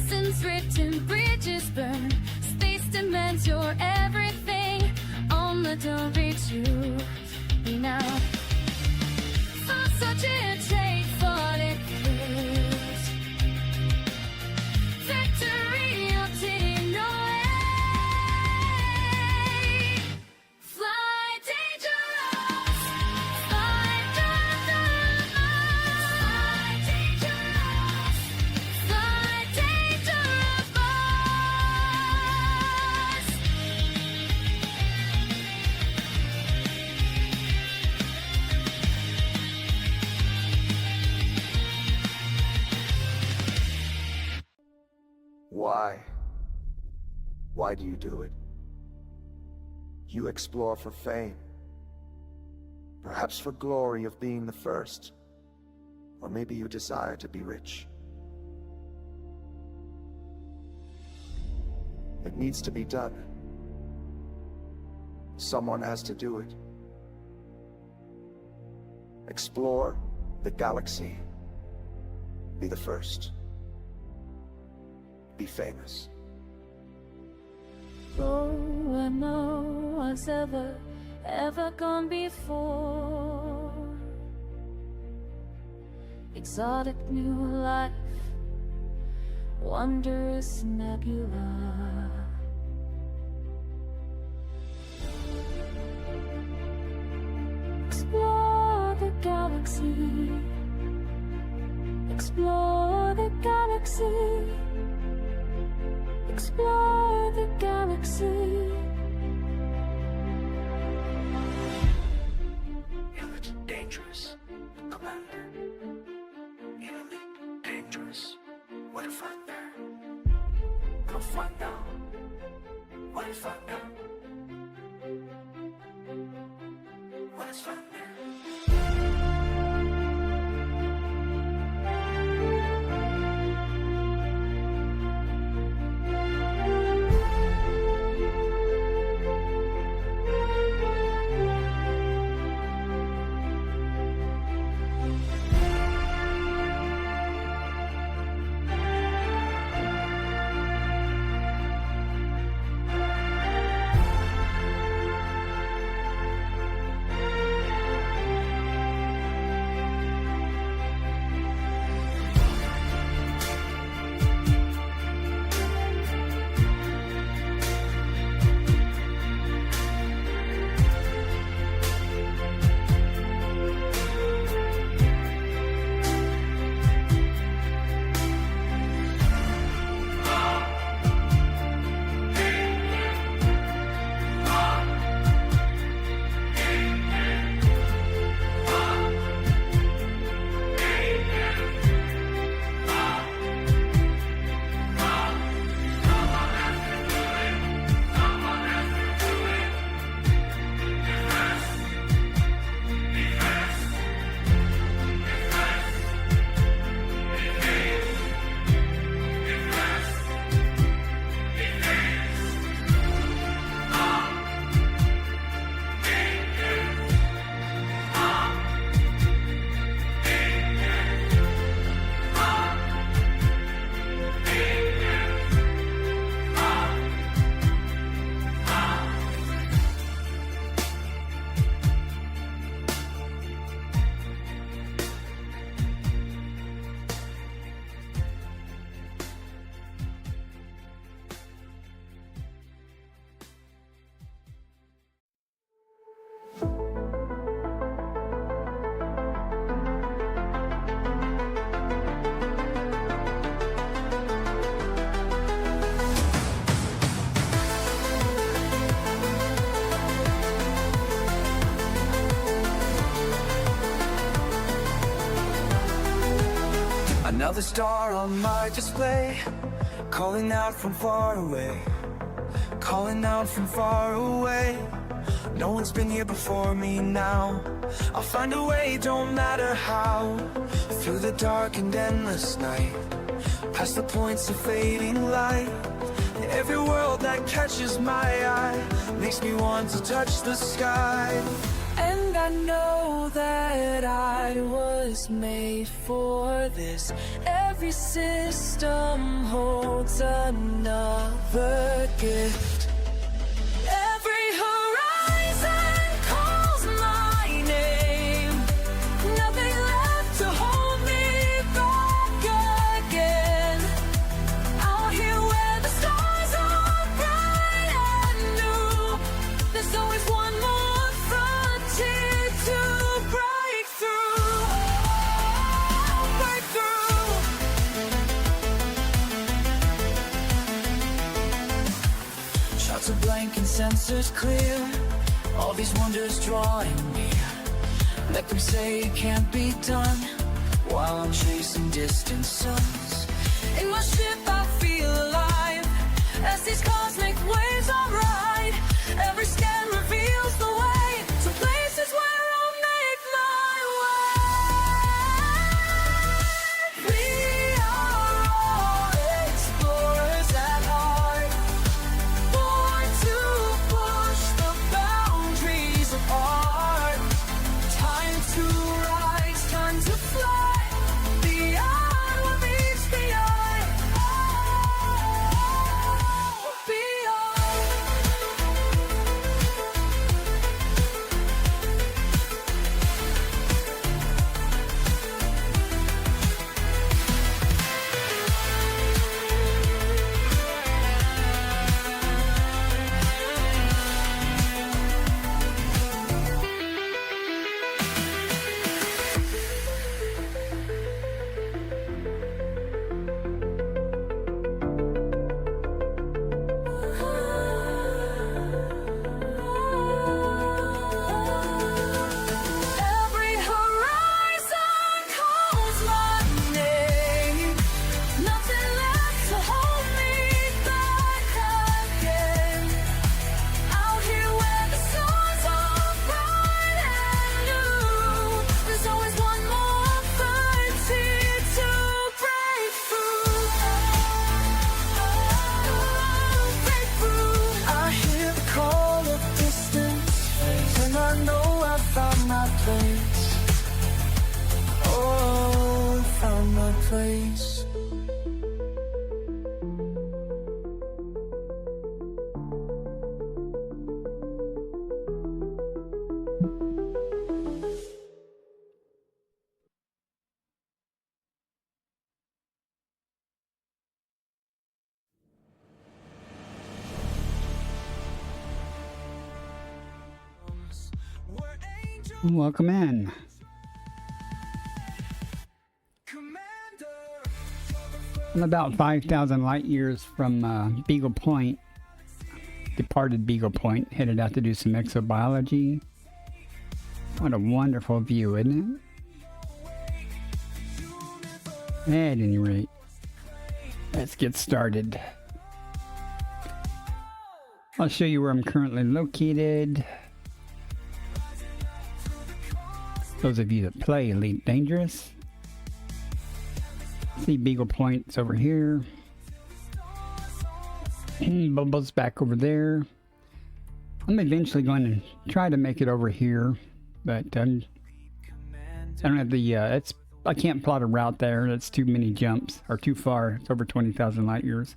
Lessons written, bridges burned. Space demands your everything. On the don't reach you now. For such a take, thought it could. Victory obtained, no way. Fly dangerous, fly dangerous, fly dangerous, fly Why? Why do you do it? You explore for fame, perhaps for glory of being the first, or maybe you desire to be rich. It needs to be done. Someone has to do it. Explore the galaxy. Be the first. Be famous. Oh, and no one's ever gone before. Exotic new life, wondrous nebula. Explore the galaxy. Explore the galaxy. Explore the galaxy. If it's dangerous, Commander. Really dangerous. What if I'm there? Go find out. What if I'm there? What if I'm there? Another star on my display, calling out from far away, calling out from far away. No one's been here before me now. I'll find a way, don't matter how, through the dark and endless night, past the points of fading light. Every world that catches my eye makes me want to touch the sky. And I know that I was made for this. Every system holds another gift. Every horizon calls my name. Nothing left to hold me back again. Out here where the stars are bright and new, there's always one more frontier to break through. Break through. Shots are blank and sensors clear. All these wonders drawing near. Let them say it can't be done while I'm chasing distant suns. In my ship I feel alive as these cosmic waves I ride. Every scan reveals the way to places where I'll make my way. We are all explorers at heart, born to push the boundaries of art. Time to rise, time to fly beyond what meets the eye. Beyond. Every horizon calls my name. Nothing left to hold me back again. Out here where the stars are bright and new, there's always one more frontier to break through. Break through. I hear the call of distance, and I know I found my place. Oh, found my place. Welcome in. I'm about 5,000 light years from Beagle Point, departed Beagle Point, headed out to do some exobiology. What a wonderful view, isn't it? At any rate, let's get started. I'll show you where I'm currently located. Those of you that play Elite Dangerous. See Beagle Point's over here. Bubbles back over there. I'm eventually going to try to make it over here, but I don't have the I can't plot a route there. That's too many jumps, or too far. It's over 20,000 light years.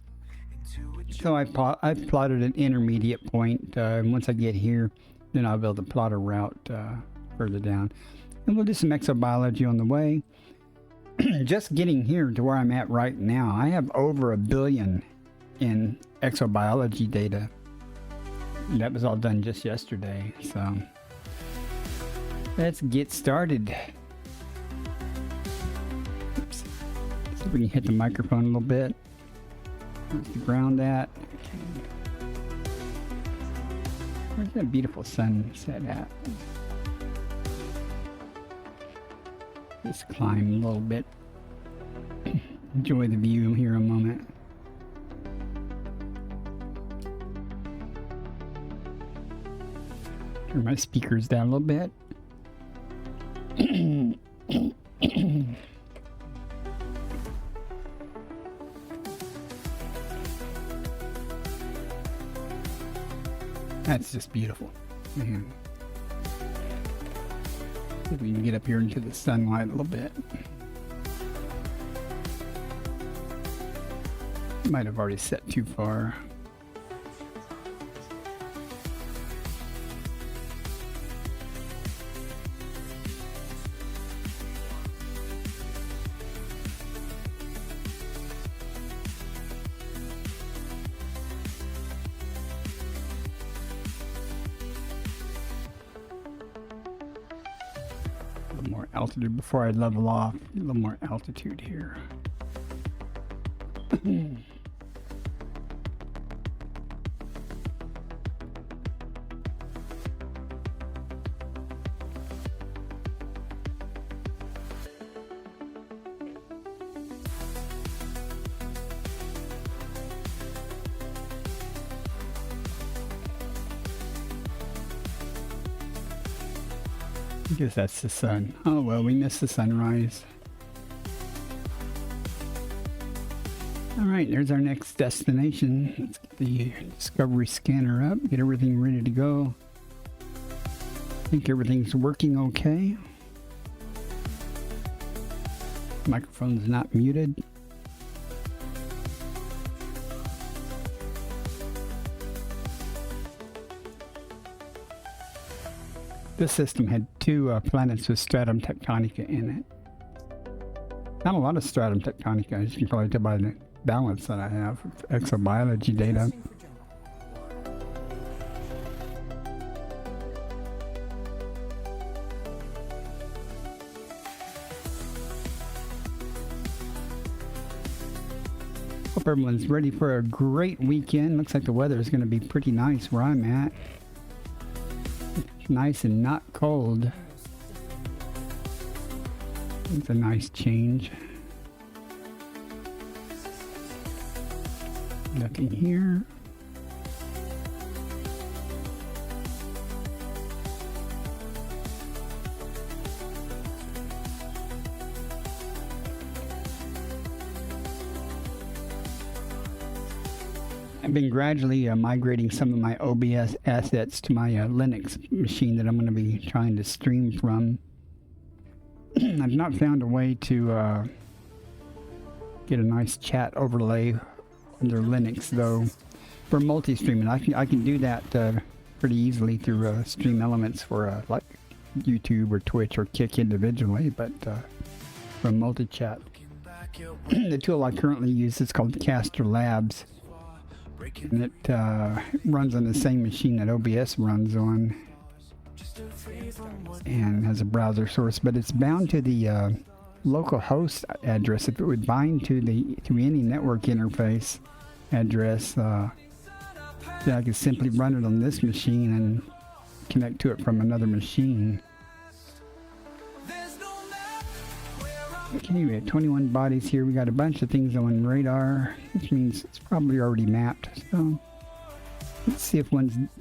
So I've plotted an intermediate point. And once I get here, then I'll be able to plot a route further down. And we'll do some exobiology on the way. Just getting here to where I'm at right now, I have over 1 billion in exobiology data. And that was all done just yesterday. So let's get started. Oops. See if we can hit the microphone a little bit. Where's the ground at? Okay. Where's that beautiful sunset at? Just climb a little bit. Enjoy the view here a moment. Turn my speakers down a little bit. That's just beautiful. Man. See if we can get up here into the sunlight a little bit. Might have already set too far. A little more altitude before I level off. A little more altitude here. I guess that's the sun. Oh well, we missed the sunrise. Alright, there's our next destination. Let's get the Discovery Scanner up, get everything ready to go. I think everything's working okay. Microphone's not muted. This system had two planets with Stratum Tectonica in it. Not a lot of Stratum Tectonica, as you can probably tell by the balance that I have of exobiology data. Hope everyone's ready for a great weekend. Looks like the weather is going to be pretty nice where I'm at. Nice and not cold. It's a nice change. Nothing here. I've been gradually migrating some of my OBS assets to my Linux machine that I'm going to be trying to stream from. I've not found a way to get a nice chat overlay under Linux though. For multi-streaming, I can do that pretty easily through Stream Elements for like YouTube or Twitch or Kick individually, but for multi-chat, the tool I currently use is called Caster Labs. And it runs on the same machine that OBS runs on and has a browser source, but it's bound to the local host address. If it would bind to any network interface address, then I could simply run it on this machine and connect to it from another machine. Okay, we have 21 bodies here. We got a bunch of things on radar, which means it's probably already mapped. So let's see if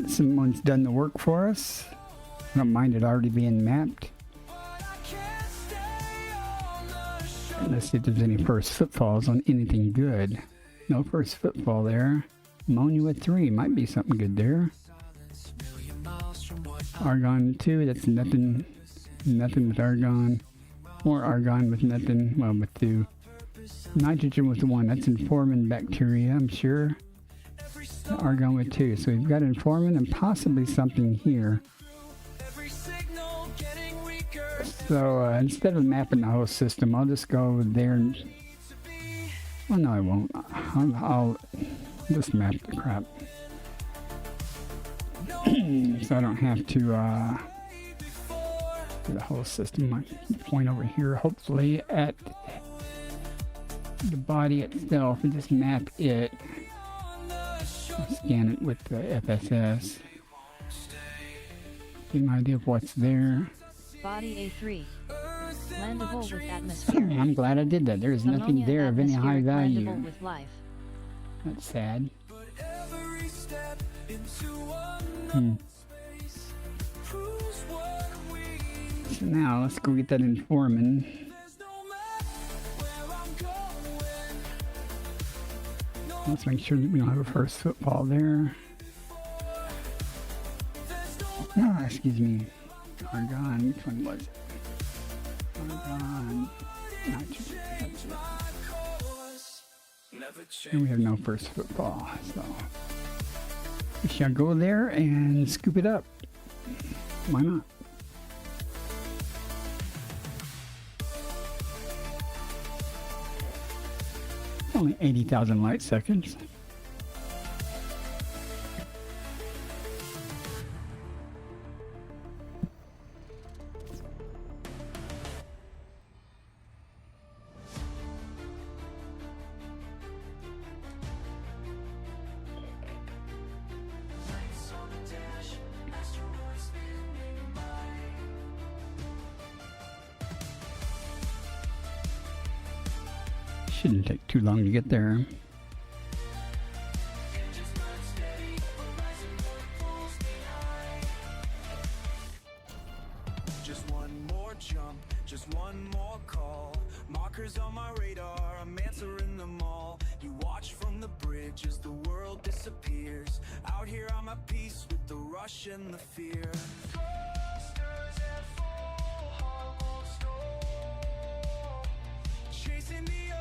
someone's done the work for us. I don't mind it already being mapped. Let's see if there's any first footfalls on anything good. No first footfall there. Ammonia 3 might be something good there. Argon 2, that's nothing with argon. More argon with nothing, well, with 2. Nitrogen with 1, that's informin bacteria, I'm sure. Argon with 2, so we've got informin and possibly something here. So instead of mapping the whole system, I'll just go there and... Well, no, I won't. I'll just map the crap. So I don't have to do the whole system. I point over here, hopefully, at the body itself and just map it. Scan it with the FSS. Get an idea of what's there. Body A3. Landable with atmosphere. I'm glad I did that. There is nothing there of any high value. With life. That's sad. So now let's go get that informin. Let's make sure that we don't have a first footfall there. No, excuse me. Argon, which one was it? Argon, nitrogen. That's it. And we have no first football, so we shall go there and scoop it up. Why not? Only 80,000 light seconds. Shouldn't take too long to get there. Just one more jump, just one more call. Markers on my radar, I'm answering them all. You watch from the bridge as the world disappears. Out here I'm at peace with the rush and the fear. Chasing the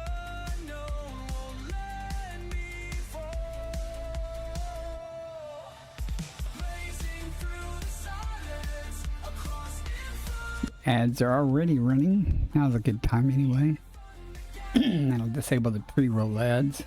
unknown won't let me fall. Blazing through the silence across infinite. Ads are already running. Now's a good time anyway. That'll disable the pre-roll ads.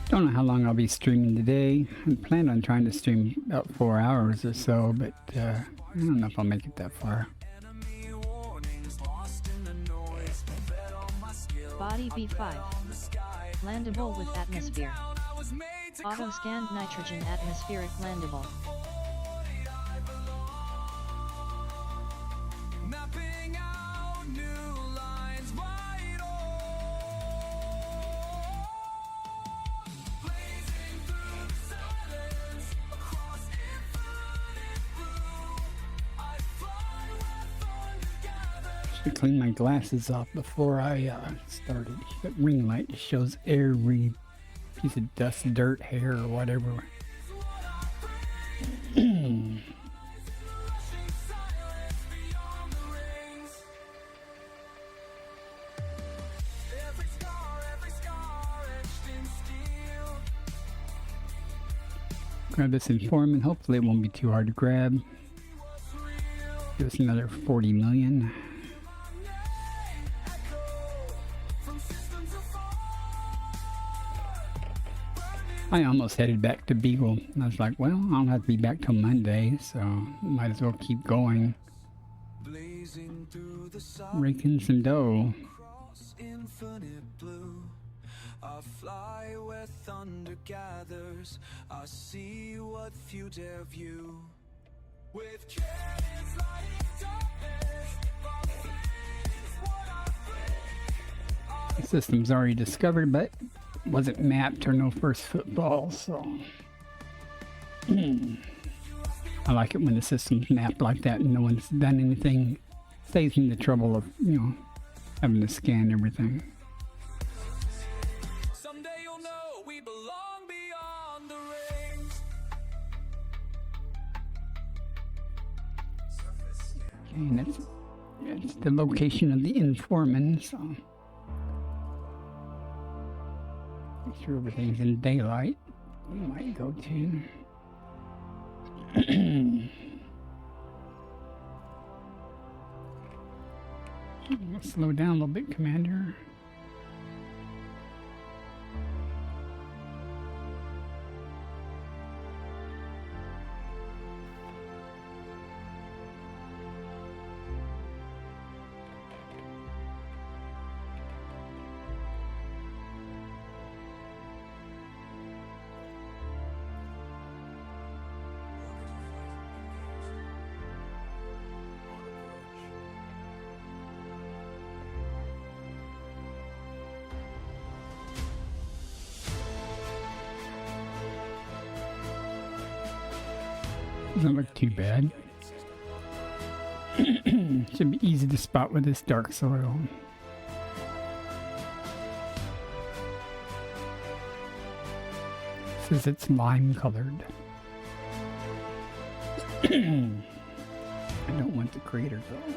Don't know how long I'll be streaming today. I plan on trying to stream about 4 hours or so, but I don't know if I'll make it that far. Body B5. Landable with atmosphere. Auto-scanned nitrogen atmospheric landable. Mapping out new lines vital. Blazing through the silence across infinite blue. I fly where thunder gathers. Should clean my glasses off before I started. That ring light shows every piece of dust, dirt, hair, or whatever. Grab this informant. Hopefully it won't be too hard to grab. Give us another 40 million. I almost headed back to Beagle. I was like, well, I don't have to be back till Monday, so might as well keep going. Raking some dough. Infinite blue. I fly where thunder gathers. I see what few dare view. With cannons lighting darkness, my faith is what I bring. The system's already discovered, but wasn't mapped or no first football, so I like it when the system's mapped like that and no one's done anything. Saves me the trouble of, having to scan everything. Someday you'll know we belong beyond the rings. Okay, and that's the location of the informant, so make sure everything's in daylight. We might go to let's slow down a little bit, Commander. Doesn't look too bad. Should be easy to spot with this dark soil. Says it's lime colored. I don't want the crater though.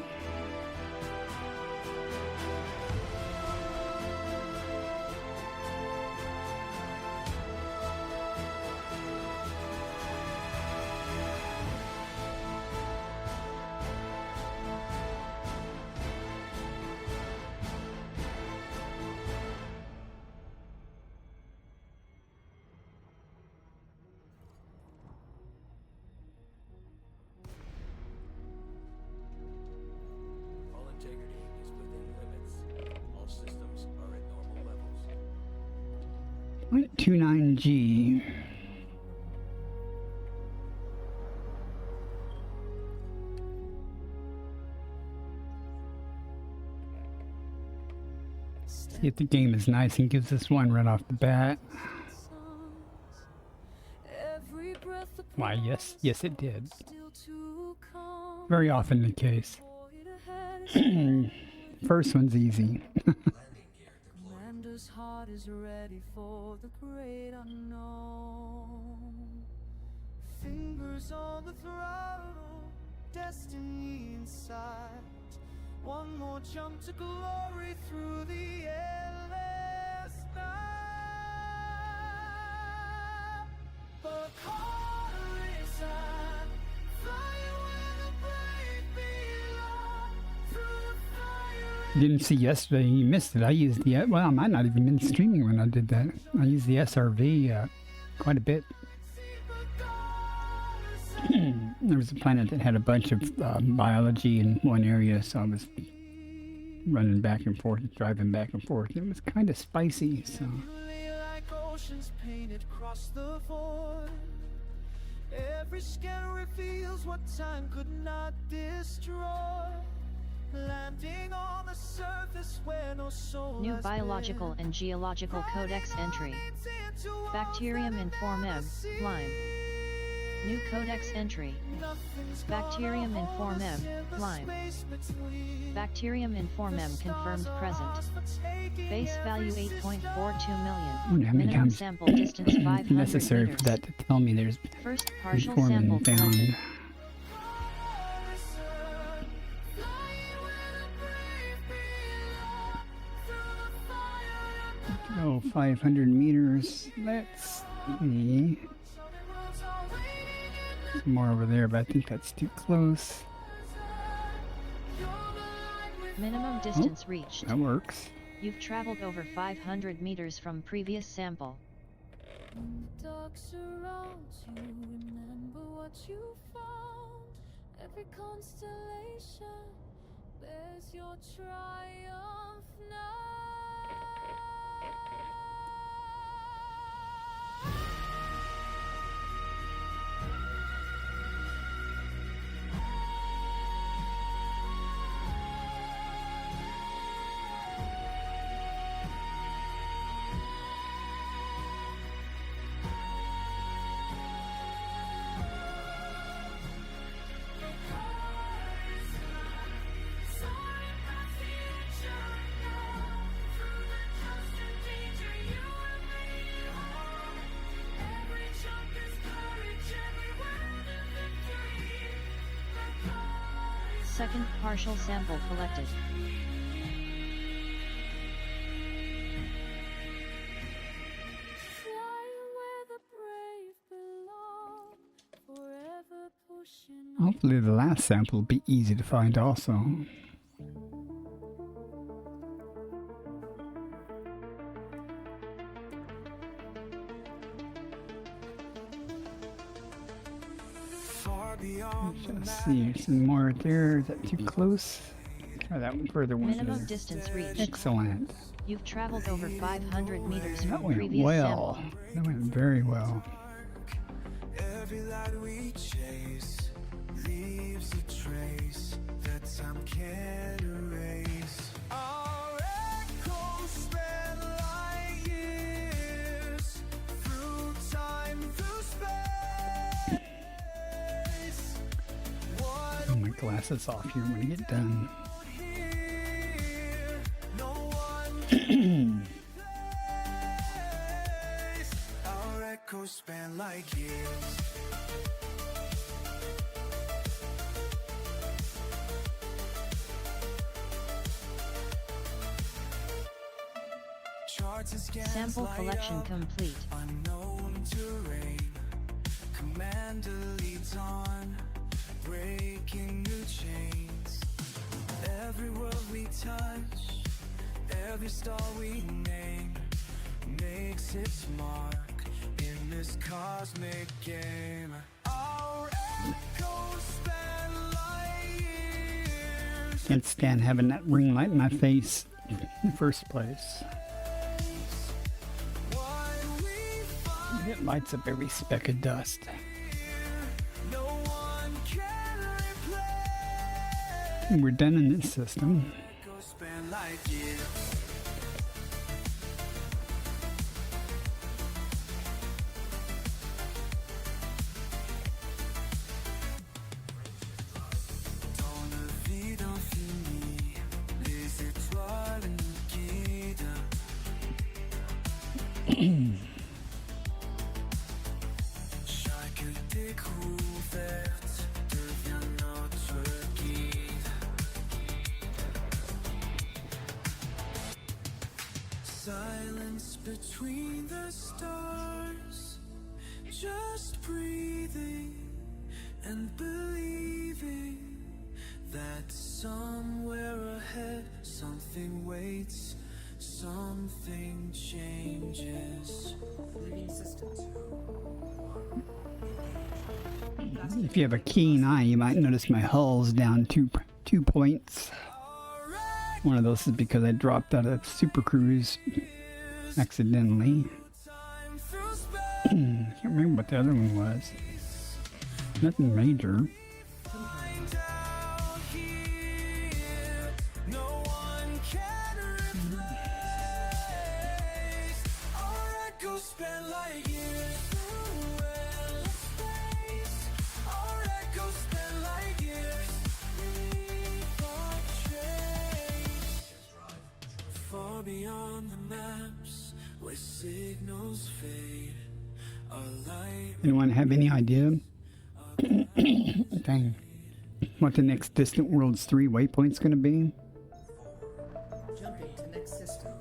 All integrity is within limits. All systems are at normal levels. 0.29G. See if the game is nice and gives us one right off the bat. Why, yes, it did. Very often the case. First one's easy. Commander's heart is ready for the great unknown. Fingers on the throttle, destiny in sight. One more jump to glory through the endless night. But call resign, fly where the brave belong, through the fire. Didn't see yesterday, you missed it. I used the, well, I might not even been streaming when I did that. I used the SRV quite a bit. There was a planet that had a bunch of biology in one area, so I was running back and forth, driving back and forth. It was kind of spicy, so. Like oceans painted across the void. Every scan reveals what time could not destroy. Landing on the surface where no soul New has biological been. and geological codex entry. Bacterium in form M, lime. New codex entry. Bacterium in form M, lime. Bacterium in form M confirmed present. Base value 8.42 million. Wonder how many Minimum times sample distance 500 necessary meters. for that to tell me there's First partial form sample and found. collected. Oh, 500 meters. Let's see. More over there, but I think that's too close. Minimum distance reached. That works. You've traveled over 500 meters from previous sample. The dark surrounds you, remember what you found. Every constellation bears your triumph now. Second partial sample collected. Hopefully the last sample will be easy to find also. Let's see, some more right there. Is that too close? Try that one further. One Minimum there. distance reached. Excellent. You've traveled over 500 meters That from went previous well. sample. That went very well. Every light we chase leaves a trace that time can't erase. Our echoes spread like years through time, through space. glasses off here when I get done. Our echoes span like years. Charts and scans Sample light collection up, complete. unknown terrain. Commander leads on, breaking new chains. Every world we touch, every star we name, makes its mark in this cosmic game. Our echoes span light years. Can't stand having that ring light in my face in the first place. What we find It lights up every speck of dust. no one can replace. And we're done in this system. Echoes span light years. Dans la vie d'infini, les étoiles nous guident. Chaque découverte devient notre guide. Silence between the stars, just breathing and believing that somewhere ahead something waits, something changes. If you have a keen eye, you might notice my hull's down two points. One of those is because I dropped out of Super Cruise accidentally. Can't remember what the other one was. Nothing major. Find out here, no one can replace. Our echoes span light years through endless space. Our echoes span light years, leave our trace. Far beyond the maps, where signals fade, our light. Anyone have any idea? Dang. What the next Distant Worlds 3 waypoint's gonna be? Jumping to next system.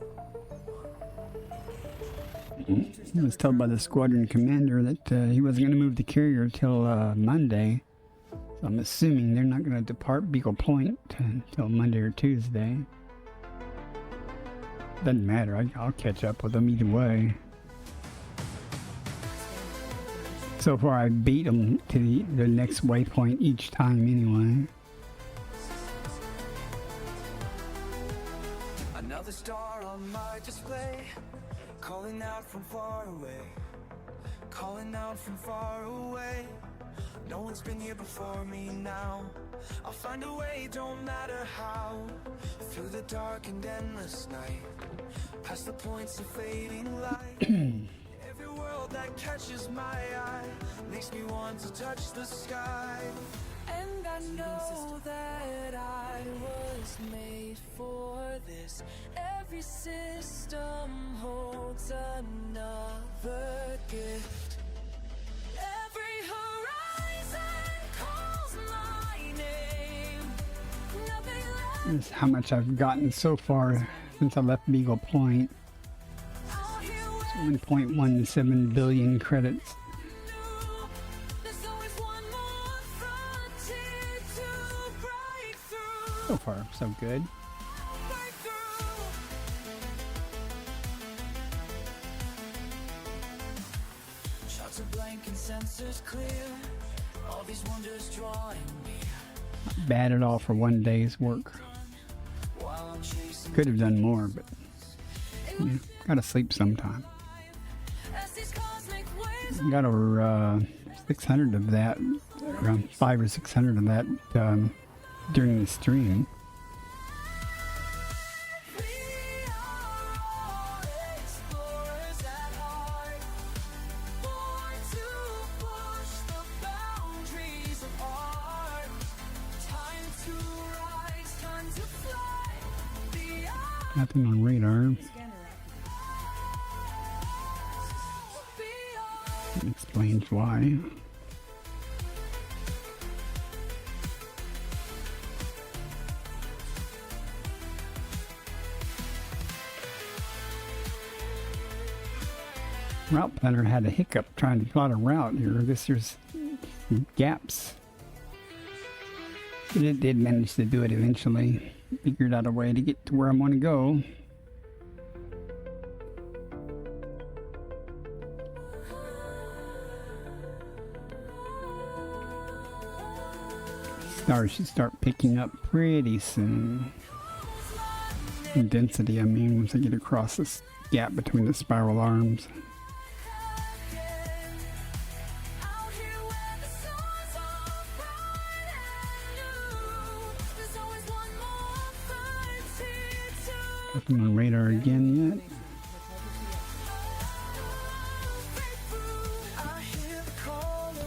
I was told by the squadron commander that he wasn't gonna move the carrier till Monday. So I'm assuming they're not gonna depart Beagle Point until Monday or Tuesday. Doesn't matter, I'll catch up with them either way. So far I beat them to the next waypoint each time anyway. Another star on my display, calling out from far away, calling out from far away. No one's been here before me now. I'll find a way, don't matter how. Through the dark and endless night, past the points of fading light. Every world that catches my eye makes me want to touch the sky. And I know that I was made for this. Every system holds another gift. Every horizon calls my name. Nothing left. This is how much I've gotten so far since I left Beagle Point. I'll hear 1.17 billion credits. there's always one more frontier to break through. So far, so good. Break through. Shots are blank and sensors clear. All these wonders drawing me Not bad at all for one day's work. while I'm chasing. Could have done more, but yeah, gotta sleep sometime. As these cosmic waves Got over 600 of that, around 500 or 600 of that during the stream. we are all explorers at heart, born to push the boundaries of art. Time Nothing on radar. Scanner Explains why. Route planner had a hiccup trying to plot a route here. I guess there's gaps. But it did manage to do it eventually. Figured out a way to get to where I want to go. Stars should start picking up pretty soon. In density, I mean, once I get across this gap between the spiral arms. Nothing on radar again yet.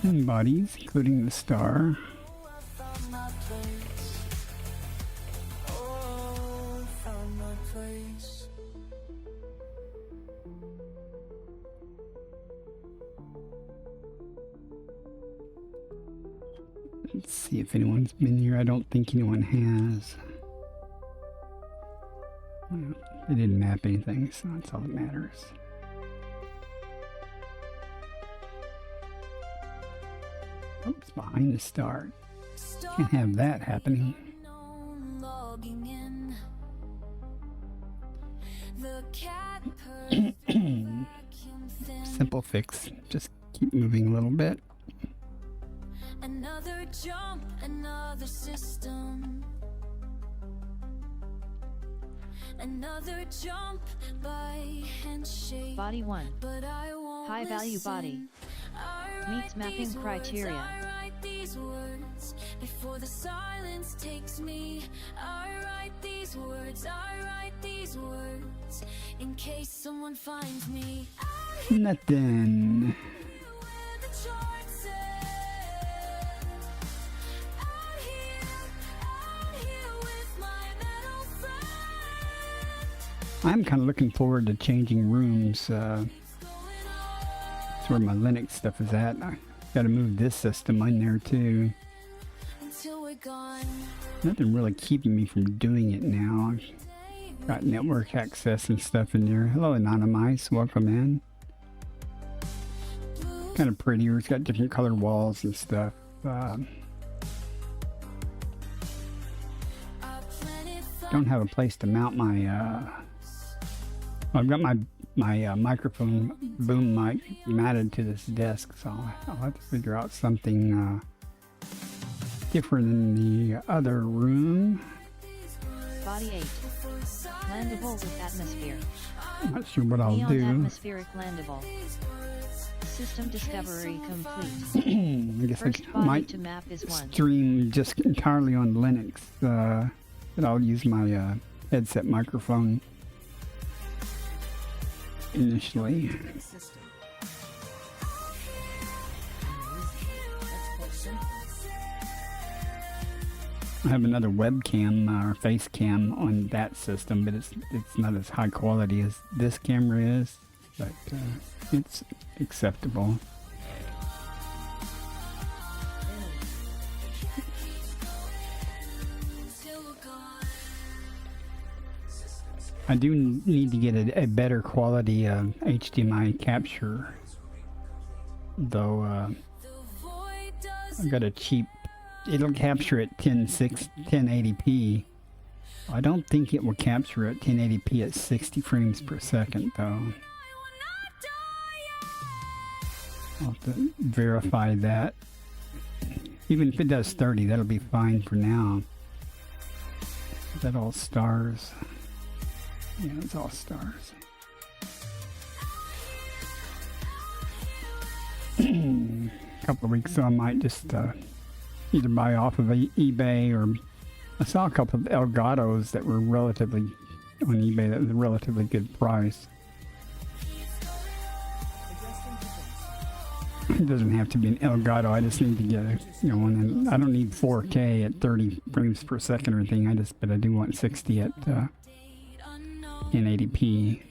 Ten bodies, including the star. Let's see if anyone's been here. I don't think anyone has. Well, they didn't map anything, so that's all that matters. Oops, behind the star. Can't have that happening. Simple fix. Just keep moving a little bit. Another jump, another system. Another jump by handshake. Body 1. But I won't High value body. Meets mapping criteria. I write these words before the silence takes me. I write these words, I write these words in case someone finds me. Nothing. Where the chart says, out here with my metal friend. I'm kind of looking forward to changing rooms. That's where my Linux stuff is at. I gotta move this system in there too. Until we're gone. Nothing really keeping me from doing it now. I've got network access and stuff in there. Hello, Anonymice. Welcome in. Kind of prettier. It's got different colored walls and stuff. Don't have a place to mount my I've got my microphone boom mic mounted to this desk, so I'll have to figure out something different in the other room. Body 8. Landable with atmosphere. I'm not sure what I'll Neon do. atmospheric landable. System discovery complete. I guess First I body might to map is 1. stream just entirely on Linux, but I'll use my headset microphone initially. system. That's quite simple. I have another webcam or face cam on that system, but it's not as high quality as this camera is, but it's acceptable. I do need to get a better quality HDMI capture, though. I've got a cheap. It'll capture at 1080p. I don't think it will capture at 1080p at 60 frames per second, though. I'll have to verify that. Even if it does 30, that'll be fine for now. Is that all stars? Yeah, it's all stars. A couple of weeks ago, I might just either buy off of eBay, or I saw a couple of Elgatos that were relatively on eBay that was a relatively good price. It doesn't have to be an Elgato. I just need to get one. And I don't need 4K at 30 frames per second or anything. But I do want 60 at 1080p.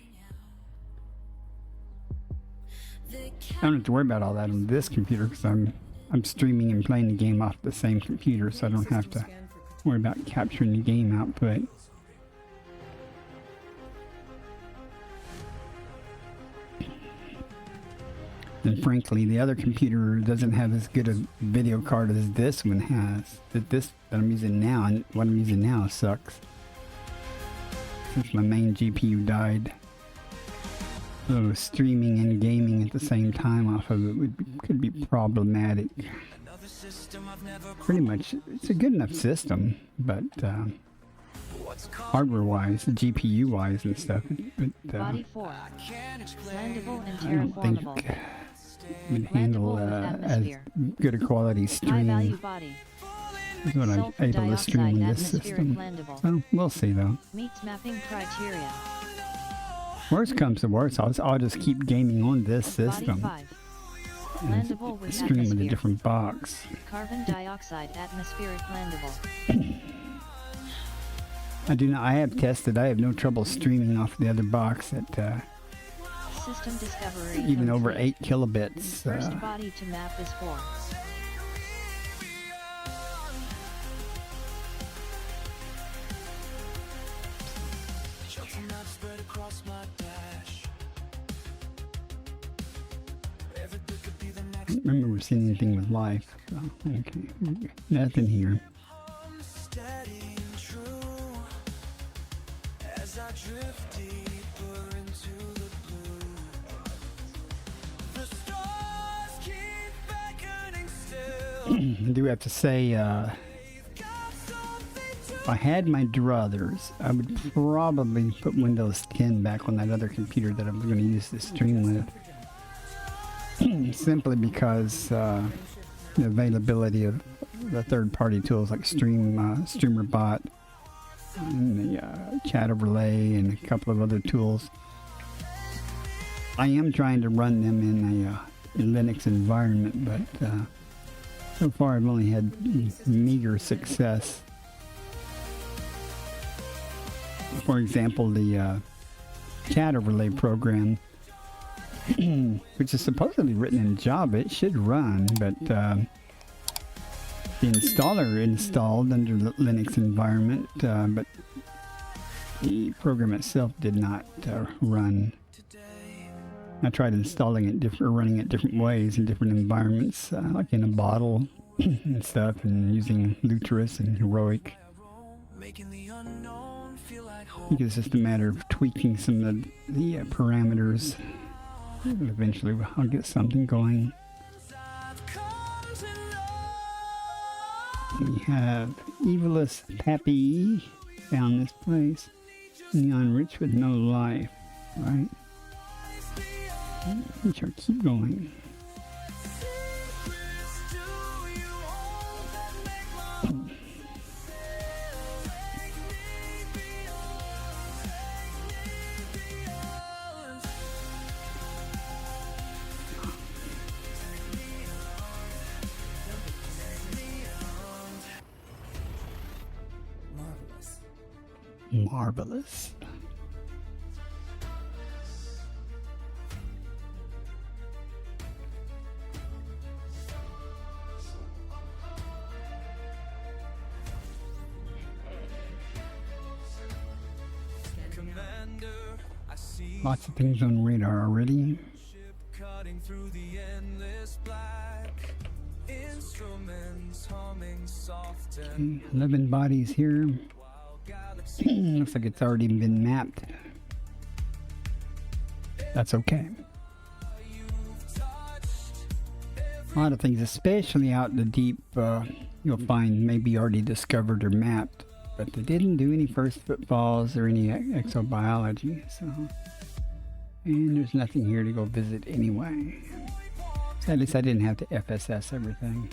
I don't have to worry about all that on this computer because I'm streaming and playing the game off the same computer, so I don't have to worry about capturing the game output. And frankly, the other computer doesn't have as good a video card as this one has. That I'm using now, and what I'm using now sucks. Since my main GPU died. So streaming and gaming at the same time off of it could be problematic. Pretty much, it's a good enough system, but hardware-wise, GPU-wise and stuff, Body 4. Mandible and I don't think terraformable. would handle as good a quality High stream value body. as what I'm Sulfur able to stream on dioxide this atmospheric system. mandible. So we'll see though. Meets mapping criteria. Worst comes to worst, I'll just keep gaming on this system Body 5. and Mandible with stream with a atmosphere. different box. Carbon dioxide atmospheric mandible. I have tested. I have no trouble streaming off the other box at System discovery. even over complete. 8 kilobits. First body to map is 4. I don't remember seeing anything with life. So, okay, nothing here. Steady and true as I drift deeper into the blue. The stars keep beckoning still. I do have to say, if I had my druthers, I would probably put Windows 10 back on that other computer that I'm going to use to stream with. Simply because the availability of the third-party tools like StreamerBot and the chat overlay and a couple of other tools. I am trying to run them in a Linux environment, but so far I've only had meager success. For example, the chat overlay program, which is supposedly written in Java, it should run, but the installer installed under the Linux environment, but the program itself did not run. I tried installing it running it different ways in different environments, like in a bottle and stuff, and using Lutris and Heroic. I think it's just a matter of tweaking some of the parameters. Eventually I'll get something going. We have Evilus Pappy found this place. Neon rich with no life, right? We shall keep going. Marvelous. Lots of things on radar already. Cutting through the endless black. Instruments humming soft and 11 bodies here. Looks like it's already been mapped. That's okay. A lot of things, especially out in the deep, you'll find maybe already discovered or mapped, but they didn't do any first footfalls or any exobiology, so. And there's nothing here to go visit anyway. So at least I didn't have to FSS everything.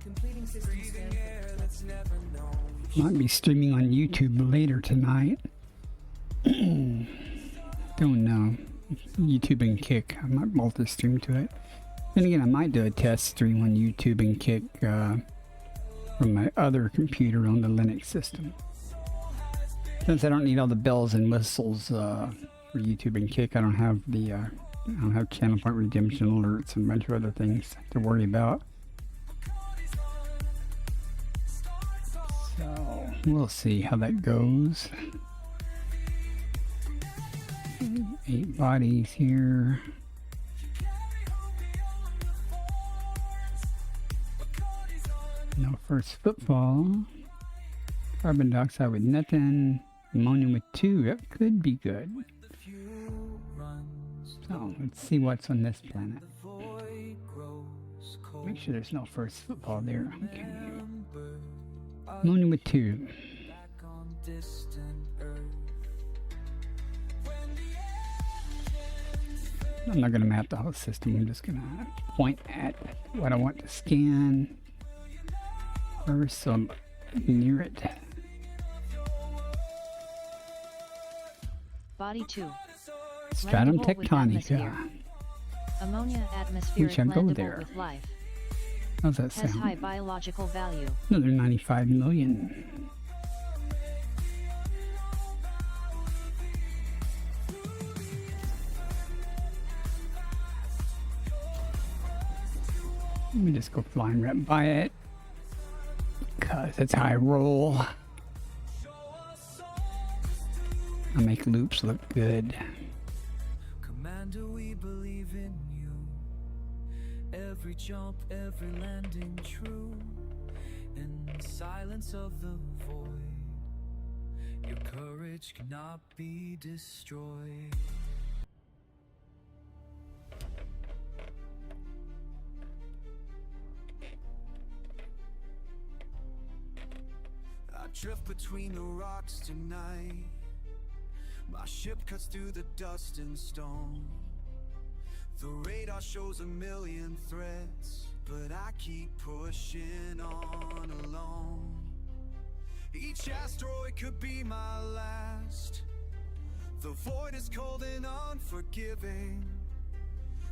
Completing system scan for the Might be streaming on YouTube later tonight. Don't know. YouTube and Kick. I might multi-stream to it. Then again, I might do a test stream on YouTube and Kick from my other computer on the Linux system. Since I don't need all the bells and whistles for YouTube and Kick, I don't have the I don't have channel point redemption alerts and a bunch of other things to worry about. So we'll see how that goes. 8 bodies here. No first footfall. Carbon dioxide with nothing. Ammonia with 2. That could be good. So let's see what's on this planet. Make sure there's no first footfall there. Okay. Ammonia with 2. I'm not going to map the whole system. I'm just going to point at what I want to scan first, so I'm near it. Body 2. Stratum Blendable with atmosphere. Tectonica. Ammonia atmospheric shall go blendable there. with life. How's that Has high sound? biological value. Another 95 million. Let me just go flying right by it, because it's high roll. I'll make loops look good. Commander, we believe in you. Every jump, every landing true. In the silence of the void, your courage cannot be destroyed. I drift between the rocks tonight. My ship cuts through the dust and stone. The radar shows a million threats, but I keep pushing on alone. Each asteroid could be my last. The void is cold and unforgiving,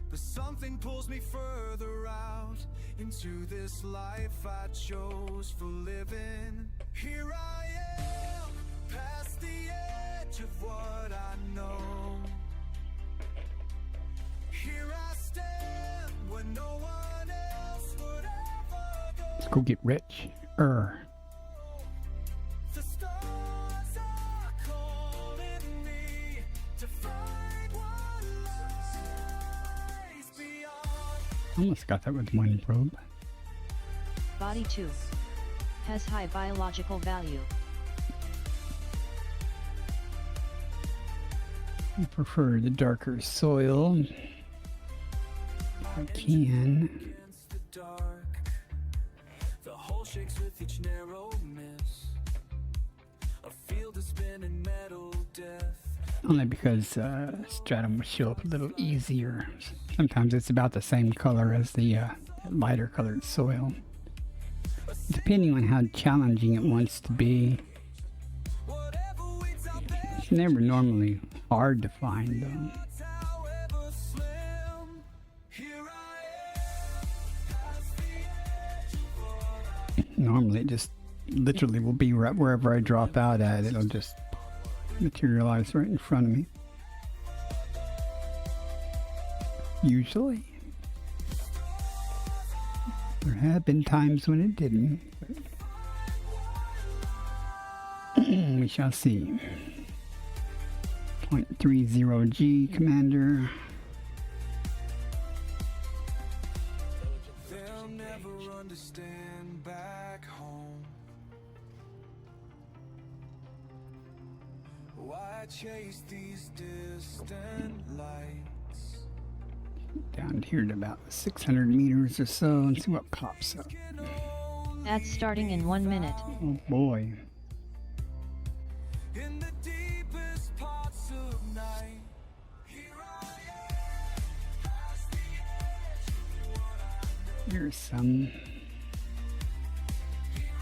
but something pulls me further out into this life I chose for living. Here I am, past the edge of what I know. Here I stand when no one else would ever go. Let's go get rich. The stars are calling me to find what lies beyond. Almost got that with one probe. Body 2. Has high biological value. I prefer the darker soil. If I can. Against the dark, the whole shakes with each narrow miss. A field of spinning metal death. Only because stratum will show up a little easier. Sometimes it's about the same color as the lighter colored soil. Depending on how challenging it wants to be. It's never normally hard to find though. However slim, here I am, past the edge of what I Normally it just literally will be right wherever I drop out at. It'll just materialize right in front of me. Usually. There have been times when it didn't. But we shall see. 0.30G, Commander. They'll never understand back home why I chase these distant lights. Down here to about 600 meters or so and see what pops up. Ads starting in 1 minute. Oh boy. In the deepest parts of night, here I am, past the edge of what I know. Here's some.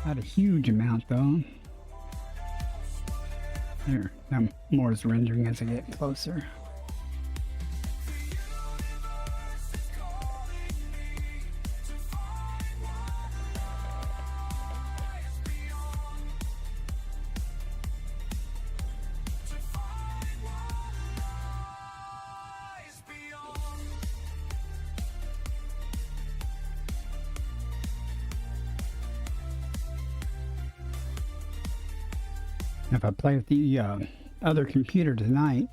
Not a huge amount though. There, now more is rendering as I get closer. If I play with the other computer tonight,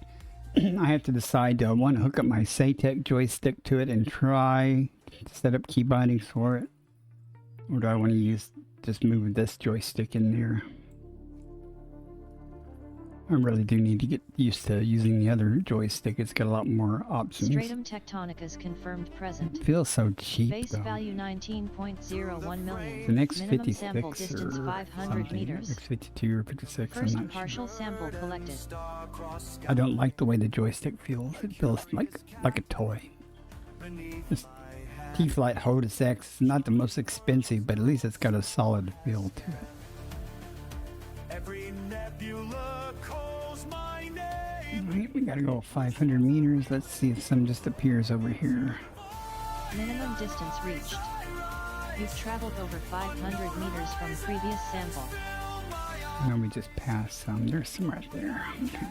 I have to decide, do I want to hook up my Saytech joystick to it and try to set up key bindings for it? Or do I want to just move this joystick in there? I really do need to get used to using the other joystick. It's got a lot more options. Stratum Tectonicas confirmed present. It feels so cheap Base though. value 19.01 million. The next Minimum 56 sample or distance 500 something. meters. Next 52 or 56, First I'm not partial sure. sample collected. I don't like the way the joystick feels. It feels like a toy. This T-Flight Hodis X is not the most expensive, but at least it's got a solid feel to it. Every nebula calls my name. Alright, we gotta go 500 meters. Let's see if some just appears over here. Minimum distance reached. You've traveled over 500 meters from previous sample. No, we just passed some. There's some right there. Okay.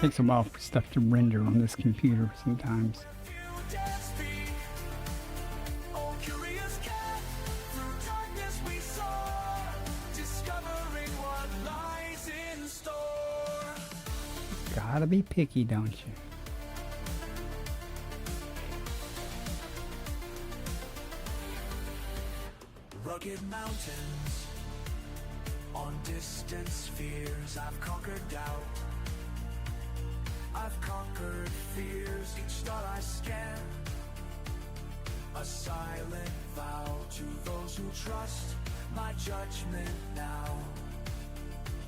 Takes a while for stuff to render on this computer sometimes. Gotta be picky, don't you? Rugged mountains on distant spheres, I've conquered doubt. I've conquered fears, each star I scan, a silent vow to those who trust my judgment now.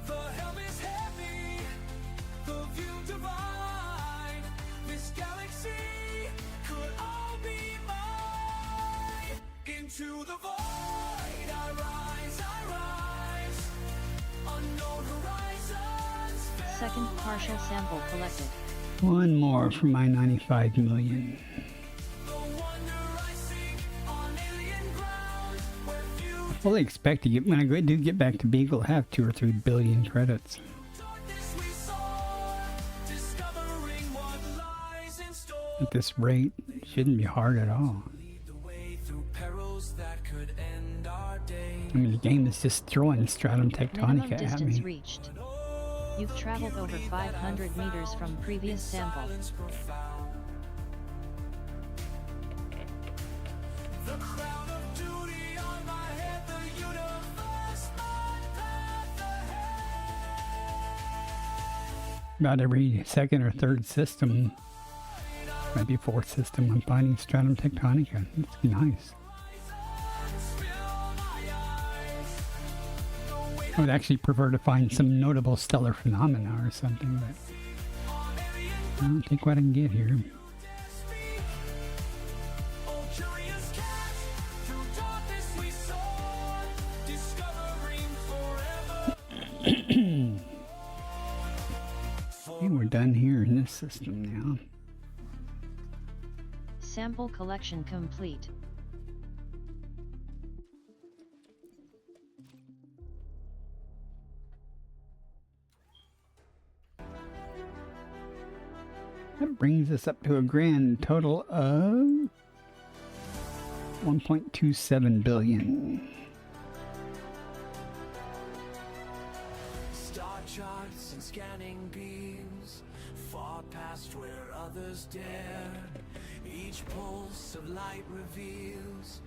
The helm is heavy, the view divine, this galaxy could all be mine. Into the void I rise, unknown horizons. Second partial sample collected. One more for my 95 million. The wonder I see on alien ground, where few I fully expect to get, when I do get back to Beagle, have 2 or 3 billion credits. darkness we soar, discovering what lies in store. At this rate, it shouldn't be hard at all. Lead the way through perils that could end our day. I mean, the game is just throwing Stratum Minimum Tectonica at distance me. reached. You've traveled over 500 meters from previous sample. Silence profound. The crown of duty on my head, the universe, my path ahead. About every second or third system, maybe fourth system, I'm finding Stratum Tectonica. It's nice. I would actually prefer to find some notable stellar phenomena or something, but I'll take what I can get here. Oh, curious cat, through darkness we soar, discovering forever. Okay, we're done here in this system now. Sample collection complete. That brings us up to a grand total of 1.27 billion. Star charts and scanning beams, far past where others dared. Each pulse of light reveals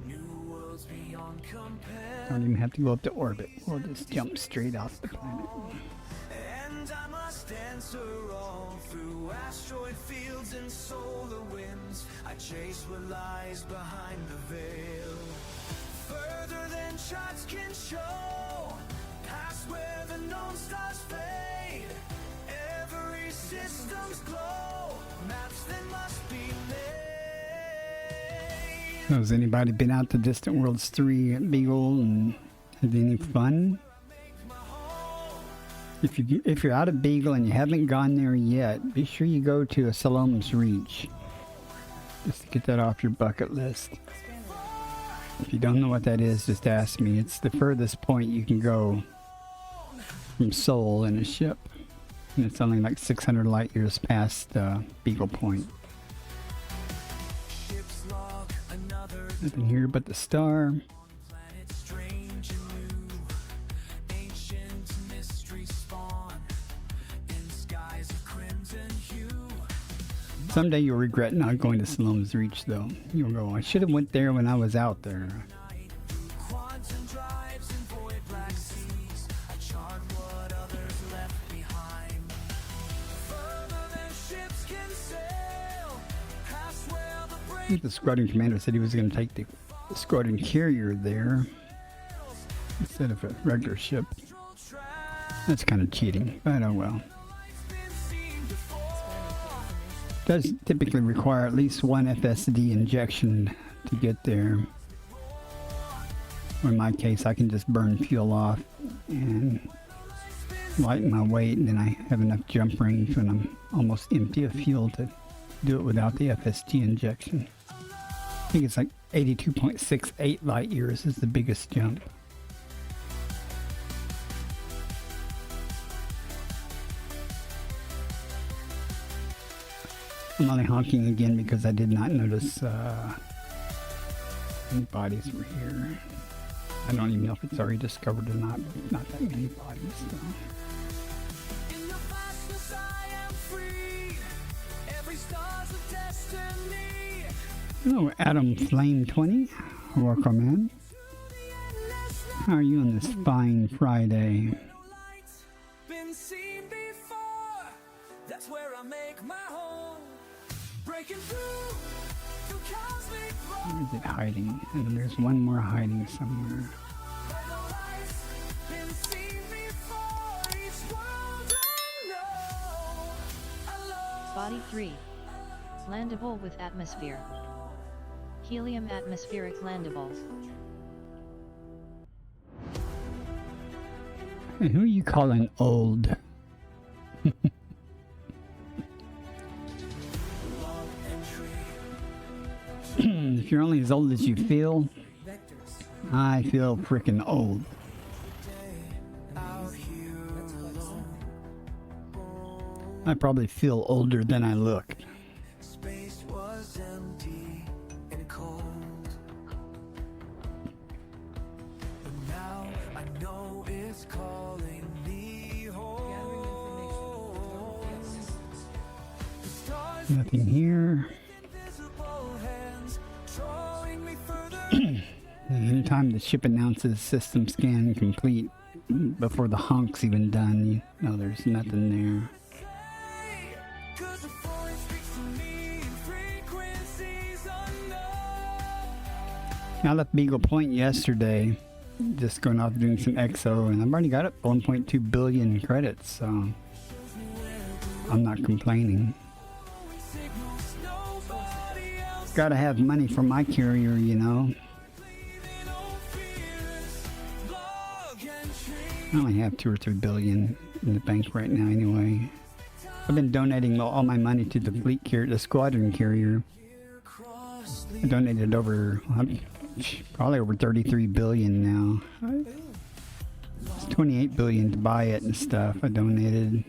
new worlds beyond compare. Don't even have to go up to orbit. We'll just jump straight off the planet. And I must answer all through asteroid fields and solar winds. I chase what lies behind the veil, further than charts can show, past where the known stars fade. Every system's glow, maps that must be made. So has anybody been out to Distant Worlds 3 at Beagle and had any fun? If you're out of Beagle and you haven't gone there yet, be sure you go to a Salomon's Reach. Just to get that off your bucket list. If you don't know what that is, just ask me. It's the furthest point you can go from Seoul in a ship. And it's only like 600 light years past Beagle Point. Nothing here but the star. Someday you'll regret not going to Salomon's Reach, though. You'll go, I should have went there when I was out there. I think the squadron commander said he was going to take the squadron carrier there instead of a regular ship. That's kind of cheating, but oh well. Does typically require at least one FSD injection to get there. Or in my case, I can just burn fuel off and lighten my weight, and then I have enough jump range when I'm almost empty of fuel to do it without the FSD injection. I think it's like 82.68 light years is the biggest jump. I'm only honking again because I did not notice any bodies were here. I don't even know if it's already discovered or not, but not that many bodies. So. Hello, Adam Flame 20. Welcome in. How are you on this fine Friday? Where is it hiding? And there's one more hiding somewhere. Body 3. Landable with atmosphere. Helium atmospheric landable. Hey, who are you calling old? If you're only as old as you feel, I feel freaking old. I probably feel older than I look. Space was empty and cold. But now I know it's calling me home. Nothing here. Anytime the ship announces system scan complete, before the honk's even done, you know there's nothing there. I left Beagle Point yesterday, just going off doing some exo, and I've already got up 1.2 billion credits, so I'm not complaining. Gotta have money for my carrier, you know. I only have 2 or 3 billion in the bank right now anyway. I've been donating all my money to the fleet carrier, the squadron carrier. I donated over, probably over 33 billion now. It's 28 billion to buy it and stuff. I donated.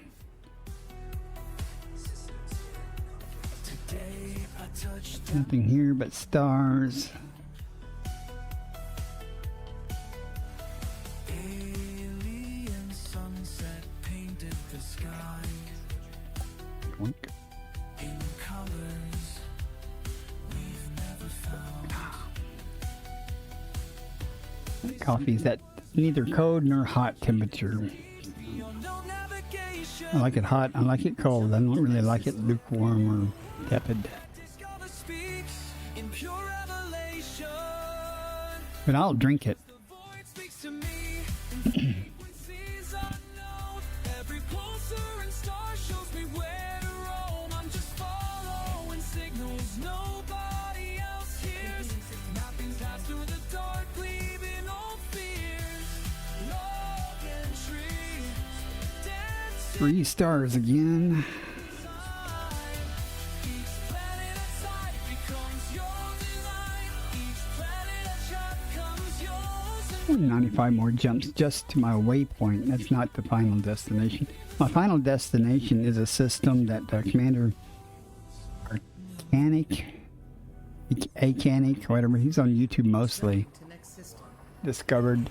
Nothing here but stars. Wink. Coffee's at neither cold nor hot temperature. I like it hot, I like it cold. I don't really like it lukewarm or tepid. But I'll drink it. 3 stars again. 95 more jumps just to my waypoint. That's not the final destination. My final destination is a system that Commander Acanic, whatever, he's on YouTube mostly, discovered,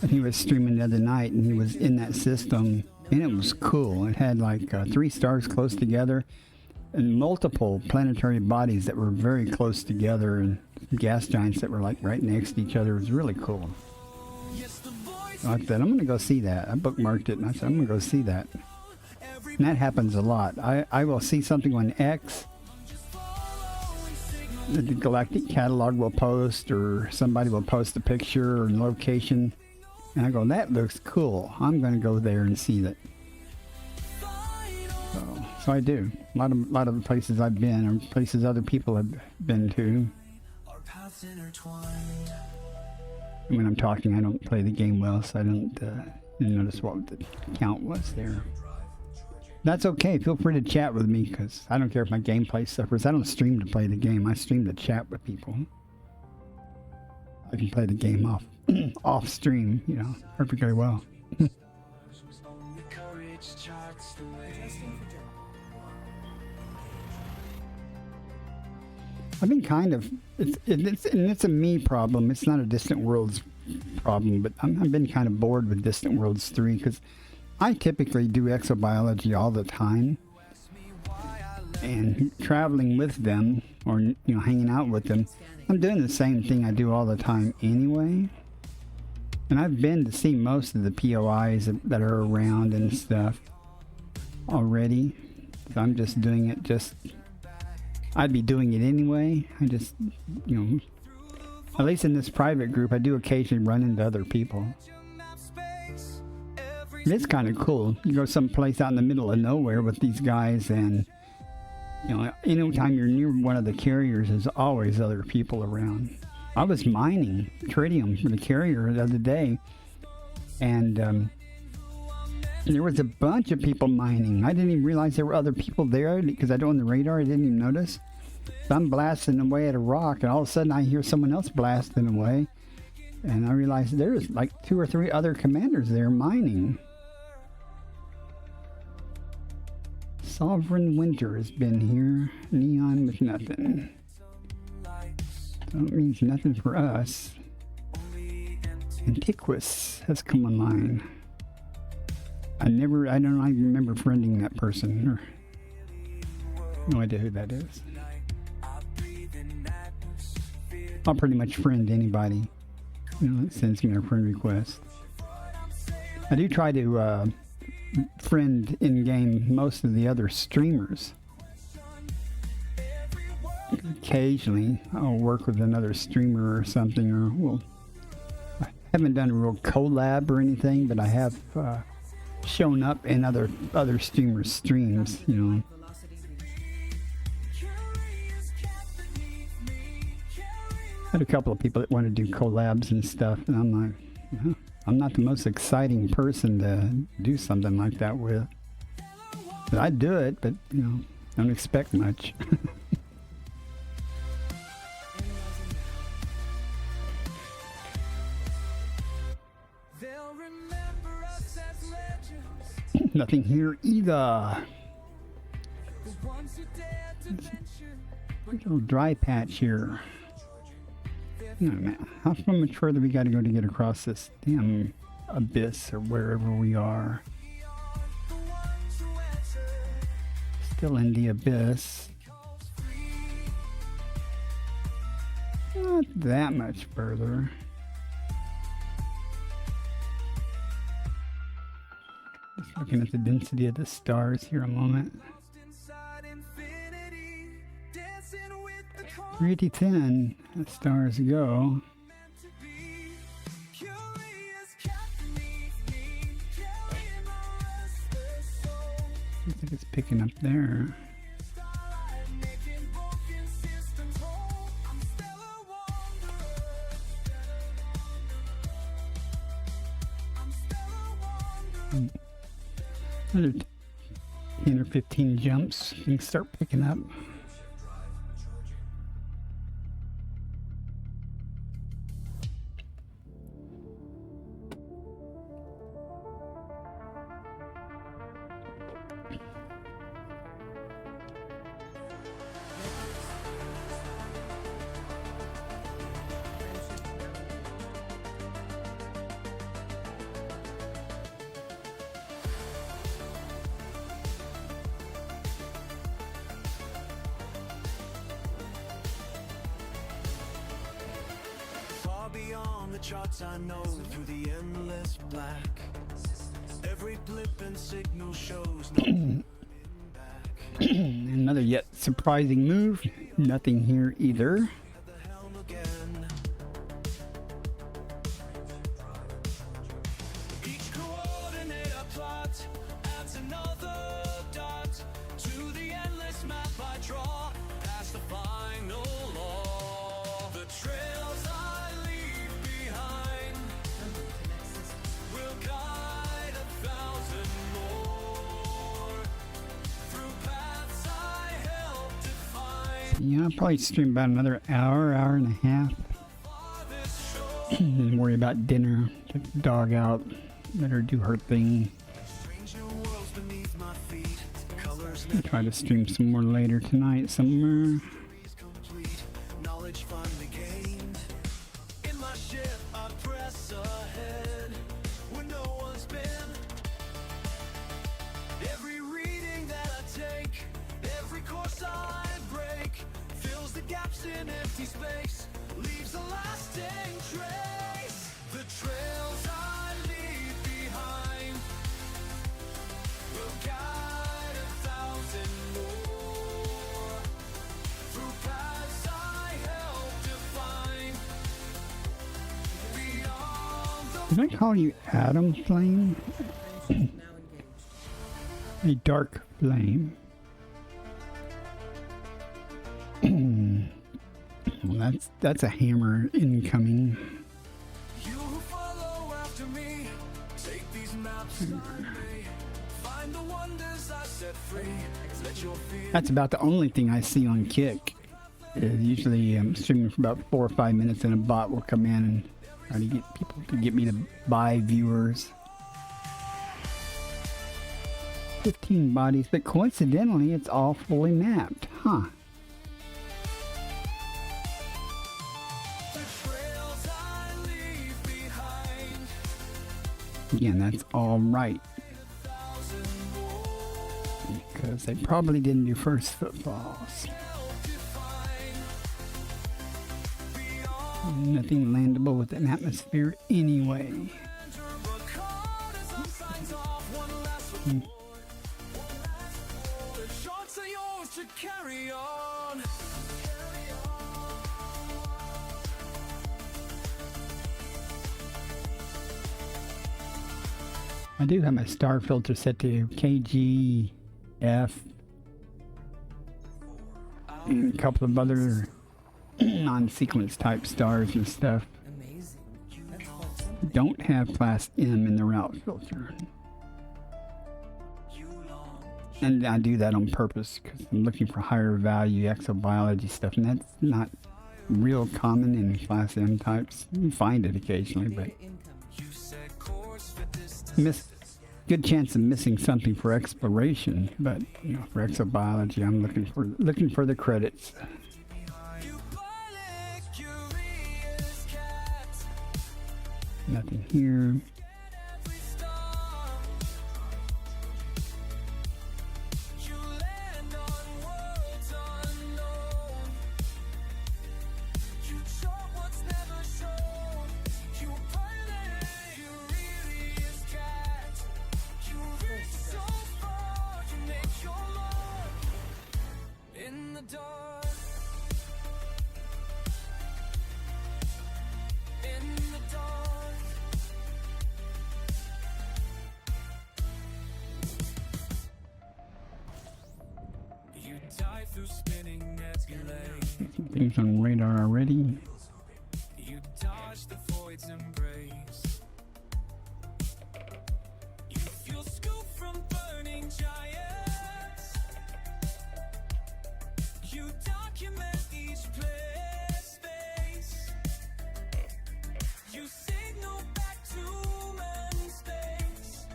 and he was streaming the other night, and he was in that system, and it was cool. It had like 3 stars close together, and multiple planetary bodies that were very close together, and gas giants that were like right next to each other. It was really cool. So I said, I'm going to go see that. I bookmarked it, and I said, I'm going to go see that. And that happens a lot. I will see something on X, the Galactic Catalog will post, or somebody will post a picture or location, and I go, that looks cool. I'm going to go there and see that. So I do. A lot of the places I've been are places other people have been to. When I'm talking, I don't play the game well, so I didn't notice what the count was there. That's okay. Feel free to chat with me, because I don't care if my gameplay suffers. I don't stream to play the game. I stream to chat with people. I can play the game off stream, you know, perfectly well. I've been kind of, it's a me problem. It's not a Distant Worlds problem, but I've been kind of bored with Distant Worlds 3, because I typically do exobiology all the time, and traveling with them, or, you know, hanging out with them, I'm doing the same thing I do all the time anyway. And I've been to see most of the POIs that are around and stuff already. So I'm just doing it I'd be doing it anyway. I just, you know, at least in this private group, I do occasionally run into other people. It's kind of cool. You go someplace out in the middle of nowhere with these guys, and, you know, anytime you're near one of the carriers, there's always other people around. I was mining tritium for the carrier the other day, and there was a bunch of people mining. I didn't even realize there were other people there, because I don't on the radar. I didn't even notice. So I'm blasting away at a rock, and all of a sudden I hear someone else blasting away, and I realized there's like 2 or 3 other commanders there mining. Sovereign Winter has been here. Neon with nothing. So it means nothing for us. Antiquus has come online. I don't remember friending that person. Or no idea who that is. I'll pretty much friend anybody, you know, that sends me a friend request. I do try to friend in-game most of the other streamers. Occasionally, I'll work with another streamer or something, or, well, I haven't done a real collab or anything, but I have shown up in other streamers' streams, you know. I had a couple of people that want to do collabs and stuff, and I'm like, yeah, I'm not the most exciting person to do something like that with. But I'd do it, but, you know, don't expect much. Nothing here either. A little dry patch here. Oh, man. How much further we got to go to get across this damn abyss, or wherever we are? Still in the abyss. Not that much further. Just looking at the density of the stars here a moment. Pretty thin as stars go. I think it's picking up there. 10 or 15 jumps, things start picking up. Far beyond the charts I know, through the endless black. Every blip and signal shows no Another yet surprising move. Nothing here either. the helm again. Each coordinate I plot adds another dot to the endless map I draw past the final law. The trails I leave behind will guide 1,000 more through paths I help define. Yeah, I'll probably stream about another hour, hour and a half. Farthest shore, And worry about dinner. Take the dog out. Let her do her thing. stranger worlds beneath my feet. Colors I'll try to stream some more later tonight somewhere. is complete, knowledge finally gained. In my ship I press ahead where no one's been. Every reading that I take, every course I break, fills the gaps in empty space, leaves a lasting trace. The trails I leave behind will guide 1,000 more through paths I help define. Beyond the Did I call you Adam Flame? Friendship now engaged. A dark flame. Well, that's a hammer incoming. you who follow after me, take these maps I may, find the wonders I set free. Let your fear That's about the only thing I see on Kick. Usually I'm streaming for about 4 or 5 minutes and a bot will come in and try to get people to get me to buy viewers. 15 bodies, but coincidentally it's all fully mapped, huh? the trails I leave behind. Again, that's all right. Because they probably didn't do first footfalls. Nothing landable with an atmosphere anyway. Shots are yours to carry on. I do have my star filter set to KGF and a couple of other non-sequence type stars and stuff. Amazing. That's quite simple. Don't have class M in the route filter. And I do that on purpose because I'm looking for higher value exobiology stuff, and that's not real common in class M types. You find it occasionally, but Income. You set course for distance. good chance of missing something for exploration. But you know, for exobiology, I'm looking for the credits. You pilot curious cat. Nothing here. Every star. You land on worlds unknown. You chart what's never shown. You pilot curious cat. You reach so far, you make your mark in the dark. In the dark. You dive through spinning nebulae. Some things on radar already. You dodge the void's embrace. You feel scoop from burning giants. document each place, space. You signal back to man's space.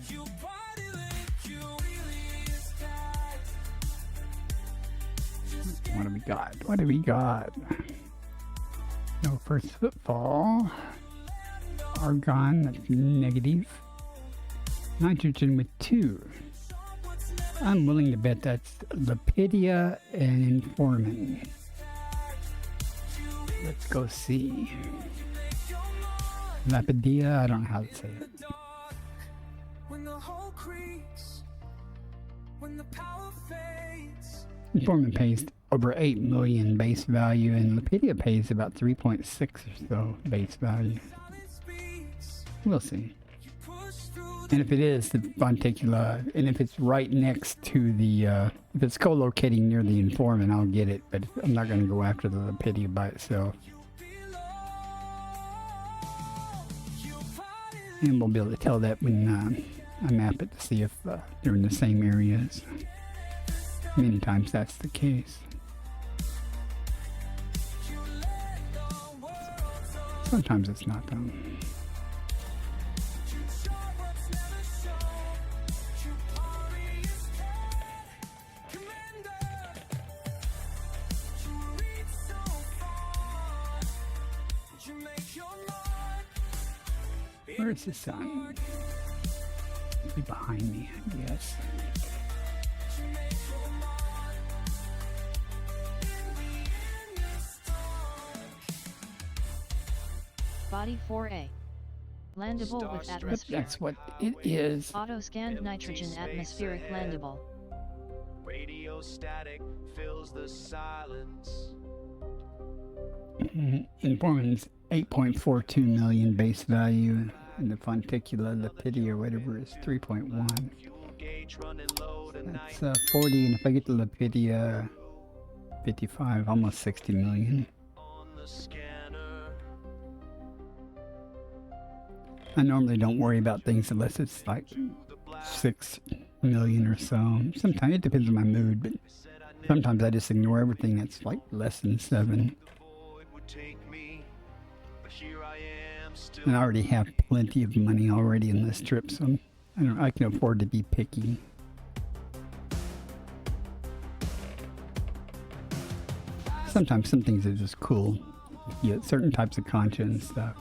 You body link, you release tight. What do we got? What do we got? No first footfall. Argon, that's negative. Nitrogen with 2. I'm willing to bet that's Lepidia and Informin. Let's go see. Lepidia, I don't know how to say it. When the whole creaks, when the power fades. Informin pays over 8 million base value, and Lepidia pays about 3.6 or so base value. We'll see. And if it is the Fonticulua, and if it's right next to the, if it's co-locating near the Informin, I'll get it, but I'm not going to go after the Lepidia by itself. And we'll be able to tell that when I map it to see if they're in the same areas. Many times that's the case. Sometimes it's not though. Where's the sun? It'll be behind me, I guess. Body 4A. Landable with atmosphere. That's what it is. Auto-scanned nitrogen atmospheric landable. Radio static fills the silence. Informin's 8.42 million base value, and the Fonticulua Lepidia or whatever is 3.1. That's 40, and if I get the Lepidia, 55, almost 60 million. I normally don't worry about things unless it's like 6 million or so. Sometimes it depends on my mood, but sometimes I just ignore everything that's like less than 7. And I already have plenty of money already in this trip, so I can afford to be picky. Sometimes some things are just cool. You get certain types of concha and stuff.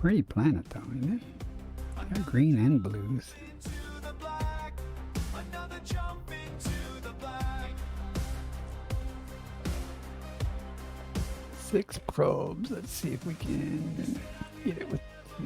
Pretty planet though, isn't it? Got green and blues. 6 probes. Let's see if we can get it with 2.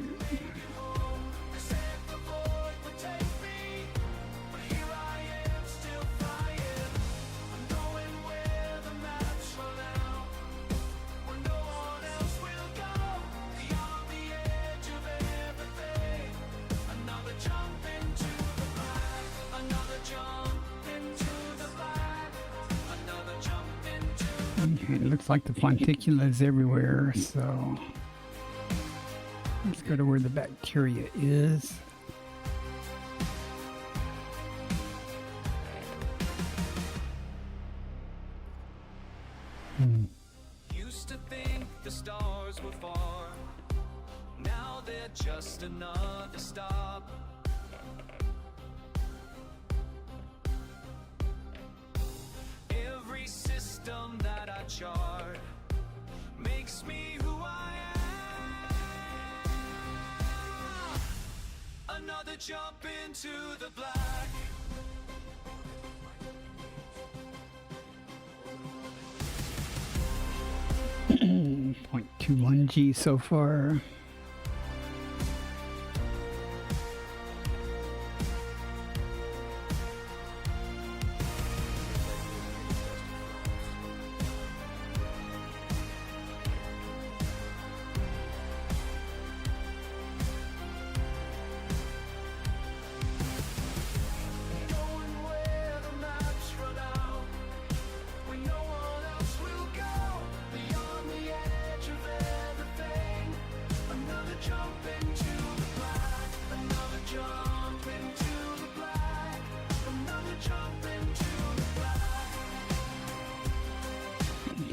Okay, it looks like the Fonticulua is everywhere, so let's go to where the bacteria is. Used to think the stars were far, now they're just another stop. Every system that I chart makes me who I am. Another jump into the black. 0.21 G so far.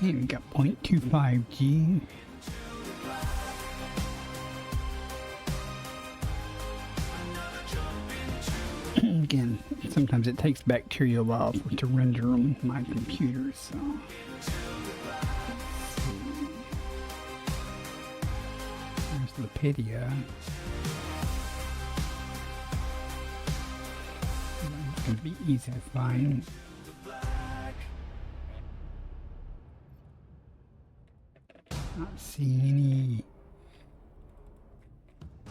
Okay, we got 0.25 G. Again, sometimes it takes bacteria a while to render on my computer, so. There's Lepidia. It's going to be easy to find. Not seeing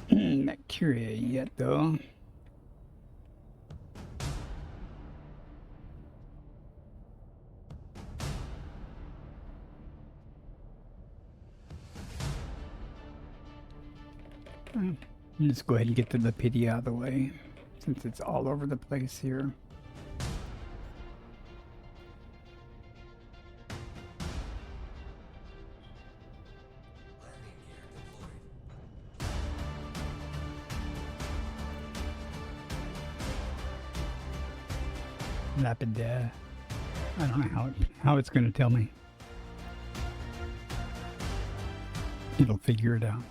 any bacteria yet, though. Just go ahead and get the Lepidia out of the way, since it's all over the place here. Lapida. I don't know how it's going to tell me. It'll figure it out.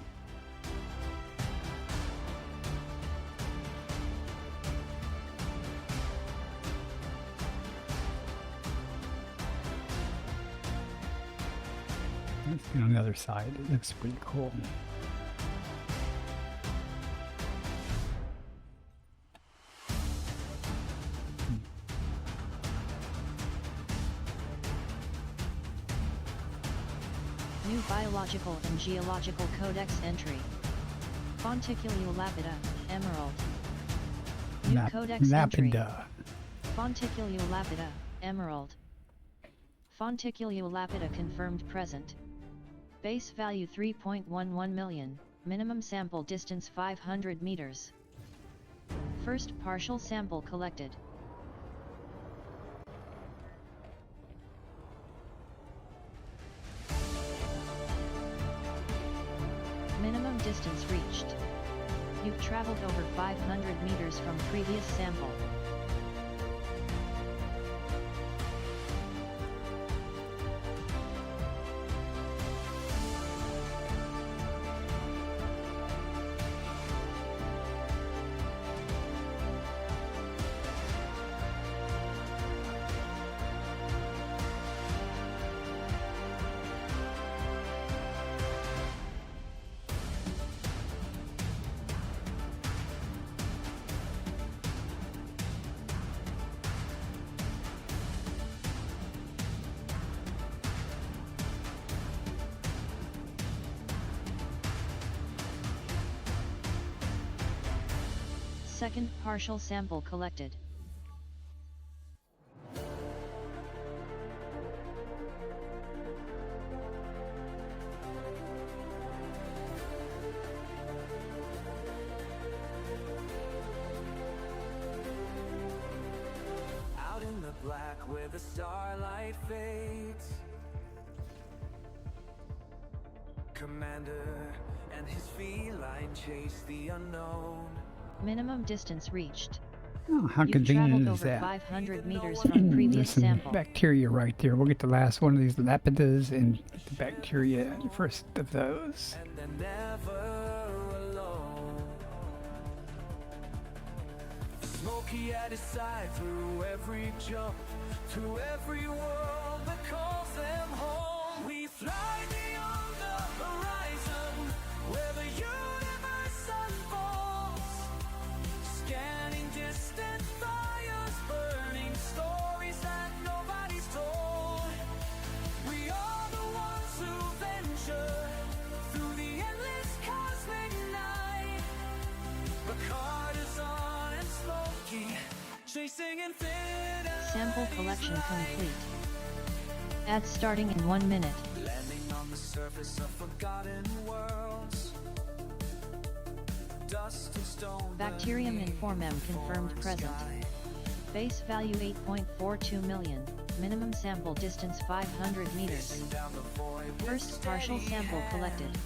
Let's get on the other side. It looks pretty cool. New biological and geological codex entry. Fonticulua Lapida, Emerald. New codex entry. Lapida. Fonticulua Lapida, Emerald. Fonticulua Lapida confirmed present. Base value 3.11 million, minimum sample distance 500 meters. First partial sample collected. Minimum distance reached. You've traveled over 500 meters from previous sample. Second partial sample collected. Out in the black where the starlight fades, Commander and his feline chase the unknown. Minimum distance reached. Oh, how You've convenient traveled is over that? 500 meters from previous There's some sample. bacteria right there. We'll get the last one of these Lapidas and get the bacteria first of those. And they're never alone. Smokey at his side through every jump, through every world that calls them home. We fly beyond the horizon, where the universe unfolds, scanning distant fires, burning stories that nobody's told. We are the ones who venture through the endless cosmic night. Picard is on and Smokey, chasing infinity. Sample collection complete. Ads starting in 1 minute. Landing on the surface of forgotten worlds. Dust and stone. Bacterium Informem confirmed present. Base value 8.42 million, minimum sample distance 500 meters. First partial sample collected.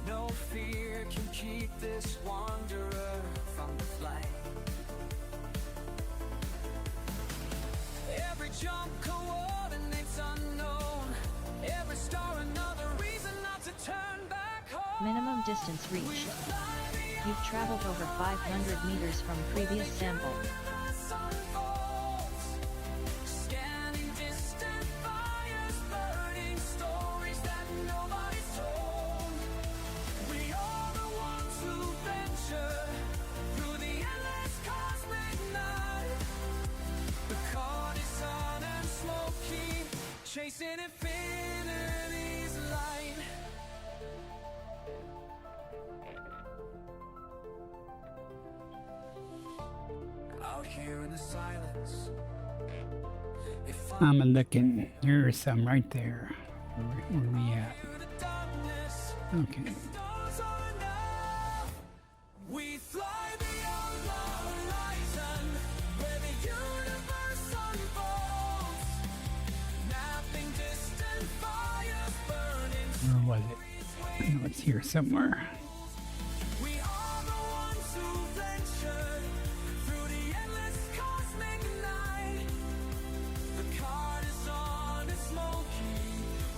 No fear can keep this wanderer from the flight. Every jump coordinates unknown. Minimum distance reached. You've traveled over 500 meters from previous sample. Chasing infinity's light. Out here in the silence. I'm looking. There's some right there. Where we at? Okay. We fly beyond the horizon, where the universe unfolds. Napping distant fires burning. Where was it? I know it's here somewhere. We are the ones who ventured through the endless cosmic night. The card is on its smoky.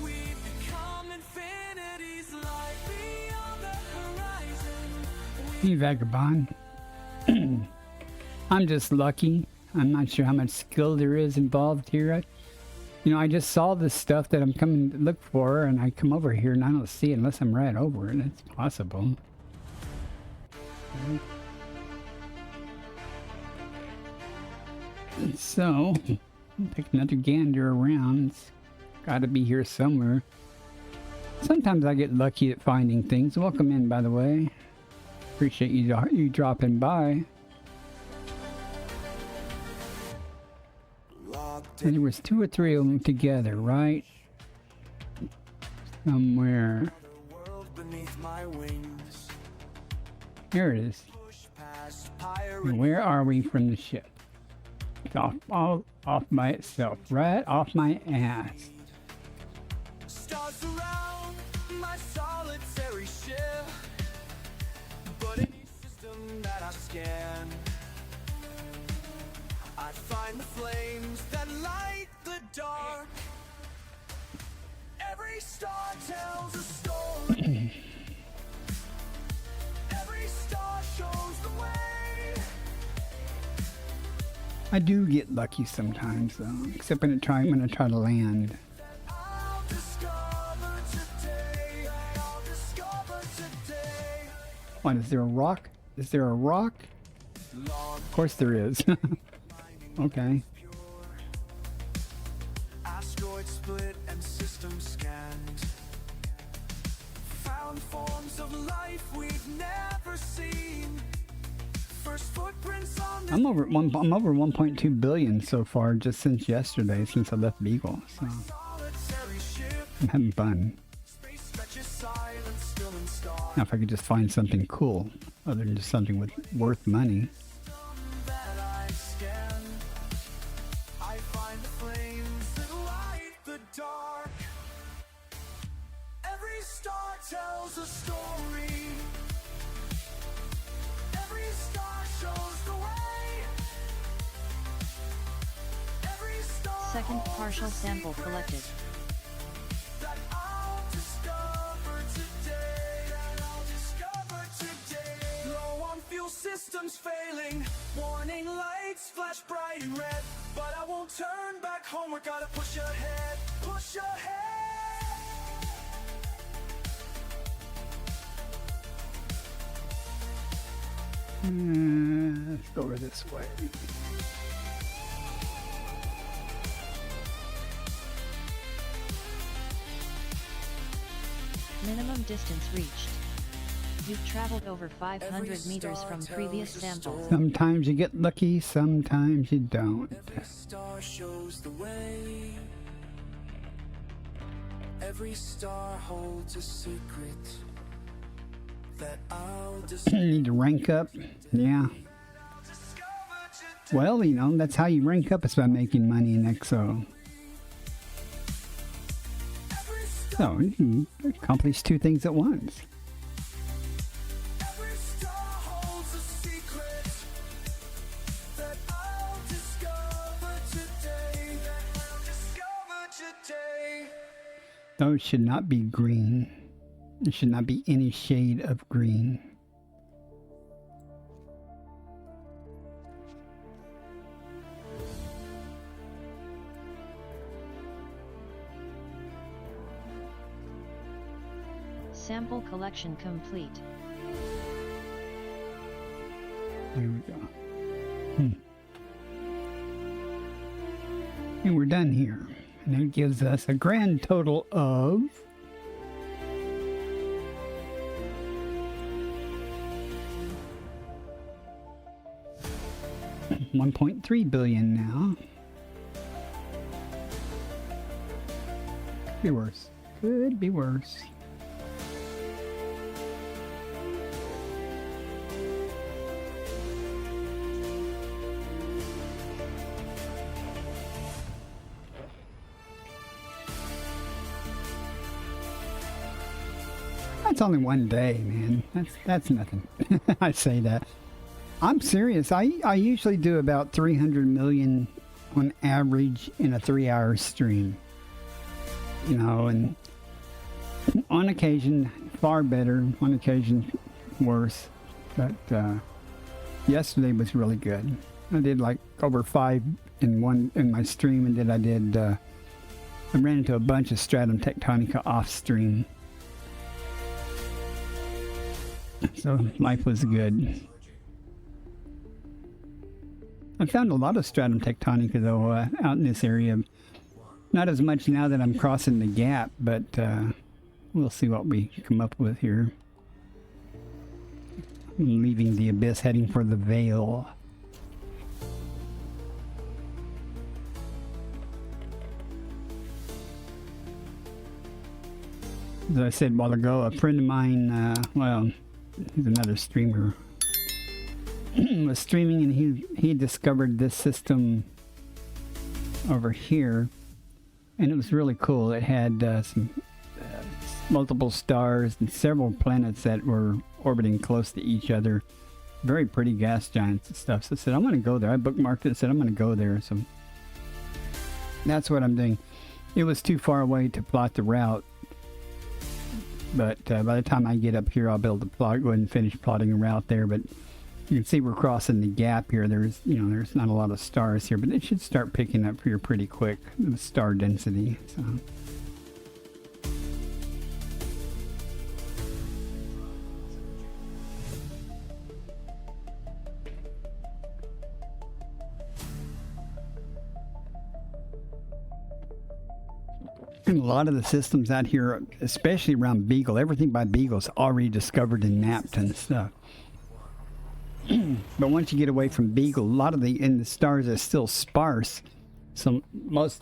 We've become infinity's light beyond the horizon. Hey, vagabond. I'm just lucky. I'm not sure how much skill there is involved here. I just saw this stuff that I'm coming to look for, and I come over here and I don't see it unless I'm right over it. It's possible. So, take another gander around. It's gotta be here somewhere. Sometimes I get lucky at finding things. Welcome in, by the way. Appreciate you dropping by. And there was 2 or 3 of them together, right? Somewhere. Here it is. And where are we from the ship? It's all off by itself, right off my ass. Stars surround my solitary ship, but in each system that I scan, I find the flames that light the dark. Every star tells a story. Every star shows the way. I do get lucky sometimes, though, except when I try to land. I'll discover today. I'll discover today. What, is there a rock? Is there a rock? Of course there is. Okay. Asteroid split and system scanned. Found forms of life we've never seen. First footprints on the I'm over 1.2 billion so far just since yesterday, since I left Beagle. So solitary ship. I'm having fun. Space stretches silent, still in star. Now if I could just find something cool, other than just something worth money. That I scan. I find the flames that light the dark. Every star tells a story. Every star shows the way. Every star Second partial sample collected. that I'll discover today. That I'll discover today. Low on fuel systems failing. Warning lights flash bright and red. But I won't turn back home. We're gotta push ahead. Push ahead. Let's go over this way. Minimum distance reached. You've traveled over 500 meters from previous sample. Sometimes you get lucky, sometimes you don't. Every star shows the way. Every star holds a secret that I'll You need to rank up. Yeah. Well, that's how you rank up, is by making money in EXO. So, you can accomplish 2 things at once. Every star holds a secret that I'll discover today. That I'll discover today. Those should not be green. There should not be any shade of green. Sample collection complete. There we go. And we're done here. And that gives us a grand total of 1.3 billion now. Could be worse. Could be worse. That's only one day, man. That's nothing. I say that. I'm serious. I usually do about 300 million on average in a 3-hour stream. You know, and on occasion far better, on occasion worse. But yesterday was really good. I did like over 5 in my stream, and then I ran into a bunch of Stratum Tectonica off stream. So life was good. I found a lot of Stratum Tectonica though out in this area. Not as much now that I'm crossing the gap, but we'll see what we come up with here. I'm leaving the abyss, heading for the veil. As I said a while ago, a friend of mine, well, he's another streamer, was streaming, and he discovered this system over here, and it was really cool. It had some multiple stars and several planets that were orbiting close to each other. Very pretty gas giants and stuff. So I said, I'm going to go there. I bookmarked it and said, I'm going to go there. So that's what I'm doing. It was too far away to plot the route, but by the time I get up here, I'll be able to go ahead and finish plotting a route there. But you can see we're crossing the gap here. There's not a lot of stars here, but it should start picking up here pretty quick, the star density. So. And a lot of the systems out here, especially around Beagle, everything by Beagle is already discovered and mapped and stuff. But once you get away from Beagle, a lot of the stars are still sparse. So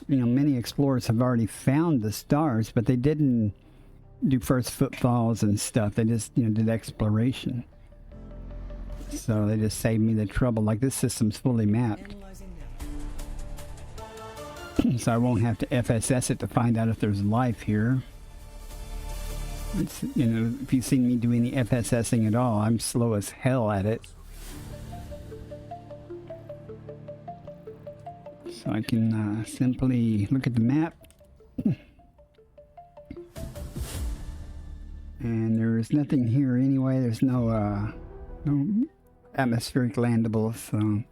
many explorers have already found the stars, but they didn't do first footfalls and stuff. They just did exploration. So they just saved me the trouble. Like, this system's fully mapped. So I won't have to FSS it to find out if there's life here. It's, if you've seen me do any FSSing at all, I'm slow as hell at it. So I can simply look at the map. And there's nothing here anyway. There's no atmospheric landables, so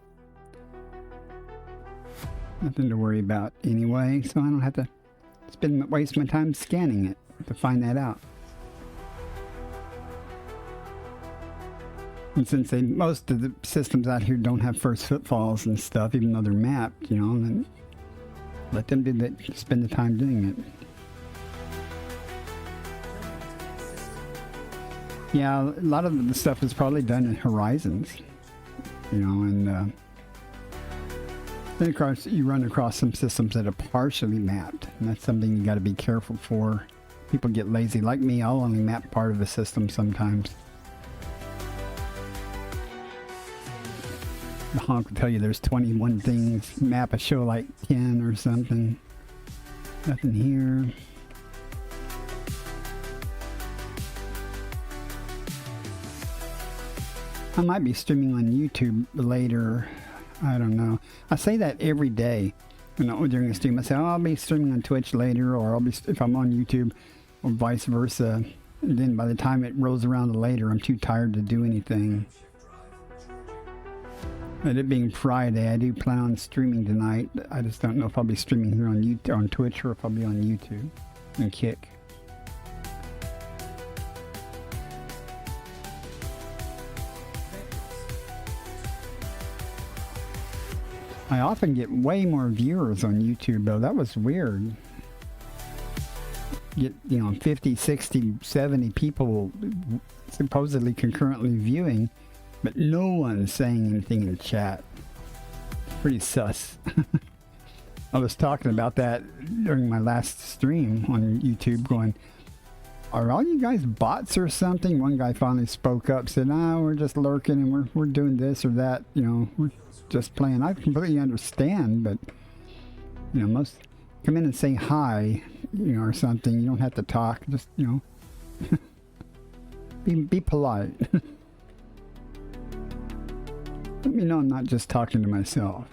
nothing to worry about anyway. So I don't have to waste my time scanning it to find that out. And since most of the systems out here don't have first footfalls and stuff, even though they're mapped, then let them do that. Spend the time doing it. Yeah, a lot of the stuff is probably done in Horizons, and then of course you run across some systems that are partially mapped, and that's something you got to be careful for. People get lazy. Like me, I'll only map part of the system sometimes. The honk will tell you there's 21 things. Map a show like 10 or something. Nothing here. I might be streaming on YouTube later. I don't know. I say that every day during a stream. I say, I'll be streaming on Twitch later, or if I'm on YouTube, or vice versa. And then by the time it rolls around later, I'm too tired to do anything. But it being Friday, I do plan on streaming tonight. I just don't know if I'll be streaming here on YouTube, on Twitch, or if I'll be on YouTube and Kick. I often get way more viewers on YouTube, though. That was weird. Get, 50, 60, 70 people supposedly concurrently viewing, but no one's saying anything in the chat. Pretty sus. I was talking about that during my last stream on YouTube, going, are all you guys bots or something? One guy finally spoke up, said, "No, we're just lurking and we're doing this or that, we're just playing." I completely understand, but most come in and say hi, or something. You don't have to talk, just be polite. Let me know I'm not just talking to myself,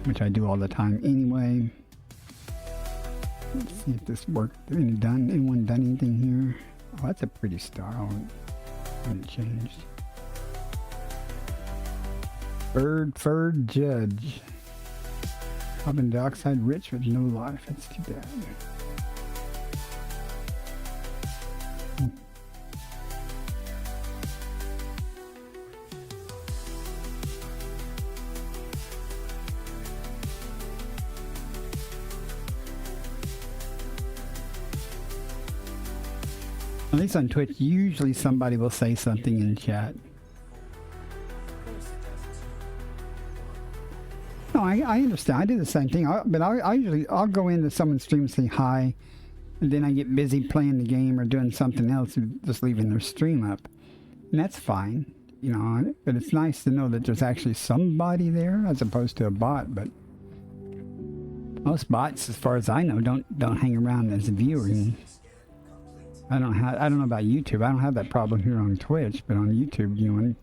which I do all the time anyway. Let's see if this worked. Anyone done anything here? Oh, that's a pretty star. I haven't changed. Bird Judge. Carbon dioxide rich with no life. That's too bad. At least on Twitch, usually somebody will say something in chat. No, I understand. I do the same thing. But I'll go into someone's stream and say hi, and then I get busy playing the game or doing something else, and just leaving their stream up. And that's fine, But it's nice to know that there's actually somebody there as opposed to a bot. But most bots, as far as I know, don't hang around as a viewer. And I don't know about YouTube. I don't have that problem here on Twitch, but on YouTube,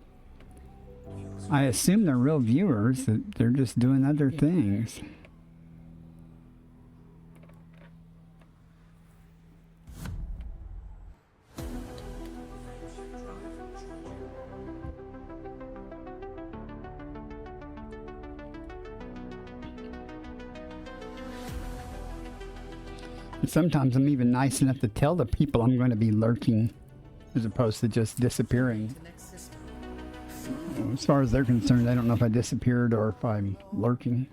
I assume they're real viewers, that they're just doing other things. And sometimes I'm even nice enough to tell the people I'm going to be lurking, as opposed to just disappearing. As far as they're concerned, I don't know if I disappeared or if I'm lurking.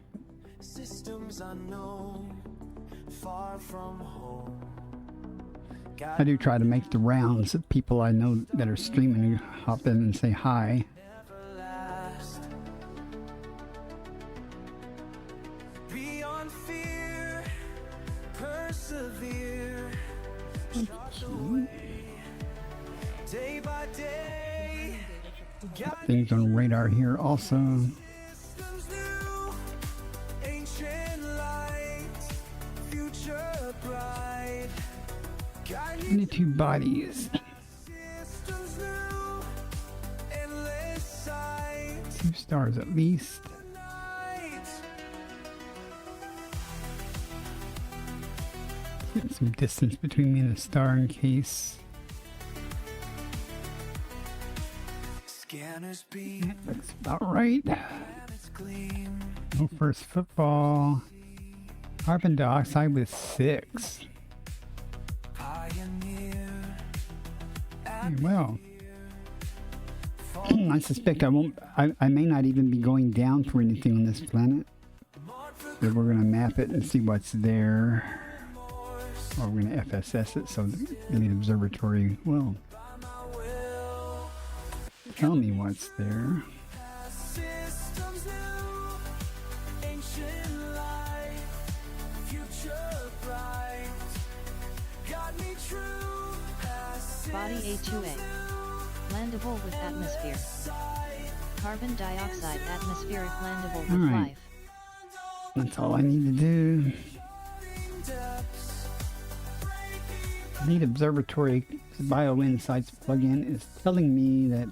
I do try to make the rounds of people I know that are streaming, hop in and say hi. Things on radar here also. 22 bodies. 2 stars at least. Get some distance between me and the star in case. That looks about right. No first football. Carbon dioxide with 6. Well, I suspect I may not even be going down for anything on this planet. So we're going to map it and see what's there. Or we're going to FSS it so the observatory will tell me what's there. Body A2A. Landable with atmosphere. Carbon dioxide atmospheric landable with life. That's all I need to do. Need observatory BioInsights plugin is telling me that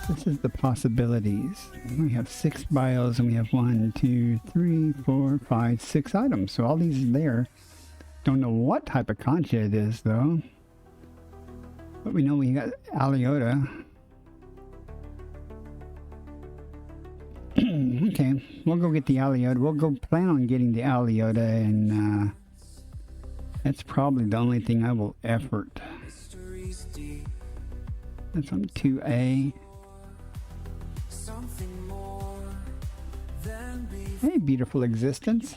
this is the possibilities. We have 6 bios and we have 1, 2, 3, 4, 5, 6 items. So all these are there. Don't know what type of concha it is, though. But we know we got Aleoida. Okay, we'll go get the Aleoida. We'll go plan on getting the Aleoida, and that's probably the only thing I will effort. That's on 2A. Hey, beautiful existence.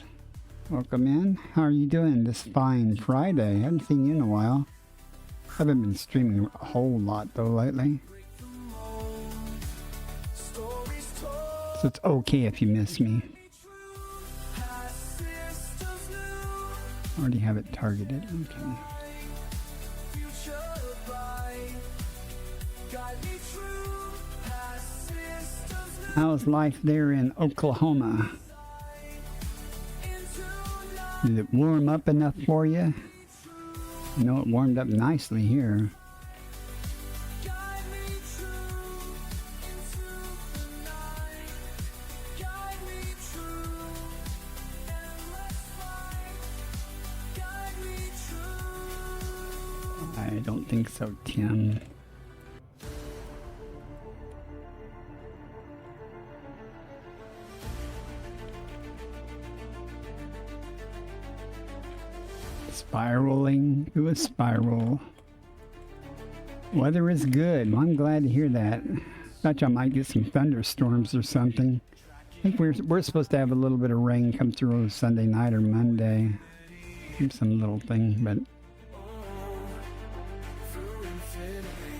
Welcome in. How are you doing this fine Friday? I haven't seen you in a while. I haven't been streaming a whole lot though lately. So it's okay if you miss me. Already have it targeted. Okay. How's life there in Oklahoma? Did it warm up enough for you? You know, it warmed up nicely here. I don't think so, Tim. Spiraling to a spiral. Weather is good. Well, I'm glad to hear that. Thought I might get some thunderstorms or something. I think we're supposed to have a little bit of rain come through Sunday night or Monday. Some little thing, but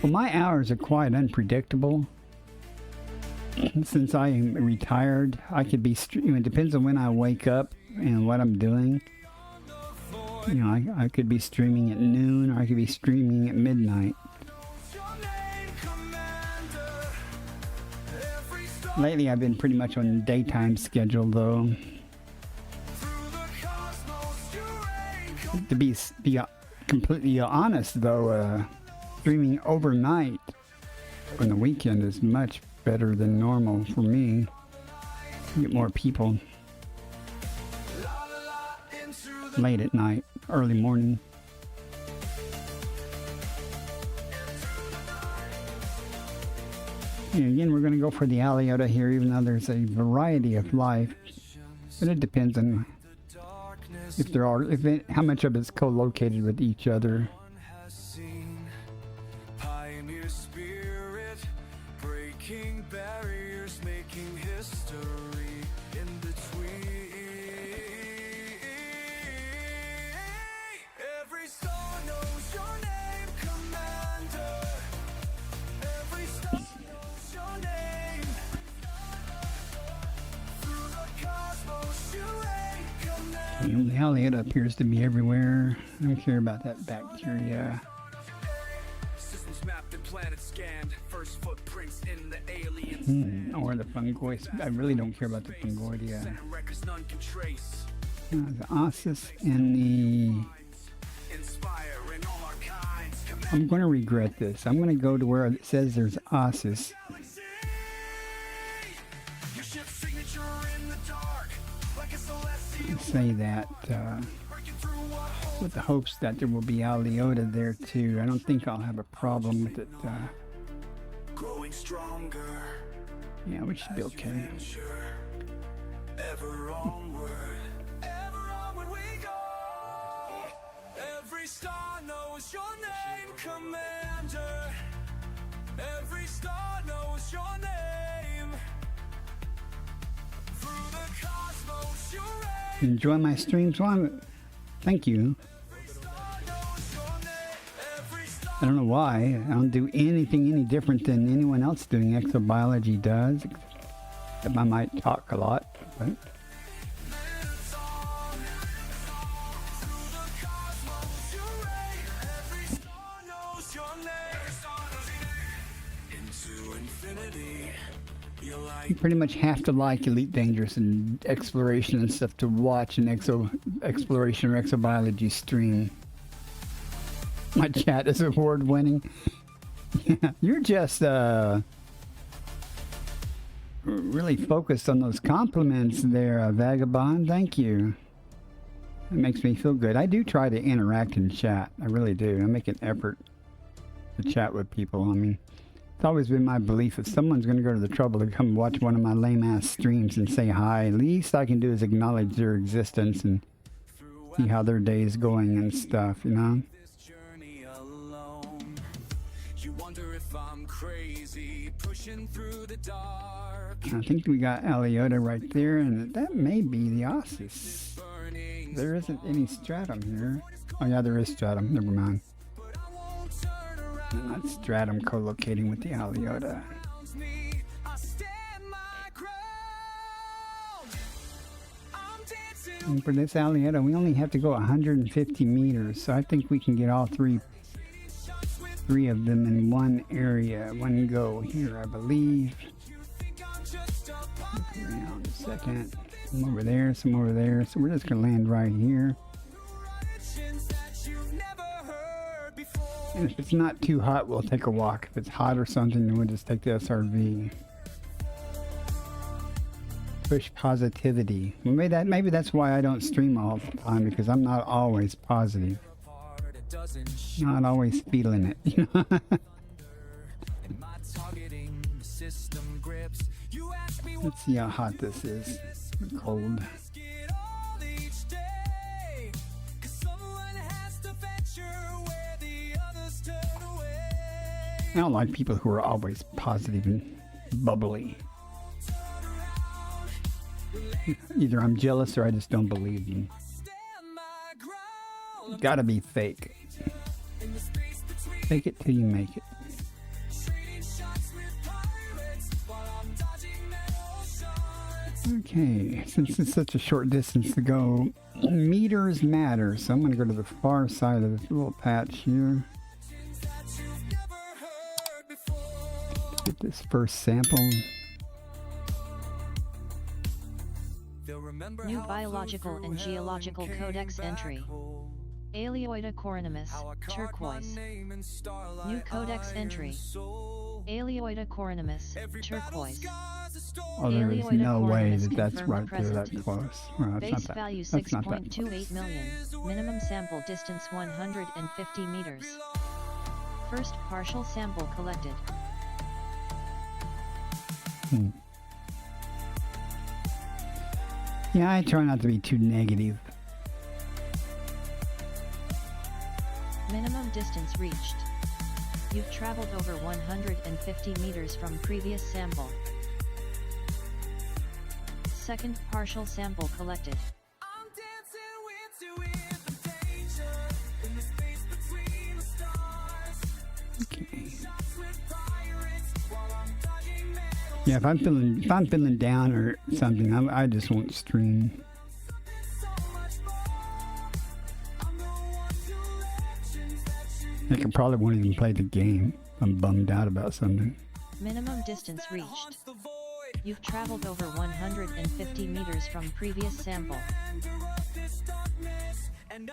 well, my hours are quite unpredictable. Since I am retired, I could be. It depends on when I wake up and what I'm doing. You know, I could be streaming at noon, or I could be streaming at midnight. Lately, I've been pretty much on the daytime schedule, though. To be completely honest, though, streaming overnight on the weekend is much better than normal for me. Get more people late at night, early morning. And again, we're going to go for the Aleoida here, even though there's a variety of life. But it depends on how much of it's co-located with each other. The Aleoida appears to be everywhere. I don't care about that bacteria. Or the fungoid. I really don't care about the fungoidia. The osseous and the... I'm going to regret this. I'm going to go to where it says there's osseous. Say that with the hopes that there will be Aleoida there too. I don't think I'll have a problem with it. Yeah, we should be okay. Every star knows your name, Commander. Every star knows your name. Through the cosmos, you're enjoy my streams. Well, thank you. I don't know why. I don't do anything any different than anyone else doing exobiology does. Except I might talk a lot. But you pretty much have to like Elite Dangerous and exploration and stuff to watch an exploration or exobiology stream. My chat is award winning. Yeah, you're just really focused on those compliments there, Vagabond. Thank you. It makes me feel good. I do try to interact in chat. I really do. I make an effort to chat with people. I mean, it's always been my belief if someone's going to go to the trouble to come watch one of my lame-ass streams and say hi, least I can do is acknowledge their existence and see how their day is going and stuff, you know? I think we got Aleoida right there, and that may be the Osseus. There isn't any stratum here. Oh yeah, there is stratum. Never mind. And that's stratum co-locating with the Aleoida. And for this Aleoida, we only have to go 150 meters, so I think we can get all three of them in one area, one go here, I believe. Look around a second. Some over there, some over there. So we're just gonna land right here. And if it's not too hot, we'll take a walk. If it's hot or something, then we'll just take the SRV. Push positivity. Well, maybe that's why I don't stream all the time, because I'm not always positive. Not always feeling it, you know? Let's see how hot this is. Cold. I don't like people who are always positive and bubbly. Either I'm jealous or I just don't believe them. Gotta be fake. Fake it till you make it. Okay, since it's such a short distance to go, meters matter, so I'm going to go to the far side of this little patch here. Get this first sample. New biological and geological codex entry. Aleoida coronimus, turquoise. New codex entry. Aleoida coronimus, turquoise. Oh, there is no way that that's right there that present. close. Well, that's Base not that. value That's not that 6.28 million. Minimum sample distance 150 meters. First partial sample collected. Yeah, I try not to be too negative. Minimum distance reached. You've traveled over 150 meters from previous sample. Second partial sample collected. Okay. Yeah, if I'm feeling down or something, I just won't stream. I probably won't even play the game. I'm bummed out about something. Minimum distance reached. You've traveled over 150 meters from previous sample. And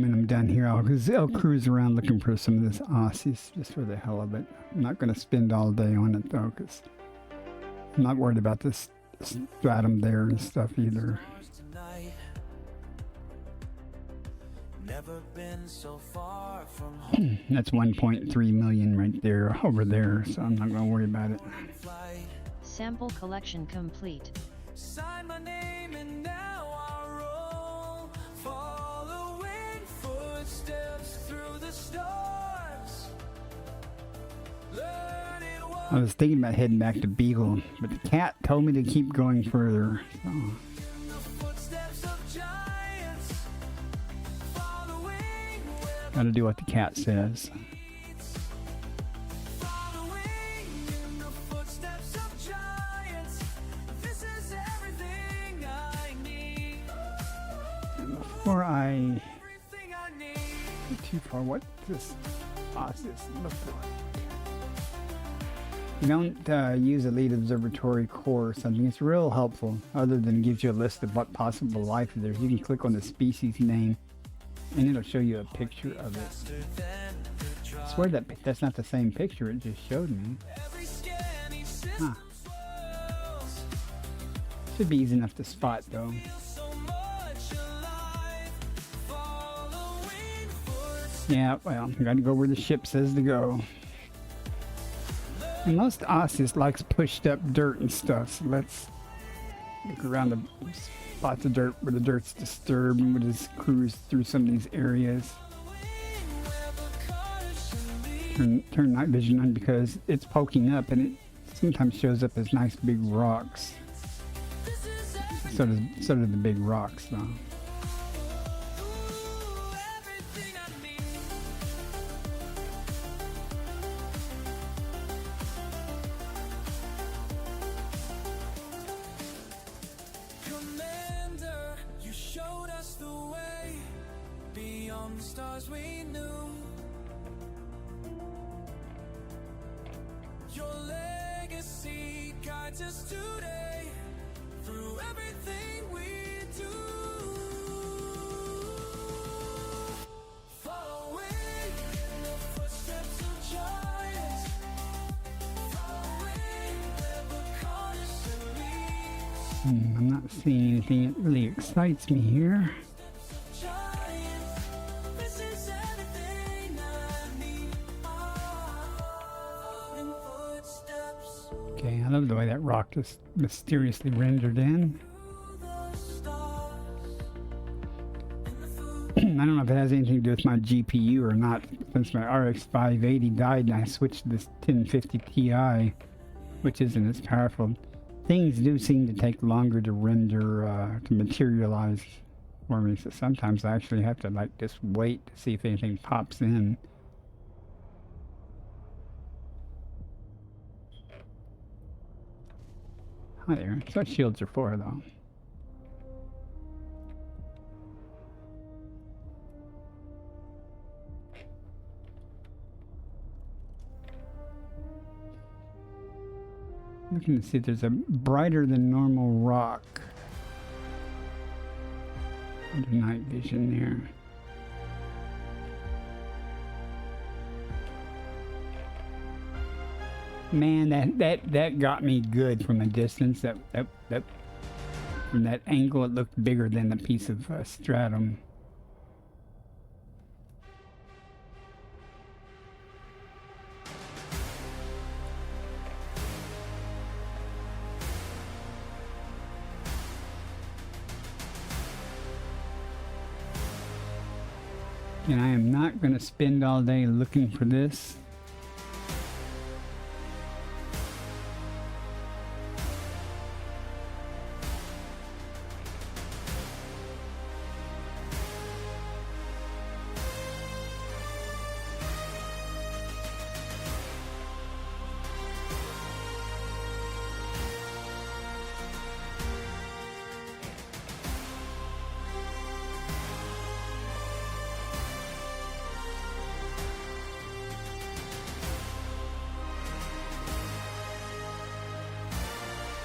when I'm done here, I'll cruise around looking for some of this Osseus just for the hell of it. I'm not going to spend all day on it though, because I'm not worried about this stratum there and stuff either. That's 1.3 million right there, over there, so I'm not going to worry about it. Sample collection complete. Sign my name and now I roll, following footsteps through the stars. I was thinking about heading back to Beagle, but the cat told me to keep going further. So. Gotta do what the cat says. Before I get too far, what does Osseus look like? You don't use Elite Observatory Core or something. It's real helpful, other than it gives you a list of what possible life there is. You can click on the species name and it'll show you a picture of it. That's swear that that's not the same picture it just showed me. Huh. Should be easy enough to spot though. Yeah, well, I gotta go where the ship says to go. And most Osseus likes pushed up dirt and stuff, so let's look around the spots of dirt where the dirt's disturbed and we'll just cruise through some of these areas. Turn night vision on because it's poking up and it sometimes shows up as nice big rocks. So do the big rocks though. Commander, you showed us the way beyond the stars we knew. Your legacy guides us today through everything we do. Following in the footsteps of giants, following where the corners leads. I'm not seeing anything that really excites me here. Giants, this is everything I need. Following footsteps Okay, I love the way that rock just mysteriously rendered in. through the stars in the food. I don't know if it has anything to do with my GPU or not. Since my RX 580 died and I switched to this 1050 Ti, which isn't as powerful, things do seem to take longer to render, to materialize for me. So sometimes I actually have to like just wait to see if anything pops in. Hi there. That's what shields are for, though. Looking to see if there's a brighter than normal rock under night vision there. Man, that got me good from a distance. That from that angle, it looked bigger than a piece of stratum. And I am not going to spend all day looking for this.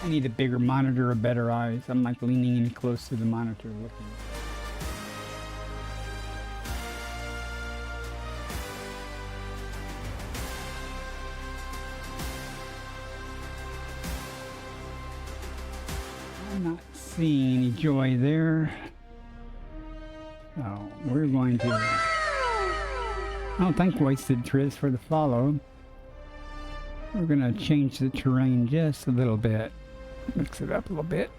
I need a bigger monitor or better eyes. I'm like leaning in close to the monitor looking. I'm not seeing any joy there. So we're going to... I don't think wasted Triz for the follow. We're going to change the terrain just a little bit. Mix it up a little bit.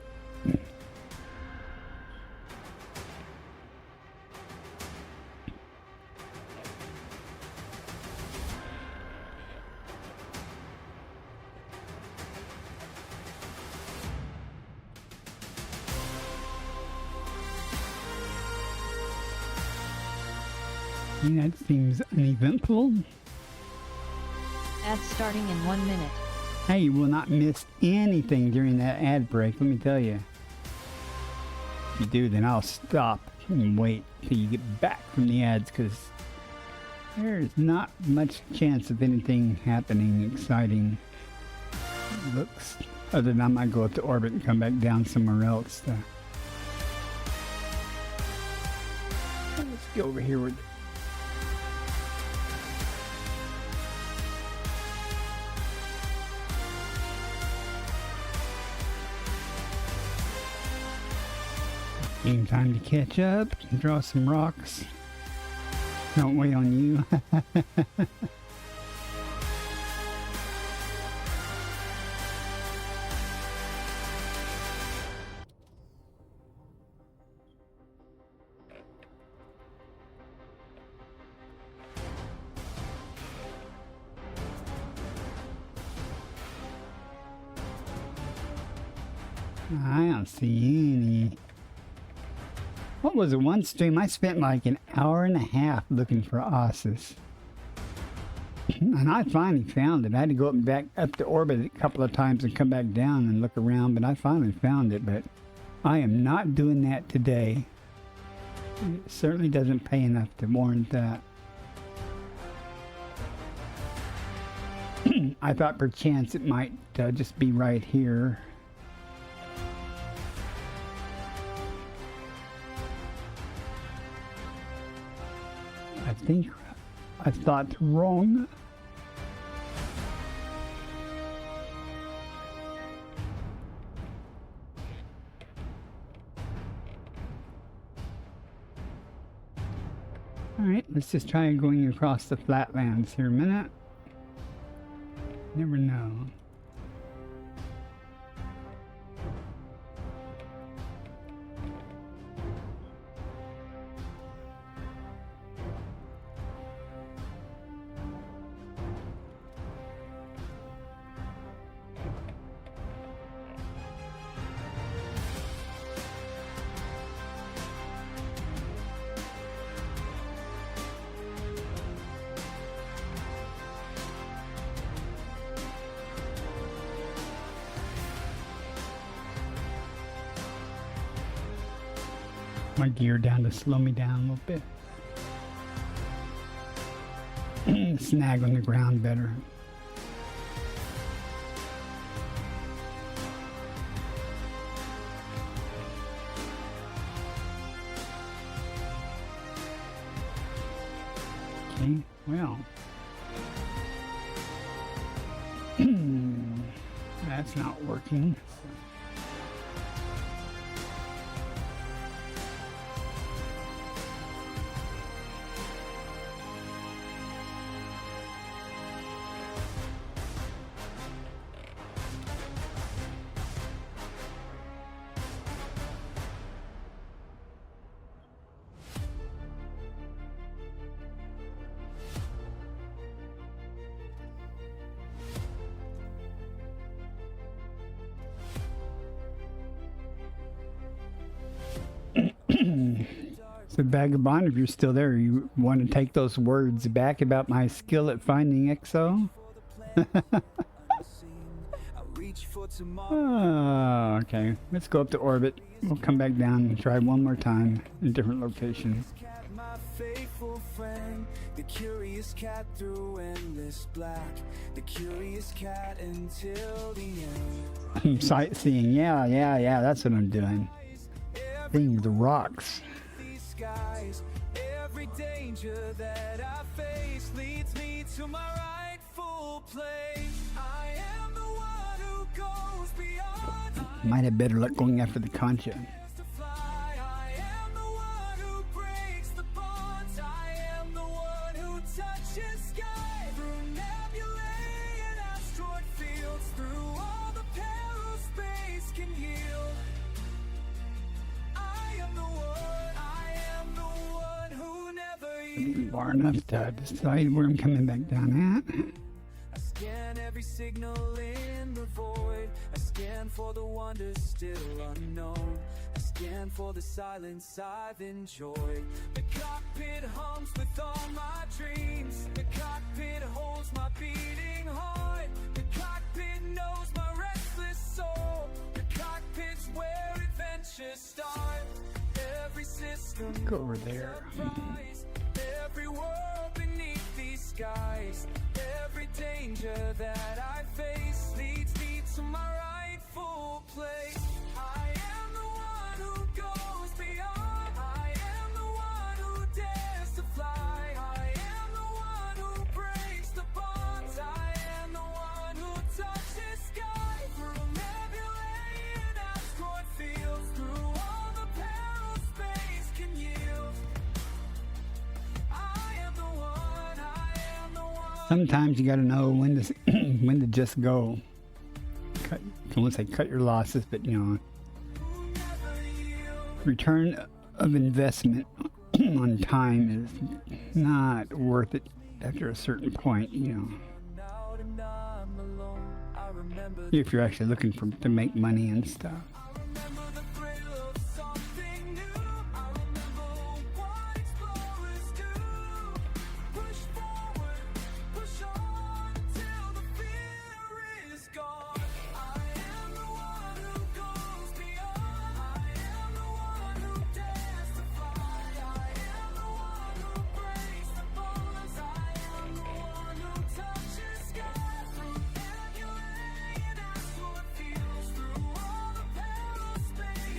That seems uneventful. Ad starting in 1 minute. Hey, you will not miss anything during that ad break, let me tell you. If you do, then I'll stop and wait till you get back from the ads, because there's not much chance of anything happening exciting. Looks, other than I might go up to orbit and come back down somewhere else. Let's go over here with Game time to catch up, draw some rocks. Don't wait on you. I don't see any. What was it? One stream I spent like an hour and a half looking for osses. And I finally found it. I had to go up and back up to orbit a couple of times and come back down and look around, but I finally found it. But I am not doing that today. It certainly doesn't pay enough to warrant that. I thought perchance it might just be right here. I think I thought wrong. Alright, let's just try going across the flatlands here a minute. Never know. My gear down to slow me down a little bit. Snag on the ground better. Okay, well. That's not working. So Vagabond, if you're still there, you want to take those words back about my skill at finding exo? Oh, okay, let's go up to orbit. We'll come back down and try one more time in a different location. The curious cat through endless black, the curious cat until the end. Sightseeing, yeah, that's what I'm doing. Seeing the rocks. Every danger that I face leads me to my rightful place. I am the one who goes beyond. Might have better luck going after the Concha. I am the one who breaks the bonds. I am the one who touches sky through nebulae and asteroid fields, through all the perils space can heal. I am the one who never far enough to decide where I'm coming back down at. I scan every signal in the void. I scan for the wonders still unknown. I scan for the silence I've enjoyed. The cockpit hums with all my dreams. The cockpit holds my beating heart. The cockpit knows my restless soul. The cockpit's where adventures start. Every system go over there. Every world beneath these skies. Every danger that I face leads me to my rightful place. I am the one who goes beyond. I am the one who dares to fly. I am the one who breaks the bonds. I am the one who touches sky through nebulae and asteroid fields, through all the perils Sometimes you got to know when to when to just go. I don't want to say cut your losses, but you know, return of investment on time is not worth it after a certain point. You know, if you're actually looking to make money and stuff.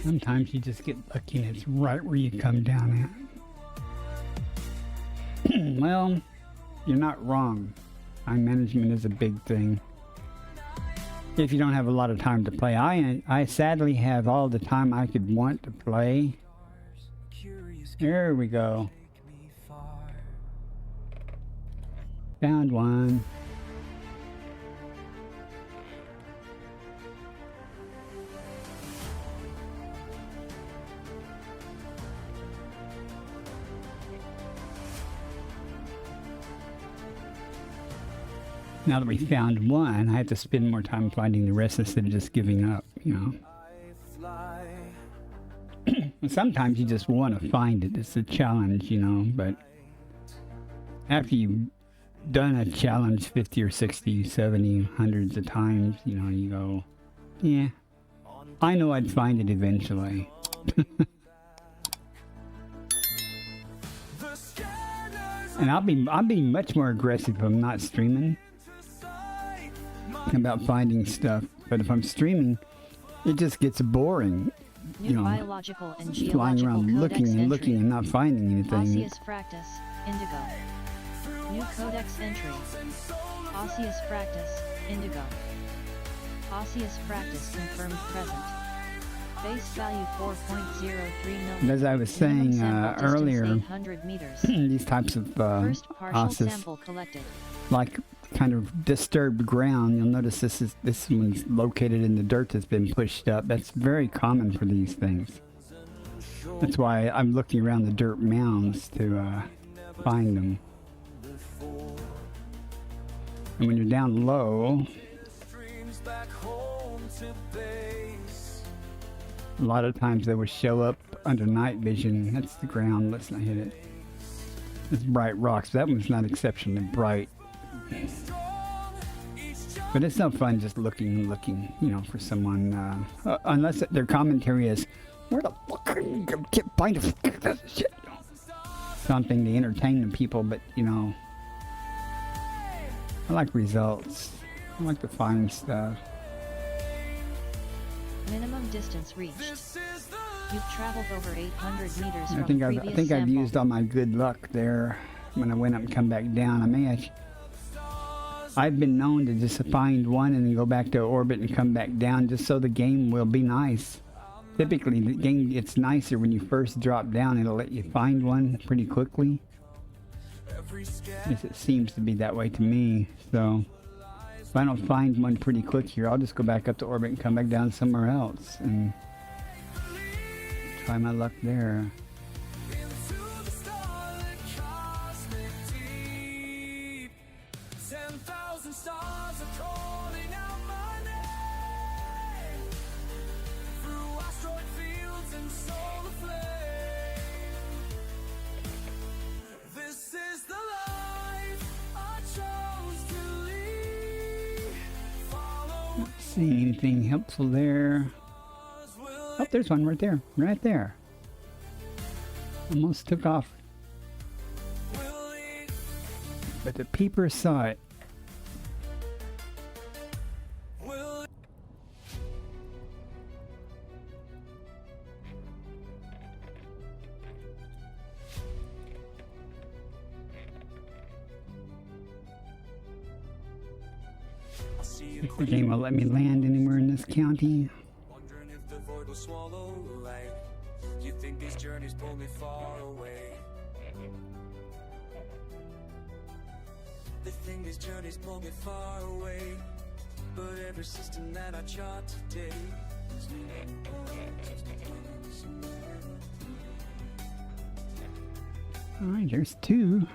Sometimes you just get lucky and it's right where you come down at. Well, you're not wrong. Time management is a big thing. If you don't have a lot of time to play, I sadly have all the time I could want to play. There we go. Found one. Now that we found one, I have to spend more time finding the rest instead of just giving up, you know. And sometimes you just want to find it. It's a challenge, you know, but after you've done a challenge 50 or 60, 70, hundreds of times, you know, you go, yeah, I know I'd find it eventually. And I'll be much more aggressive if I'm not streaming about finding stuff, but if I'm streaming, it just gets boring. You know, biological and flying around looking and entry. and not finding anything. Osseus Fractus, Indigo. New codex entry. Osseus Fractus, Indigo. Osseus Fractus confirmed present. Base value 4.03 million. As I was saying earlier, 800 meters. these types of First partial osseous, sample collected. like kind of disturbed ground, you'll notice this one's located in the dirt that's been pushed up. That's very common for these things. That's why I'm looking around the dirt mounds to find them. And when you're down low, a lot of times they will show up under night vision. That's the ground. Let's not hit it. It's bright rocks. That one's not exceptionally bright. But it's no fun just looking, you know, for someone, unless their commentary is, where the fuck are you gonna find that shit? Something to entertain the people, but, you know, I like results. I like to find stuff. Minimum distance reached. You've traveled over 800 meters from I think I've used all my good luck there when I went up and come back down. I've been known to just find one and then go back to orbit and come back down just so the game will be nice. Typically, the game gets nicer when you first drop down. It'll let you find one pretty quickly. At least it seems to be that way to me. So, if I don't find one pretty quick here, I'll just go back up to orbit and come back down somewhere else and try my luck there. See anything helpful there? Oh, there's one right there. Right there. Almost took off. But the peeper saw it. The game will let me land anywhere in this county. Wondering if the void will swallow light. You think these journeys pull me far away? They think these journeys won't get far away, but every system that I chart today. Alright, there's 2.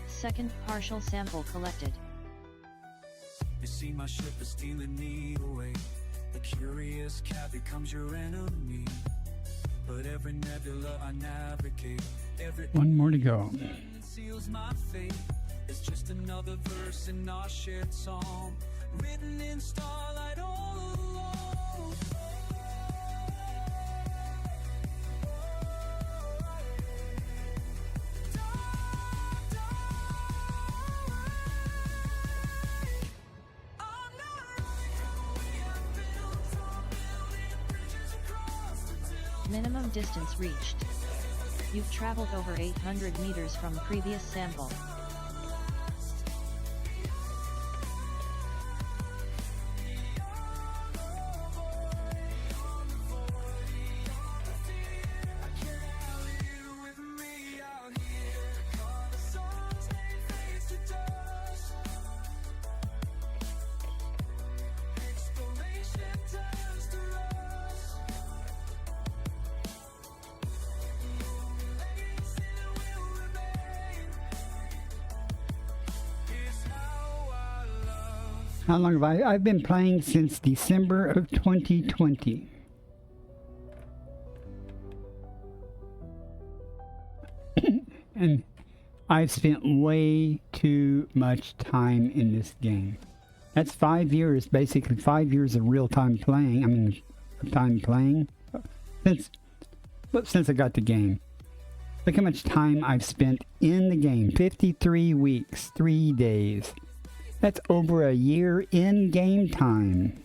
Second partial sample collected. You see my ship is stealing me away. The curious cat becomes your enemy. But every nebula I navigate, every One more to go. seals my fate. It's just another verse in our shared song, written in starlight all along. Minimum distance reached. You've traveled over 800 meters from previous sample. How long have I've been playing since December of 2020. And I've spent way too much time in this game. That's 5 years, basically 5 years of real time playing. I mean, time playing since I got the game. Look how much time I've spent in the game. 53 weeks, 3 days. That's over a year in game time.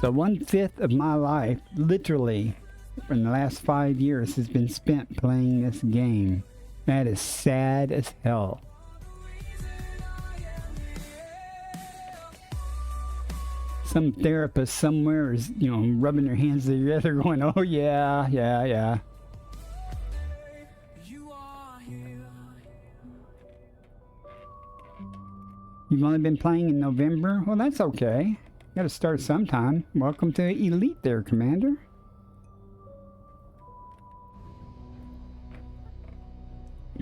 So 1/5 of my life, literally, in the last 5 years, has been spent playing this game. That is sad as hell. Some therapist somewhere is, rubbing their hands together going, oh yeah, yeah, yeah. You've only been playing in November? Well, that's okay. Gotta start sometime. Welcome to Elite there, Commander.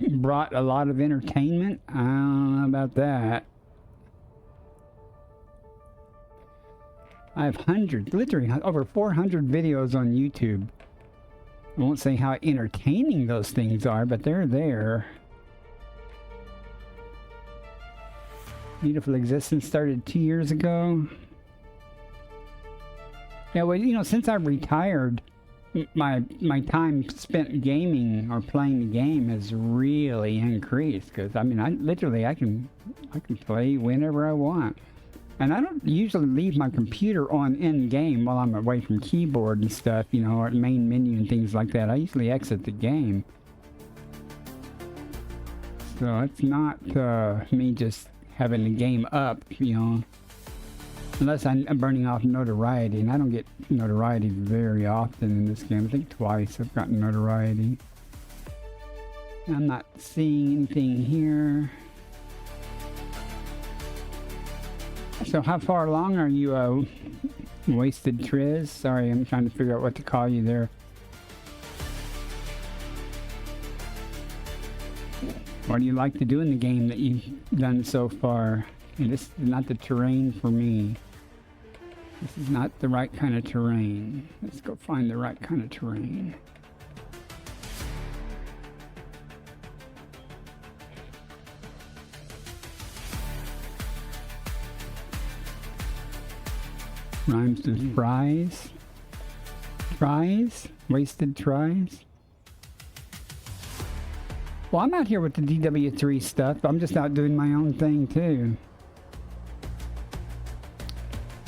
Brought a lot of entertainment? I don't know about that. I have hundreds, literally over 400 videos on YouTube. I won't say how entertaining those things are, but they're there. Beautiful Existence started 2 years ago. Yeah, well, since I retired, my time spent gaming or playing the game has really increased. Because I mean, I can play whenever I want, and I don't usually leave my computer on in game while I'm away from keyboard and stuff, or main menu and things like that. I usually exit the game, so it's not me just having the game up, unless I'm burning off notoriety, and I don't get notoriety very often in this game. I think twice I've gotten notoriety. I'm not seeing anything here. So how far along are you, Wasted Triz? Sorry, I'm trying to figure out what to call you there. What do you like to do in the game that you've done so far? And this is not the terrain for me. This is not the right kind of terrain. Let's go find the right kind of terrain. Rhymes with fries. Tries? Wasted tries? Well, I'm out here with the DW3 stuff. I'm just out doing my own thing, too.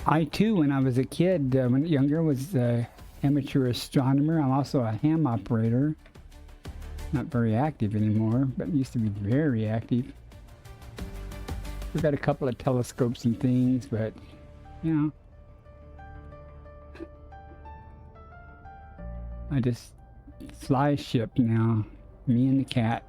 I, too, when I was a kid, when younger, was an amateur astronomer. I'm also a ham operator. Not very active anymore, but used to be very active. We've got a couple of telescopes and things, but, you know. I just fly a ship now. Me and the cat.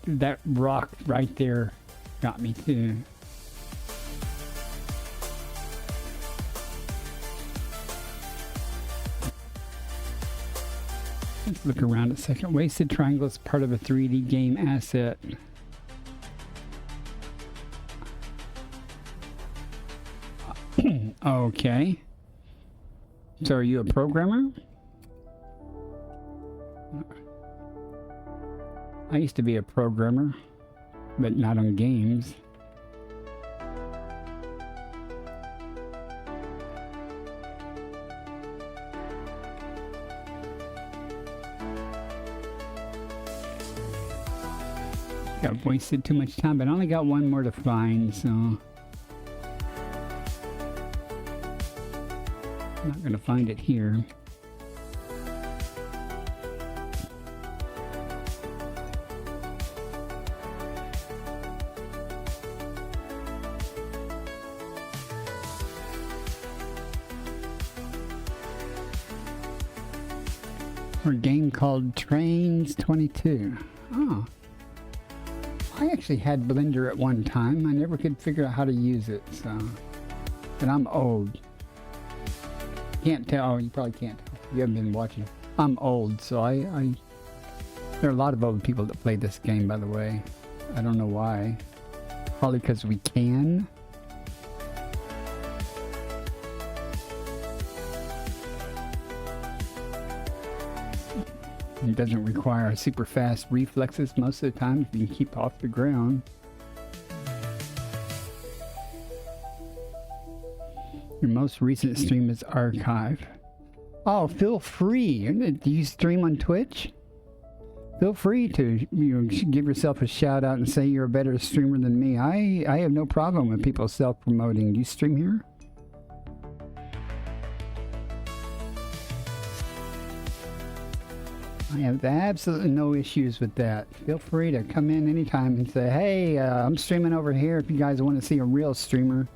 That rock right there got me too. Let's look around a second. Wasted triangle is part of a 3D game asset. Okay. So are you a programmer? I used to be a programmer, but not on games. I've wasted too much time, but I only got one more to find, so I'm not gonna find it here. For a game called Trains 22. Oh. I actually had Blender at one time. I never could figure out how to use it, so. But I'm old. Can't tell. Oh, you probably can't tell. You haven't been watching. I'm old, so there are a lot of old people that play this game, by the way. I don't know why. Probably because we can. It doesn't require super fast reflexes most of the time if you can keep off the ground. Your most recent stream is archived. Oh, feel free. Do you stream on Twitch? Feel free to give yourself a shout out and say you're a better streamer than me. I have no problem with people self-promoting. Do you stream here? I have absolutely no issues with that. Feel free to come in anytime and say, hey, I'm streaming over here if you guys want to see a real streamer.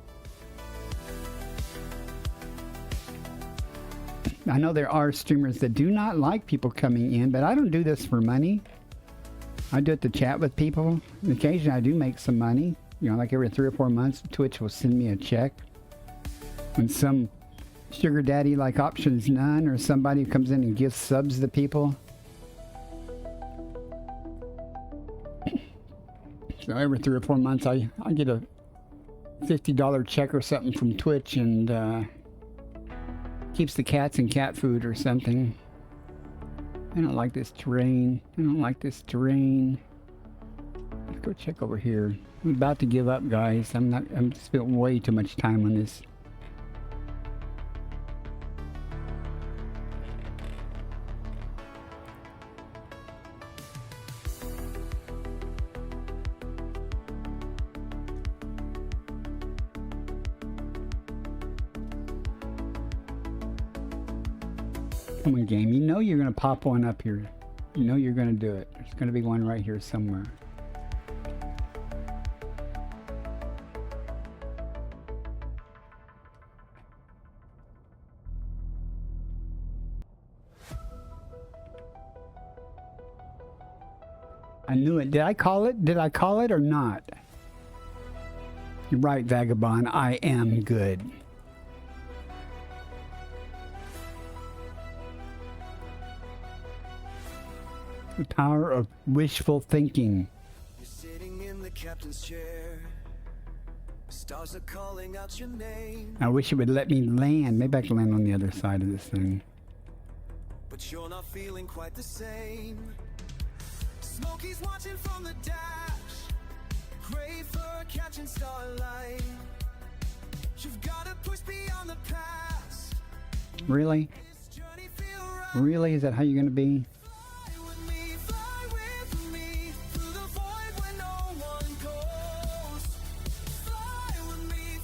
I know there are streamers that do not like people coming in, but I don't do this for money. I do it to chat with people. And occasionally I do make some money. You know, like every 3 or 4 months, Twitch will send me a check. When some sugar daddy like Options None or somebody who comes in and gives subs to people. So every 3 or 4 months I get a $50 check or something from Twitch, and keeps the cats in cat food or something. I don't like this terrain. I don't like this terrain. Let's go check over here. I'm about to give up, guys. I'm spent way too much time on this. Come on, game. You know you're going to pop one up here. You know you're going to do it. There's going to be one right here somewhere. I knew it. Did I call it? Did I call it or not? You're right, Vagabond. I am good. The power of wishful thinking. You're sitting captain's chair. Stars are calling out your name, I wish it would let me land. Maybe I can land on the other side of this thing. but you're not feeling quite the same. Smokey's watching from the dash, gray fur catching starlight. You've gotta push beyond the past. Really? This journey feel right. Really? Is that how you're gonna be? Fly with me through the void where no one goes. Fly with me,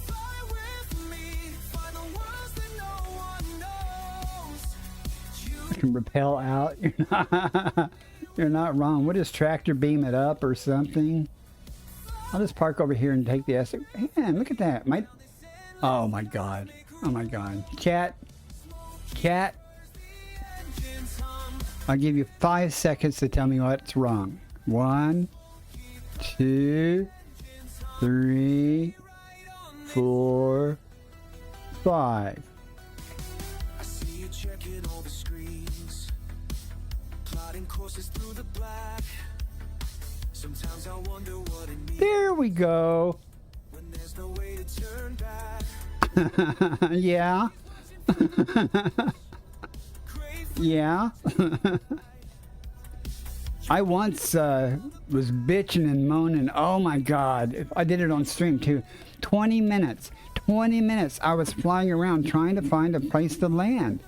find the worlds that no one knows. I can rappel out. You're not wrong. We'll just tractor beam it up or something. I'll just park over here and take the S. Man, look at that. Oh my god. Oh my god. Chat. I'll give you 5 seconds to tell me what's wrong. 1, 2, 3, 4, 5. I see you checking all the screens, plotting courses through the black. Sometimes I wonder what it means There we go. when there's no way to turn back. Yeah. Yeah. I once was bitching and moaning. Oh my god. I did it on stream too. 20 minutes. 20 minutes. I was flying around trying to find a place to land.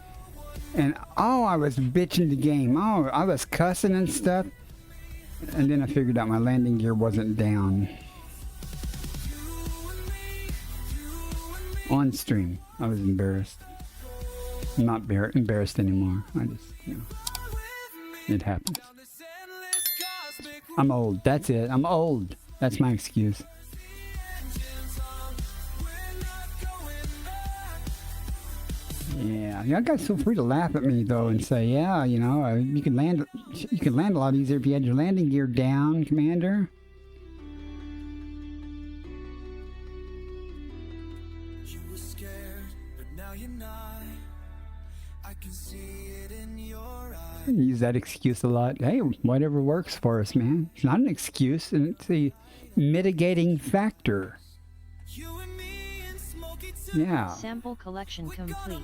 And oh, I was bitching the game. Oh, I was cussing and stuff. And then I figured out my landing gear wasn't down. On stream. I was embarrassed. I'm not embarrassed anymore. I just, it happens. I'm old. That's it. I'm old. That's my excuse. Yeah, you guys feel free to laugh at me though and say, yeah, you know, you could land a lot easier if you had your landing gear down, Commander. You were scared, but now you're not. I can see it in your eyes. I use that excuse a lot. Hey, whatever works for us, man. It's not an excuse, and it's a mitigating factor. You and me and Smokey Yeah. Sample collection complete.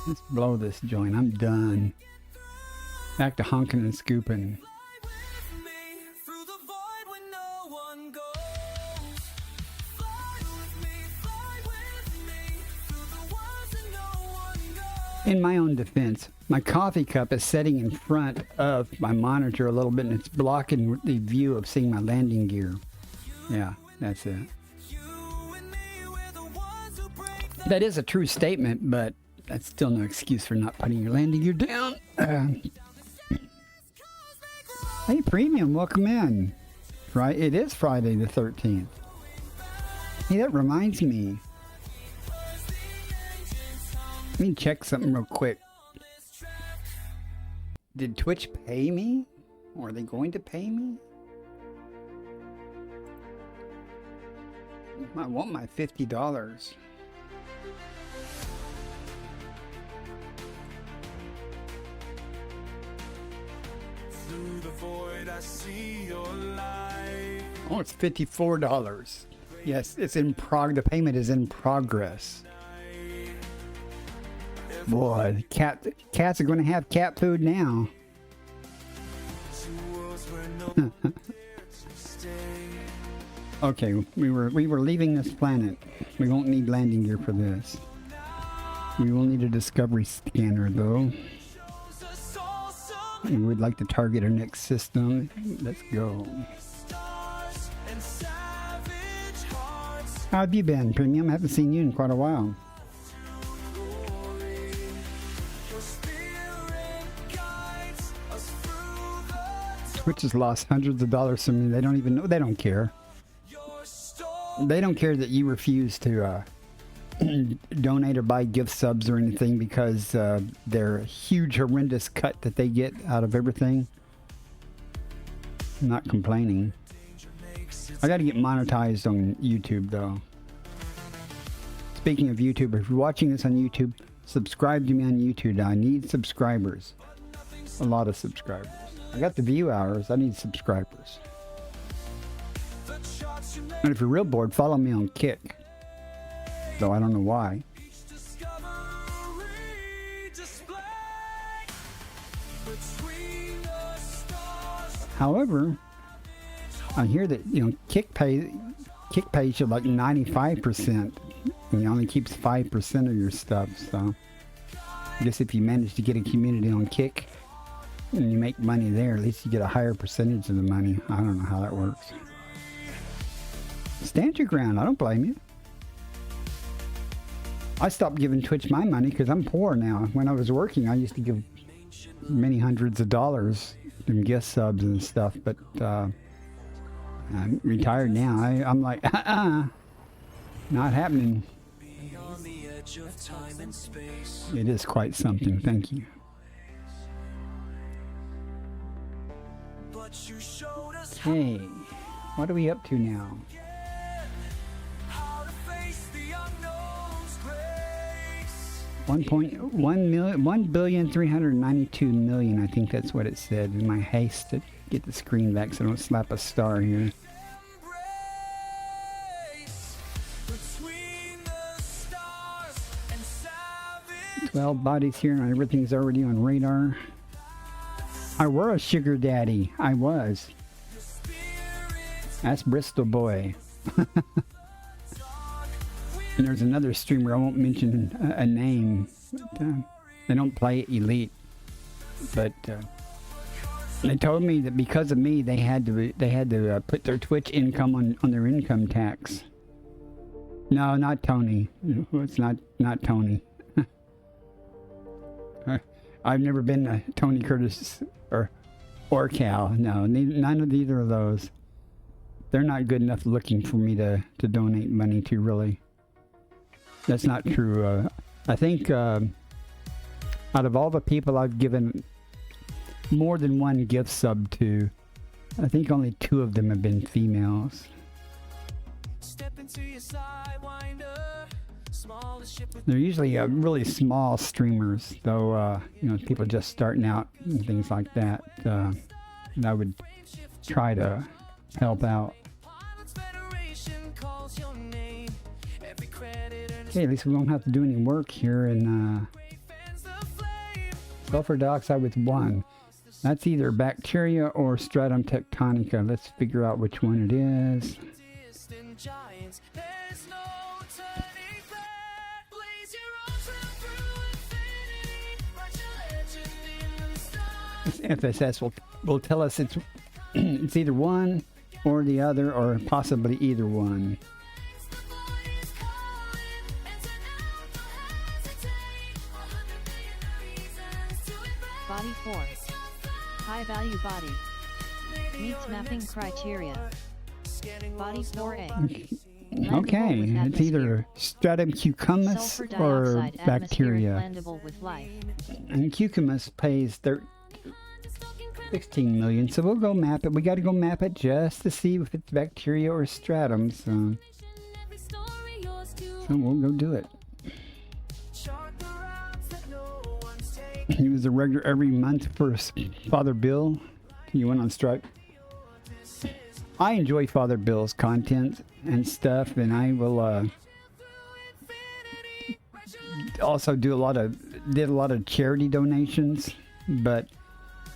Let's blow this joint. I'm done. Back to honking and scooping. through the void when no one goes. Fly with me through the worlds that no one knows. In my own defense, my coffee cup is sitting in front of my monitor a little bit, and it's blocking the view of seeing my landing gear. Yeah, that's it. You and me, we're the ones who break the That is a true statement, but that's still no excuse for not putting your landing gear down. Hey, Premium, welcome in. It is Friday the 13th. Hey, that reminds me. Let me check something real quick. Did Twitch pay me? Or are they going to pay me? I want my $50. through the void. I see your light. Oh, it's $54. Yes, it's in the payment is in progress. Boy, cats are going to have cat food now. Okay, we were leaving this planet. We won't need landing gear for this. We will need a discovery scanner though. We would like to target our next system. Let's go. How have you been, Premium? I haven't seen you in quite a while. Twitch has lost hundreds of dollars from me. They don't even know. They don't care. They don't care that you refuse to donate or buy gift subs or anything because their huge, horrendous cut that they get out of everything. I'm not complaining. I got to get monetized on YouTube, though. Speaking of YouTube, if you're watching this on YouTube, subscribe to me on YouTube. I need subscribers. A lot of subscribers. I got the view hours. I need subscribers. And if you're real bored, follow me on Kick. Though I don't know why. However, I hear that, you know, Kick pays you like 95%, and he only keeps 5% of your stuff. So I guess if you manage to get a community on Kick and you make money there, at least you get a higher percentage of the money. I don't know how that works. Stand your ground. I don't blame you. I stopped giving Twitch my money because I'm poor now. When I was working, I used to give many hundreds of dollars in gift subs and stuff, but I'm retired now. I'm like, not happening. It is quite something. Thank you. Hey, what are we up to now? 1,392,000,000. I think that's what it said in my haste to get the screen back so I don't slap a star here. 12 bodies here and everything's already on radar. I were a sugar daddy. I was. That's Bristol boy. And there's another streamer, I won't mention a name. But, they don't play Elite. But they told me that because of me, they had to put their Twitch income on their income tax. No, not Tony. It's not Tony. I've never been a Tony Curtis or Cal. No, none of either of those. They're not good enough looking for me to donate money to, really. That's not true. I think out of all the people I've given more than one gift sub to, I think only 2 of them have been females. They're usually really small streamers, though, you know, people just starting out and things like that. And I would try to help out. Okay, at least we won't have to do any work here in sulfur dioxide with 1. That's either bacteria or Stratum Tectonica. Let's figure out which one it is. This FSS will tell us it's either one or the other, or possibly either one. Body 4. High value body. Meets mapping criteria. Body 4A. Okay, it's either Stratum Cucumisis or bacteria. And Cucumis pays 16 million, so we'll go map it. We got to go map it just to see if it's bacteria or stratum, so we'll go do it. He was a regular every month for Father Bill. He went on Stripe. I enjoy Father Bill's content and stuff, and I will also did a lot of charity donations. But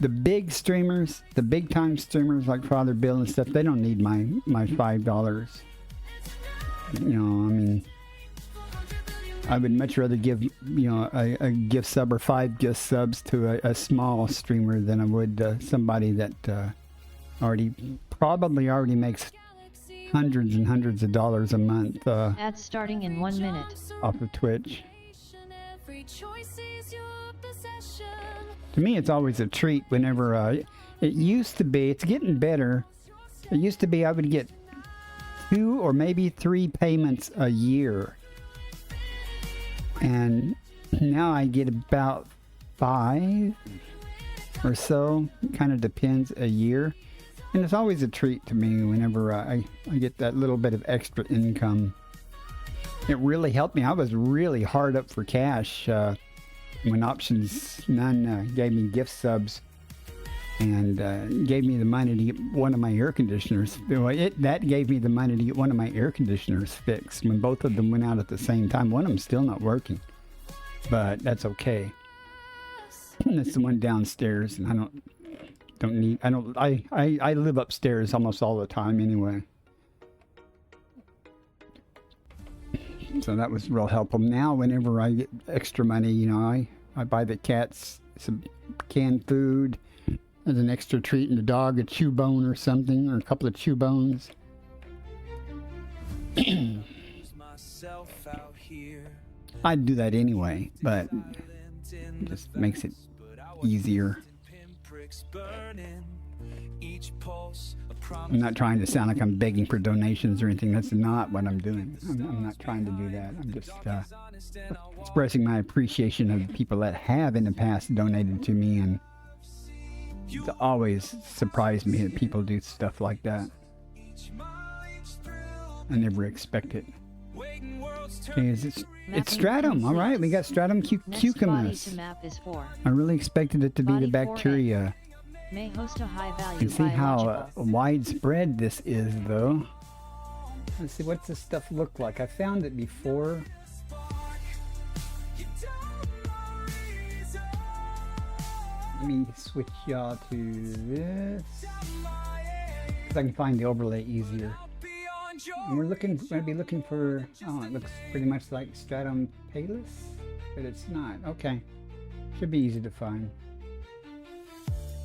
the big streamers, the big time streamers like Father Bill and stuff, they don't need my $5. You know, I mean, I would much rather give, you know, a gift sub or 5 gift subs to a small streamer than I would somebody that probably already makes hundreds and hundreds of dollars a month. Ads starting in 1 minute. Off of Twitch. To me, it's always a treat whenever it used to be. It's getting better. It used to be I would get 2 or maybe 3 payments a year. And now I get about 5 or so. It kind of depends a year. And it's always a treat to me whenever I get that little bit of extra income. It really helped me. I was really hard up for cash when Options None gave me gift subs and gave me the money to get one of my air conditioners. That gave me the money to get one of my air conditioners fixed when both of them went out at the same time. One of them's still not working, but that's okay. That's the one downstairs, and I live upstairs almost all the time anyway. So that was real helpful. Now whenever I get extra money, you know, I buy the cats some canned food as an extra treat, and the dog a chew bone or something, or a couple of chew bones. I'd do that anyway, but it just makes it easier. I'm not trying to sound like I'm begging for donations or anything. That's not what I'm doing. I'm not trying to do that. I'm just expressing my appreciation of the people that have in the past donated to me, and it's always surprised me that people do stuff like that. I never expect it. Okay, it's Stratum. All right, we got Stratum Cucumisis. I really expected it to be the bacteria. May host a high value. You can see how widespread this is, though. Let's see, what's this stuff look like? I found it before. Let me switch y'all to this, because I can find the overlay easier. And we're going to be looking for, oh, it looks pretty much like Stratum Palus, but it's not. Okay, should be easy to find.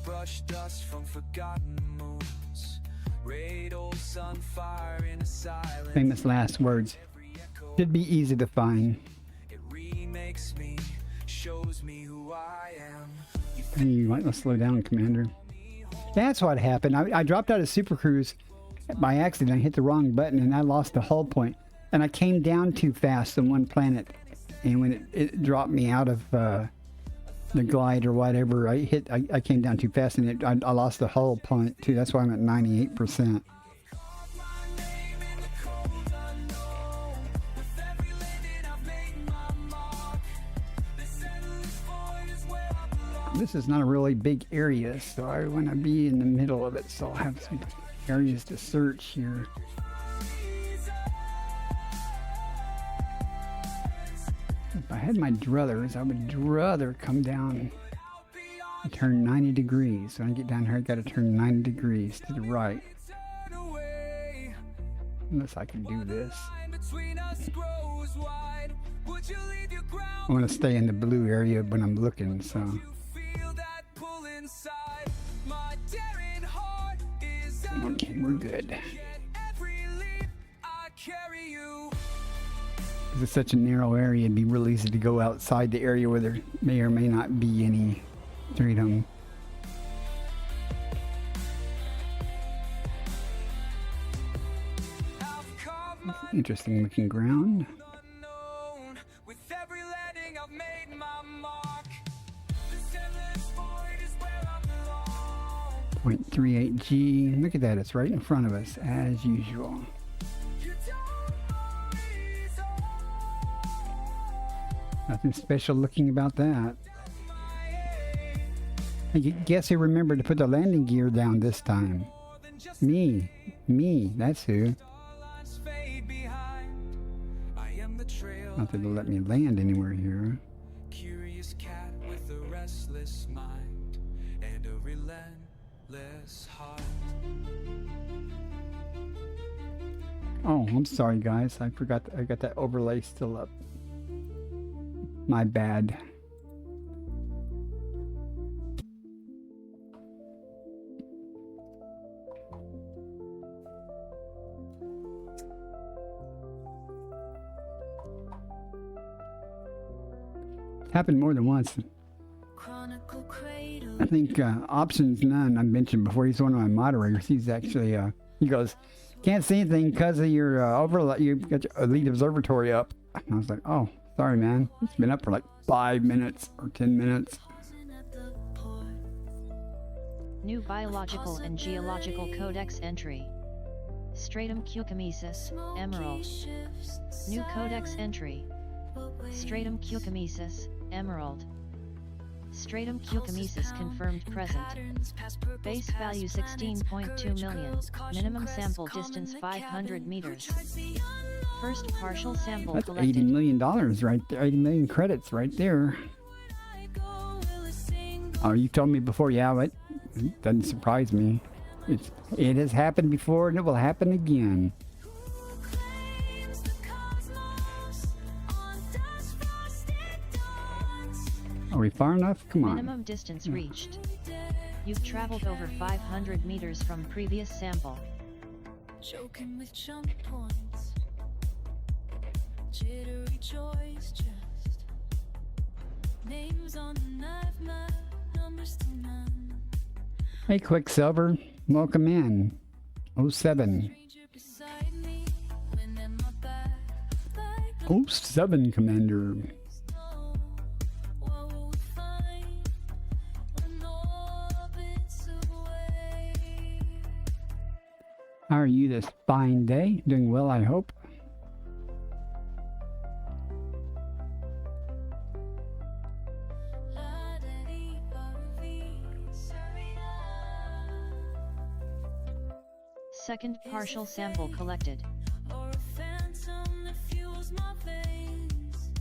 Brush dust from forgotten moons. Radal sun fire in a silence. Famous last words. Should be easy to find. It remakes me, shows me who I am. And you might want to slow down, Commander. That's what happened. I dropped out of Super Cruise by accident. I hit the wrong button and I lost the hull point. And I came down too fast on one planet. And when it dropped me out of the glide or whatever, I came down too fast, and I lost the hull point too. That's why I'm at 98%. This is not a really big area, so I want to be in the middle of it, so I'll have some areas to search here. If I had my druthers, I would rather come down and turn 90 degrees. So when I get down here, I got to turn 90 degrees to the right. Unless I can do this. I want to stay in the blue area when I'm looking, so. Okay, we're good. It's such a narrow area, it'd be real easy to go outside the area where there may or may not be any stratum. Interesting looking ground. 0.38 G. Look at that, it's right in front of us as usual. Nothing special looking about that. I guess he remembered to put the landing gear down this time. Me, that's who. Not that it'll let me land anywhere here. Curious cat with a restless mind and a relentless heart. Oh, I'm sorry guys, I forgot I got that overlay still up. My bad. Happened more than once. I think options none I mentioned before. He's one of my moderators. He's actually he goes, can't see anything because of your overlay. You got your elite observatory up. And I was like, oh, sorry man. It's been up for like 5 minutes or 10 minutes. New biological and geological codex entry. Stratum Cucumisis, Emerald. New codex entry. Stratum Cucumisis, Emerald. Stratum Cucumisis confirmed present. Base value 16.2 million. Minimum sample distance 500 meters. First partial sample That's collected. $80 million right there. 80 million credits right there. Oh, you told me before. Yeah, it doesn't surprise me. It has happened before and it will happen again. Are we far enough? Come on. Minimum distance reached. You've traveled over 500 meters from previous sample. Choking with jump points. Jittery choice just. Names on the knife map, numbers to none. Hey, Quicksilver. Welcome in. 07. Stranger beside me, wind at my back, like 07 Commander. snow. What will we find when orbits away? How are you this fine day? Doing well, I hope. La da dee ba dee, Serena. Second partial sample collected. Or a phantom that fuels my veins.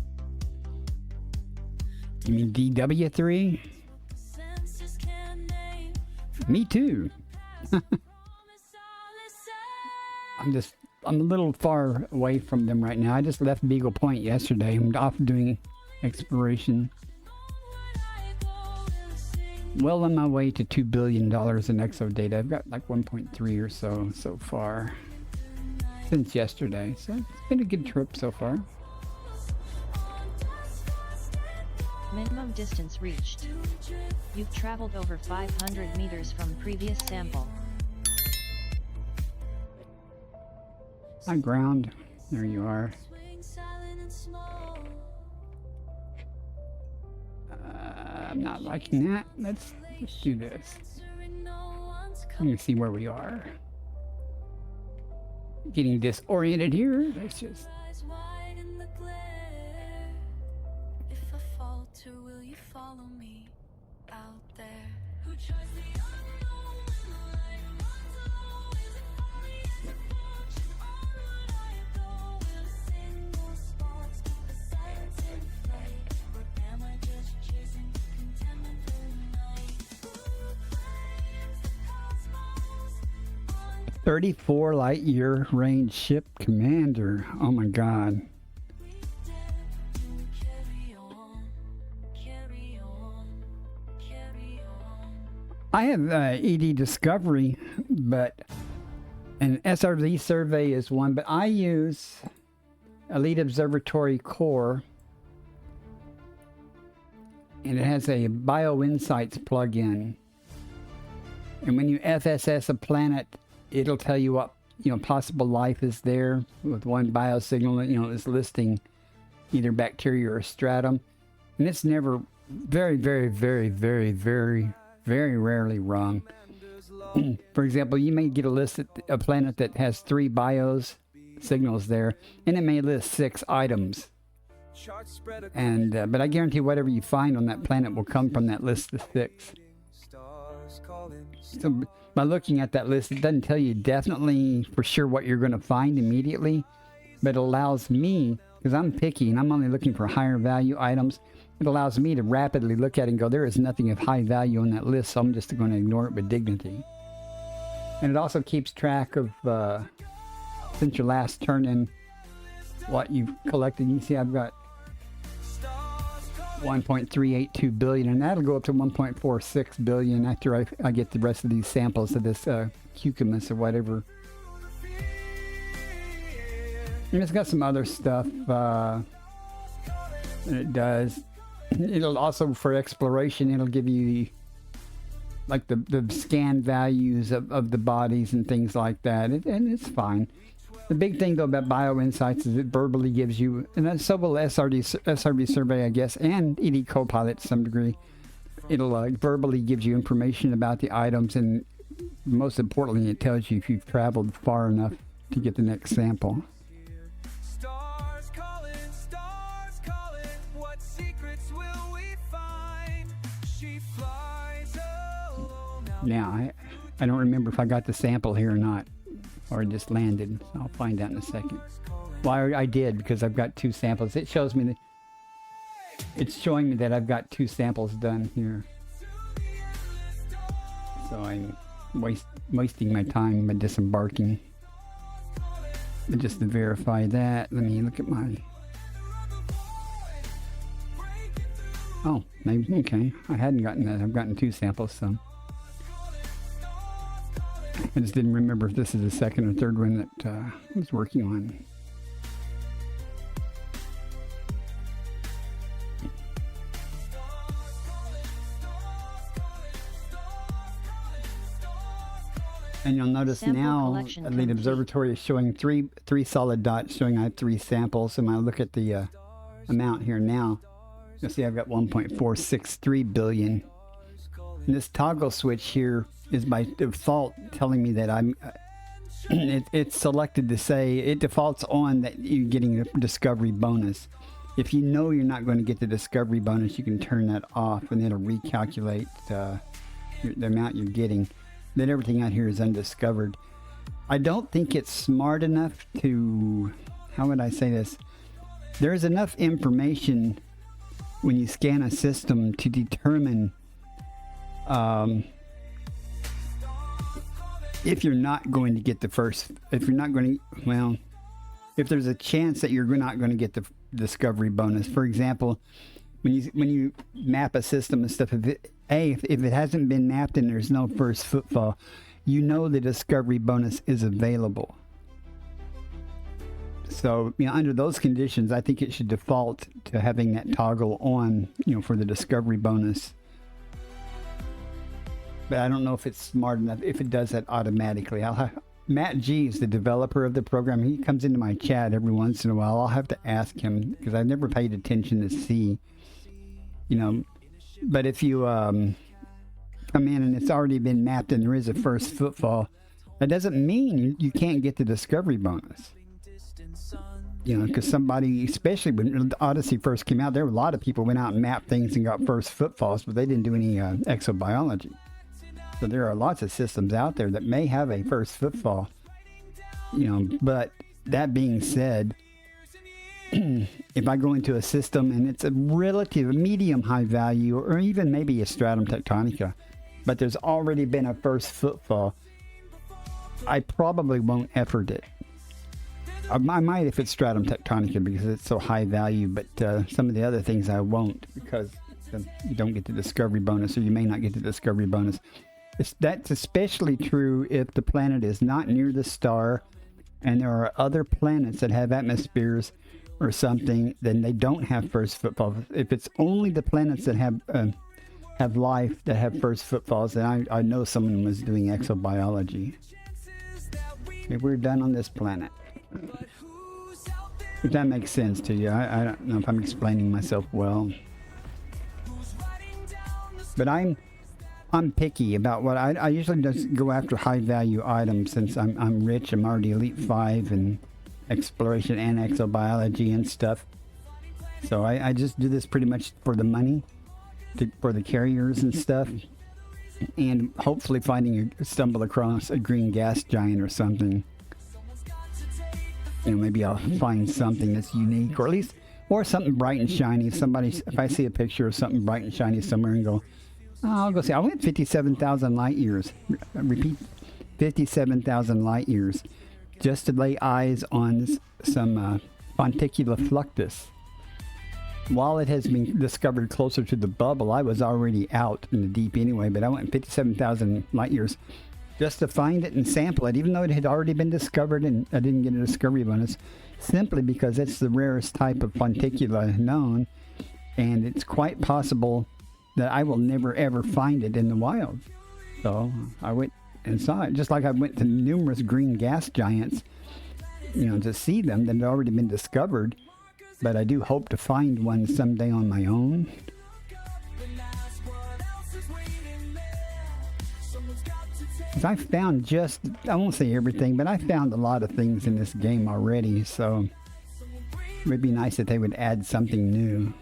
You mean DW3? Senses can't name. Me too. Promise I'll listen. I'm a little far away from them right now. I just left Beagle Point yesterday. I'm off doing exploration. Where I go, will sing. Well on my way to $2 billion in exo data. I've got like 1.3 or so far since yesterday. So it's been a good trip so far. Minimum distance reached. You've traveled over 500 meters from previous sample. High ground. There you are. Swing silent and small. I'm not liking that. Let's do this. Answering no one's Let me see where we are. Getting disoriented here. Let's just. eyes wide in the glare. If I falter, will you follow me out there? Who tries the unknown when the light runs low? Is it folly? Is it fortune? Onward I go. Will a single spark speak the silence in flight? Or am I just chasing contentment through the night? Who claims the cosmos on 34 light year range ship commander. Oh my god. carry on, carry on, carry on. I have ED Discovery, but an SRV survey is one, but I use Elite Observatory Core, and it has a Bio Insights plugin. And when you FSS a planet, it'll tell you what possible life is there with one biosignal. It's listing either bacteria or stratum, and it's never very, very, very, very, very, very rarely wrong. For example, you may get a list of a planet that has 3 bios signals there, and it may list 6 items. And but I guarantee whatever you find on that planet will come from that list of 6. So by looking at that list, it doesn't tell you definitely for sure what you're going to find immediately, but it allows me, because I'm picky and I'm only looking for higher value items, it allows me to rapidly look at it and go, there is nothing of high value on that list, so I'm just going to ignore it with dignity. And it also keeps track of, since your last turn in, what you've collected. You see I've got 1.382 billion, and that'll go up to 1.46 billion after I get the rest of these samples of this cucumis or whatever. And it's got some other stuff that it does. It'll also, for exploration, it'll give you like the scan values of the bodies and things like that, and it's fine. The big thing, though, about Bio Insights is it verbally gives you, and so will SRB Survey, I guess, and ED Copilot to some degree. It'll verbally gives you information about the items, and most importantly, it tells you if you've traveled far enough to get the next sample. Stars calling, what secrets will we find? Now, I don't remember if I got the sample here or not, or it just landed. I'll find out in a second. Well, I did, because I've got 2 samples. It shows me that it's showing me that I've got 2 samples done here. So I'm wasting my time by disembarking. But just to verify that, let me look at my... Oh, maybe, okay. I hadn't gotten that. I've gotten 2 samples, so... I just didn't remember if this is the second or third one that I was working on. And you'll notice Sample now collection the complete. observatory is showing three solid dots, showing I have 3 samples. And when I look at the amount here now, you'll see I've got 1.463 billion. And this toggle switch here is by default telling me that I'm... it's selected to say, it defaults on that you're getting a discovery bonus. If you know you're not going to get the discovery bonus, you can turn that off and it'll recalculate the amount you're getting. Then everything out here is undiscovered. I don't think it's smart enough to... How would I say this? There's enough information when you scan a system to determine if you're not going to get the first... If you're not going to... Well, if there's a chance that you're not going to get the discovery bonus. For example, when you map a system and stuff, if it hasn't been mapped and there's no first footfall, you know the discovery bonus is available. So, under those conditions, I think it should default to having that toggle on, for the discovery bonus. But I don't know if it's smart enough, if it does that automatically. Matt G is the developer of the program. He comes into my chat every once in a while. I'll have to ask him, because I've never paid attention to see, But if you come in and it's already been mapped and there is a first footfall, that doesn't mean you can't get the discovery bonus. Because somebody, especially when Odyssey first came out, there were a lot of people went out and mapped things and got first footfalls, but they didn't do any exobiology. So there are lots of systems out there that may have a first footfall. But that being said, if I go into a system and it's a relative medium high value, or even maybe a Stratum Tectonica, but there's already been a first footfall, I probably won't effort it. I might if it's Stratum Tectonica because it's so high value, but some of the other things I won't, because you don't get the discovery bonus, or you may not get the discovery bonus. That's especially true if the planet is not near the star and there are other planets that have atmospheres or something, then they don't have first footfalls. If it's only the planets that have life that have first footfalls, then I know someone was doing exobiology. Okay, we're done on this planet. If that makes sense to you. I don't know if I'm explaining myself well. But I'm picky about what I usually just go after high value items, since I'm rich. I'm already Elite 5 in exploration and exobiology and stuff. So I just do this pretty much for the money, for the carriers and stuff, and hopefully stumble across a green gas giant or something. Maybe I'll find something that's unique, or something bright and shiny. If I see a picture of something bright and shiny somewhere and go, I'll go see. I went 57,000 light years. Repeat, 57,000 light years, just to lay eyes on some Fonticulua Fluctus. While it has been discovered closer to the bubble, I was already out in the deep anyway, but I went 57,000 light years just to find it and sample it, even though it had already been discovered and I didn't get a discovery bonus, simply because it's the rarest type of Fonticula known, and it's quite possible that I will never ever find it in the wild. So I went and saw it, just like I went to numerous green gas giants, to see them that had already been discovered. But I do hope to find one someday on my own. I found I won't say everything, but I found a lot of things in this game already, so it would be nice if they would add something new.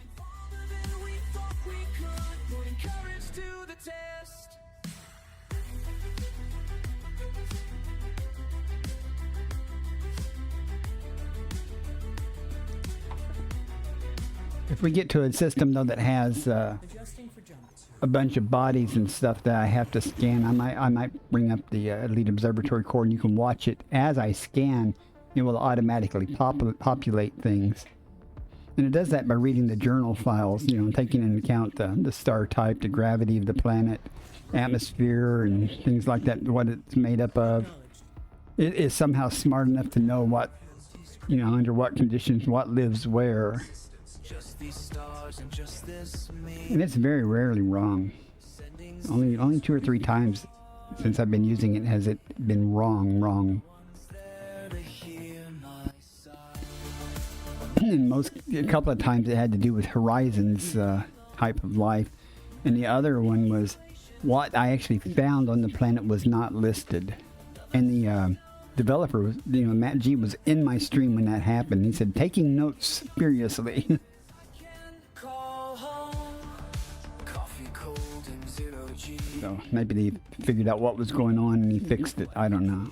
If we get to a system though that has Adjusting for jumps. a bunch of bodies and stuff that I have to scan, I might bring up the Elite Observatory core, and you can watch it as I scan. It will automatically populate things. And it does that by reading the journal files, you know, taking into account the star type, the gravity of the planet, atmosphere, and things like that, what it's made up of. It is somehow smart enough to know what, you know, under what conditions, what lives where. And it's very rarely wrong. Only 2 or 3 times since I've been using it has it been wrong. And a couple of times it had to do with horizons type of life, and the other one was what I actually found on the planet was not listed. And the developer was, you know, Matt G was in my stream when that happened. He said, taking notes furiously. So maybe they figured out what was going on and he fixed it. I don't know.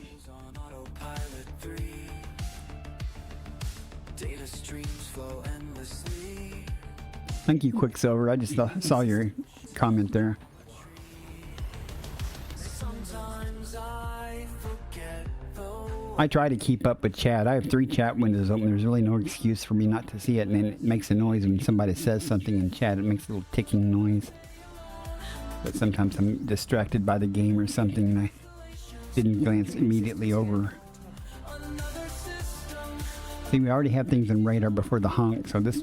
Thank you, Quicksilver. I just saw your comment there. I try to keep up with chat. I have 3 chat windows open. There's really no excuse for me not to see it, and then it makes a noise when somebody says something in chat. It makes a little ticking noise. But sometimes I'm distracted by the game or something, and I didn't glance immediately over. See, we already have things in radar before the honk, so this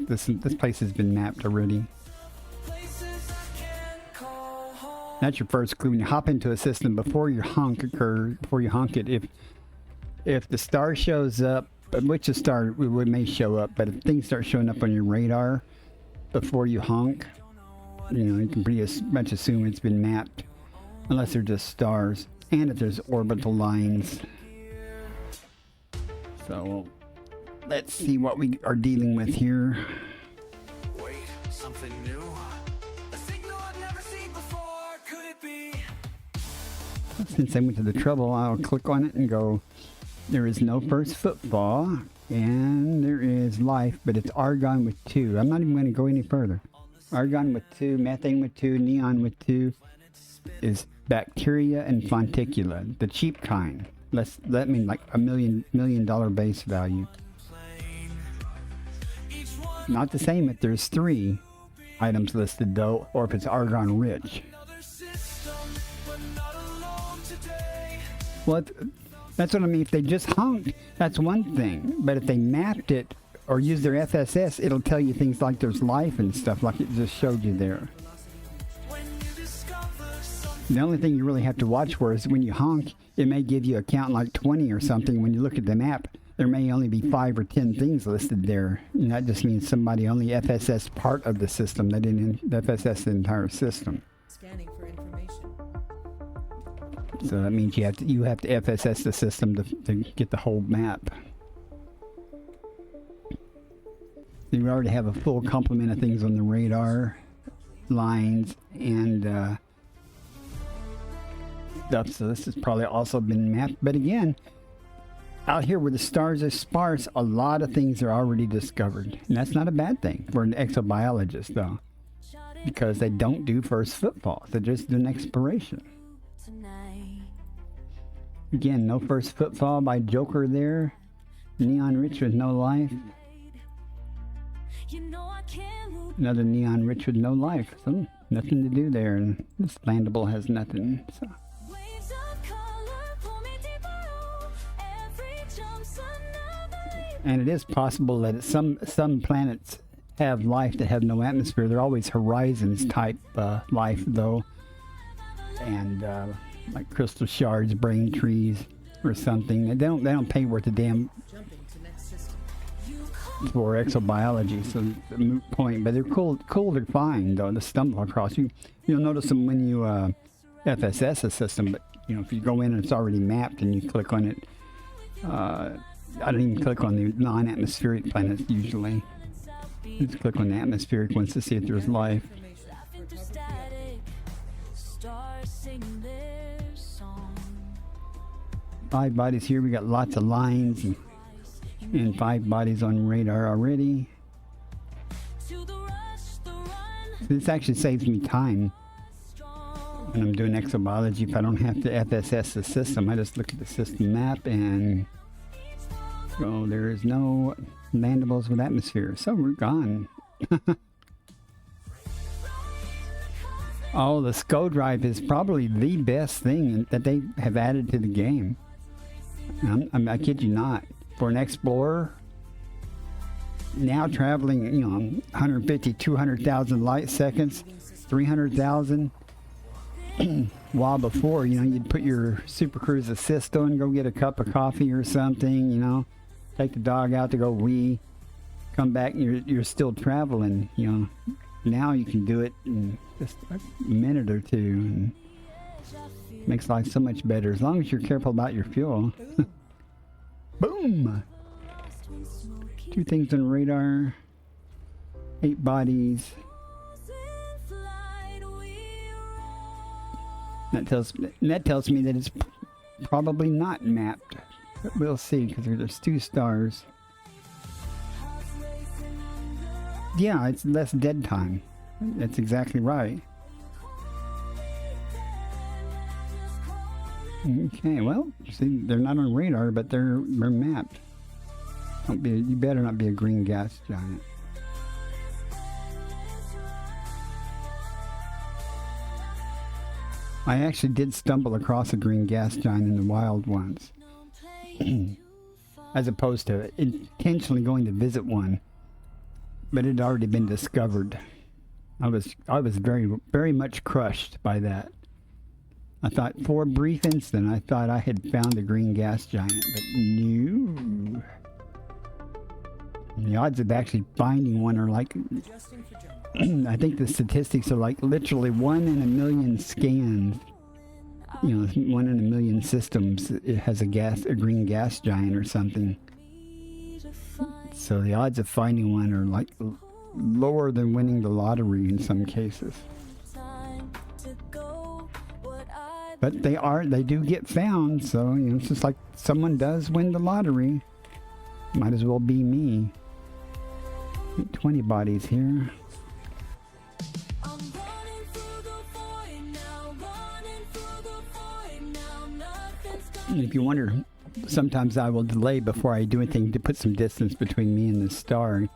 place has been mapped already. That's your first clue. When you hop into a system before your honk occurs, before you honk it, if the star shows up, which the star may show up, but if things start showing up on your radar before you honk, you know, you can pretty much assume it's been mapped, unless they're just stars, and if there's orbital lines. So let's see what we are dealing with here. Wait, something new? A signal I've never seen before, could it be? Since I went to the trouble, I'll click on it and go, there is no first footfall, and there is life, but it's argon with 2. I'm not even going to go any further. Argon with 2, methane with 2, neon with 2 is bacteria and fonticula, the cheap kind. That means like $1 million base value. Not the same if there's 3 items listed though, or if it's argon rich. Well, that's what I mean. If they just honked, that's one thing. But if they mapped it or used their FSS, it'll tell you things like there's life and stuff like it just showed you there. The only thing you really have to watch for is when you honk, it may give you a count like 20 or something. When you look at the map, there may only be 5 or 10 things listed there. And that just means somebody only FSS part of the system. They didn't FSS the entire system. Scanning for information. So that means you have to FSS the system to get the whole map. We already have a full complement of things on the radar, lines, and stuff. So this has probably also been mapped. But again, out here where the stars are sparse, a lot of things are already discovered. And that's not a bad thing for an exobiologist, though, because they don't do first footfalls. They just do an exploration. Again, no first footfall by Joker there. Neon rich with no life. Another neon rich with no life. So nothing to do there. And this landable has nothing. So. And it is possible that some planets have life that have no atmosphere. They're always horizons type life though. And like crystal shards, brain trees, or something. They don't pay worth a damn for exobiology, so the moot point. But they're cool to find though, to stumble across. You'll notice them when you FSS a system, but you know, if you go in and it's already mapped and you click on it, I don't even click on the non-atmospheric planets usually. Just click on the atmospheric ones to see if there's life. 5 bodies here. We got lots of lines and 5 bodies on radar already. This actually saves me time when I'm doing exobiology. If I don't have to FSS the system, I just look at the system map and oh, there is no mandibles with atmosphere, so we're gone. Oh, the SCO drive is probably the best thing that they have added to the game. I kid you not. For an explorer, now traveling, 150, 200,000 light seconds, 300,000. While before, you'd put your Super Cruise assist on, go get a cup of coffee or something, take the dog out to go wee, come back and you're still traveling, Now you can do it in just a minute or two, and makes life so much better as long as you're careful about your fuel. Boom! 2 things on radar, 8 bodies. That tells me that it's probably not mapped, but we'll see because there's 2 stars. Yeah, it's less dead time. That's exactly right. Okay, well, see, they're not on radar, but they're mapped. You better not be a green gas giant. I actually did stumble across a green gas giant in the wild once, as opposed to intentionally going to visit one. But it had already been discovered. I was very, very much crushed by that. I thought for a brief instant, I thought I had found a green gas giant, but no. The odds of actually finding one are like, I think the statistics are like literally 1 in a million scans. 1 in a million systems, it has a green gas giant or something. So the odds of finding one are like lower than winning the lottery in some cases. But they do get found, so it's just like someone does win the lottery. Might as well be me. 20 bodies here. And if you wonder, sometimes I will delay before I do anything to put some distance between me and the star.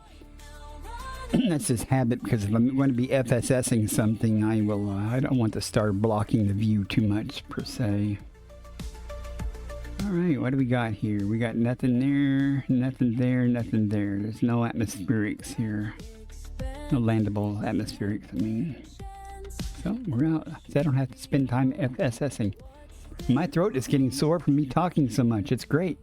That's just habit, because if I'm going to be FSSing something, I don't want the star blocking the view too much, per se. Alright, what do we got here? We got nothing there, nothing there, nothing there. There's no atmospherics here. No landable atmospherics, I mean. So, we're out. So I don't have to spend time FSSing. My throat is getting sore from me talking so much. It's great.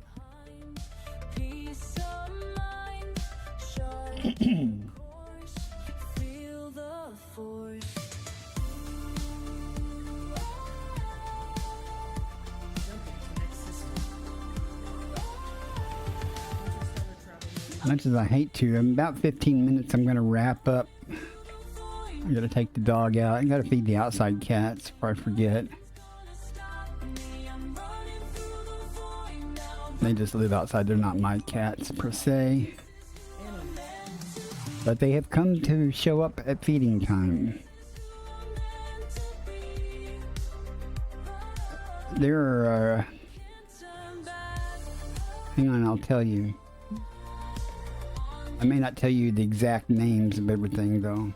Much as I hate to, in about 15 minutes I'm going to wrap up. I'm going to take the dog out. I got to feed the outside cats before I forget. They just live outside. They're not my cats per se. But they have come to show up at feeding time. There are... hang on, I'll tell you. I may not tell you the exact names of everything, though.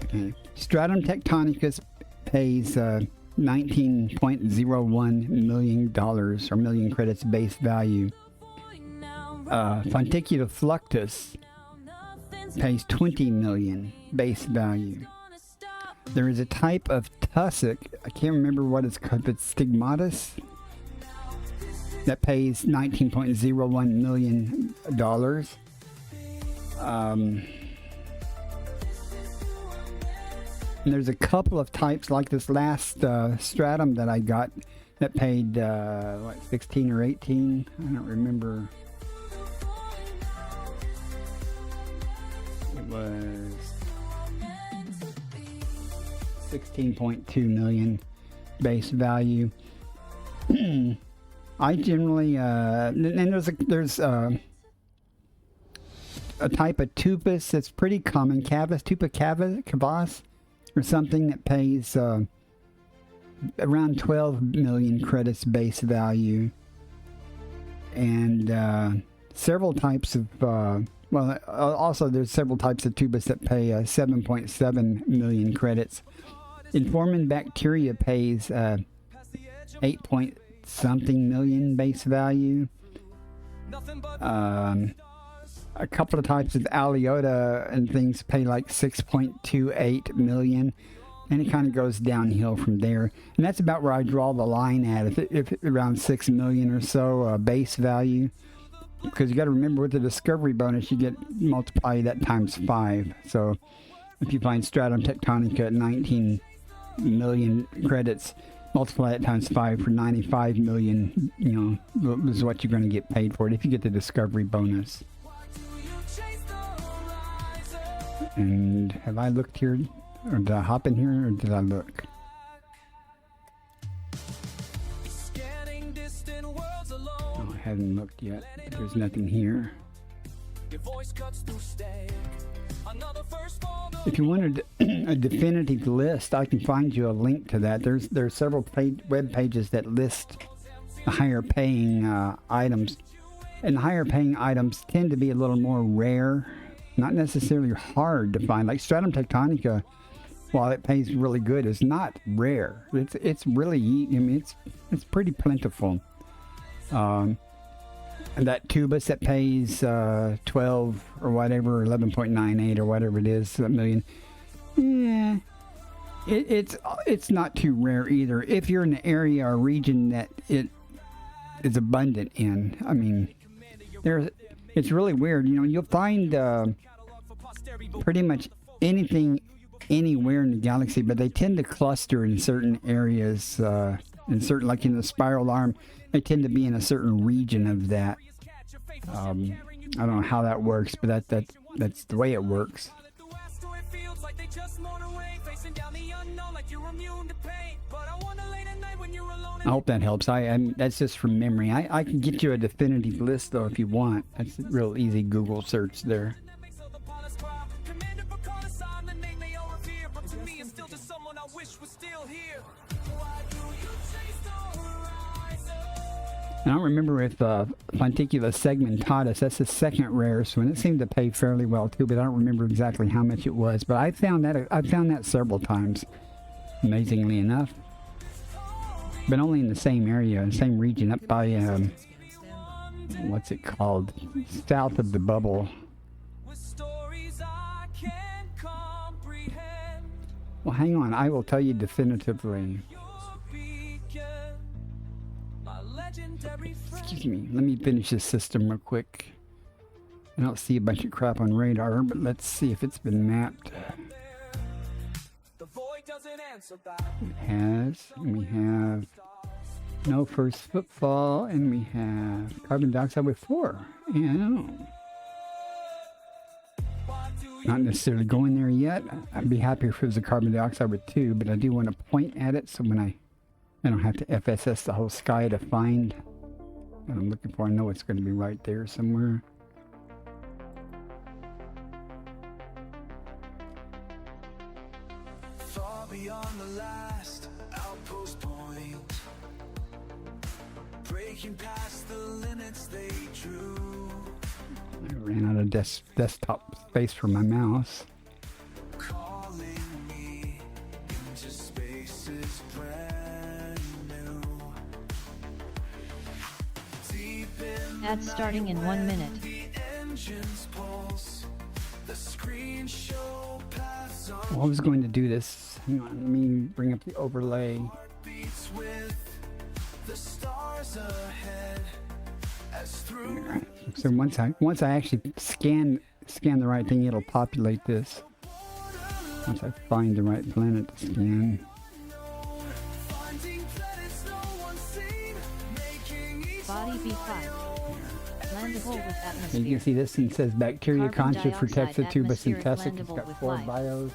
Okay. Stratum Tectonicas pays $19.01 million, or million credits base value. Fonticulua Fluctus pays 20 million base value. There is a type of tussock, I can't remember what it's called, it's Stigmatis, that pays $19.01 million. And there's a couple of types like this last stratum that I got that paid 16 or 18, I don't remember. It was 16.2 million base value. I generally and there's a type of tupus that's pretty common, cavus, or something that pays around 12 million credits base value. And several types of, also there's several types of tubus that pay 7.7 million credits. Informin bacteria pays 8 point something million base value. A couple of types of Aleoida and things pay like 6.28 million, and it kind of goes downhill from there. And that's about where I draw the line at, if around 6 million or so base value. Because you got to remember, with the discovery bonus, you multiply that times 5. So if you find Stratum Tectonica at 19 million credits, multiply it times 5 for 95 million, is what you're going to get paid for it if you get the discovery bonus. And have I looked here? Or did I hop in here, or did I look? Oh, I haven't looked yet. There's nothing here. If you wanted a definitive list, I can find you a link to that. There's several web pages that list higher paying items. And higher paying items tend to be a little more rare, not necessarily hard to find. Like Stratum Tectonica, while it pays really good, is not rare. It's really, it's pretty plentiful. And that tubus that pays 12 or whatever, 11.98 or whatever it is, a million, it's not too rare either. If you're in an area or region that it is abundant in, I mean, it's really weird. You'll find pretty much anything anywhere in the galaxy, but they tend to cluster in certain areas, like in the spiral arm, they tend to be in a certain region of that. I don't know how that works, but that's the way it works. I hope that helps. That's just from memory. I can get you a definitive list though if you want. That's a real easy Google search there. I don't remember if Fonticulua Segmentatus, that's the second rarest one. It seemed to pay fairly well too, but I don't remember exactly how much it was. But I found that several times, amazingly enough. But only in the same area, same region, up by what's it called? South of the bubble. Well, hang on, I will tell you definitively. Excuse me, let me finish this system real quick. I don't see a bunch of crap on radar, but let's see if it's been mapped. It has, and we have no first footfall, and we have carbon dioxide with 4. And not necessarily going there yet. I'd be happier if it was a carbon dioxide with 2, but I do want to point at it so when I don't have to FSS the whole sky to find what I'm looking for. I know it's going to be right there somewhere. Far beyond the last outpost point, breaking past the limits they drew. I ran out of desktop space for my mouse. Calling me into spaces brand new. Deep in Ads starting in 1 minute. the engine's pulse, the screen show paths on Well, I was going to do this. Hang on, let me bring up the overlay. beats with the stars ahead as through So once I actually scan the right thing, it'll populate this. Once I find the right planet to scan. finding planets no one's seen, making each Body B5. Landable with And atmosphere. you can see this thing says Bacteria Carbon Concha dioxide Protecta Tubus and atmospheric Tussock. It's landable got with 4 life. bios.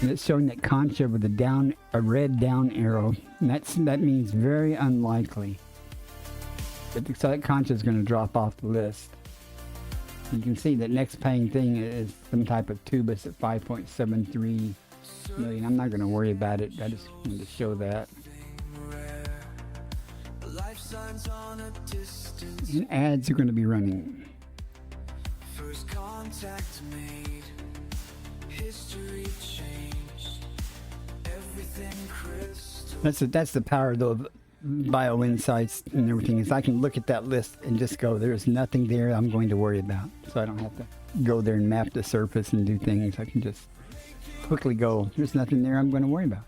And it's showing that Concha with a red down arrow. And that means very unlikely. But it looks like Concha is going to drop off the list. You can see that next paying thing is some type of tubus at 5.73 million. I'm not going to worry about it. I just wanted to show that. And ads are going to be running. First contact made, history changed, everything crystal. That's the power though of bio insights and everything, is I can look at that list and just go, there's nothing there I'm going to worry about. So I don't have to go there and map the surface and do things. I can just quickly go, there's nothing there I'm going to worry about.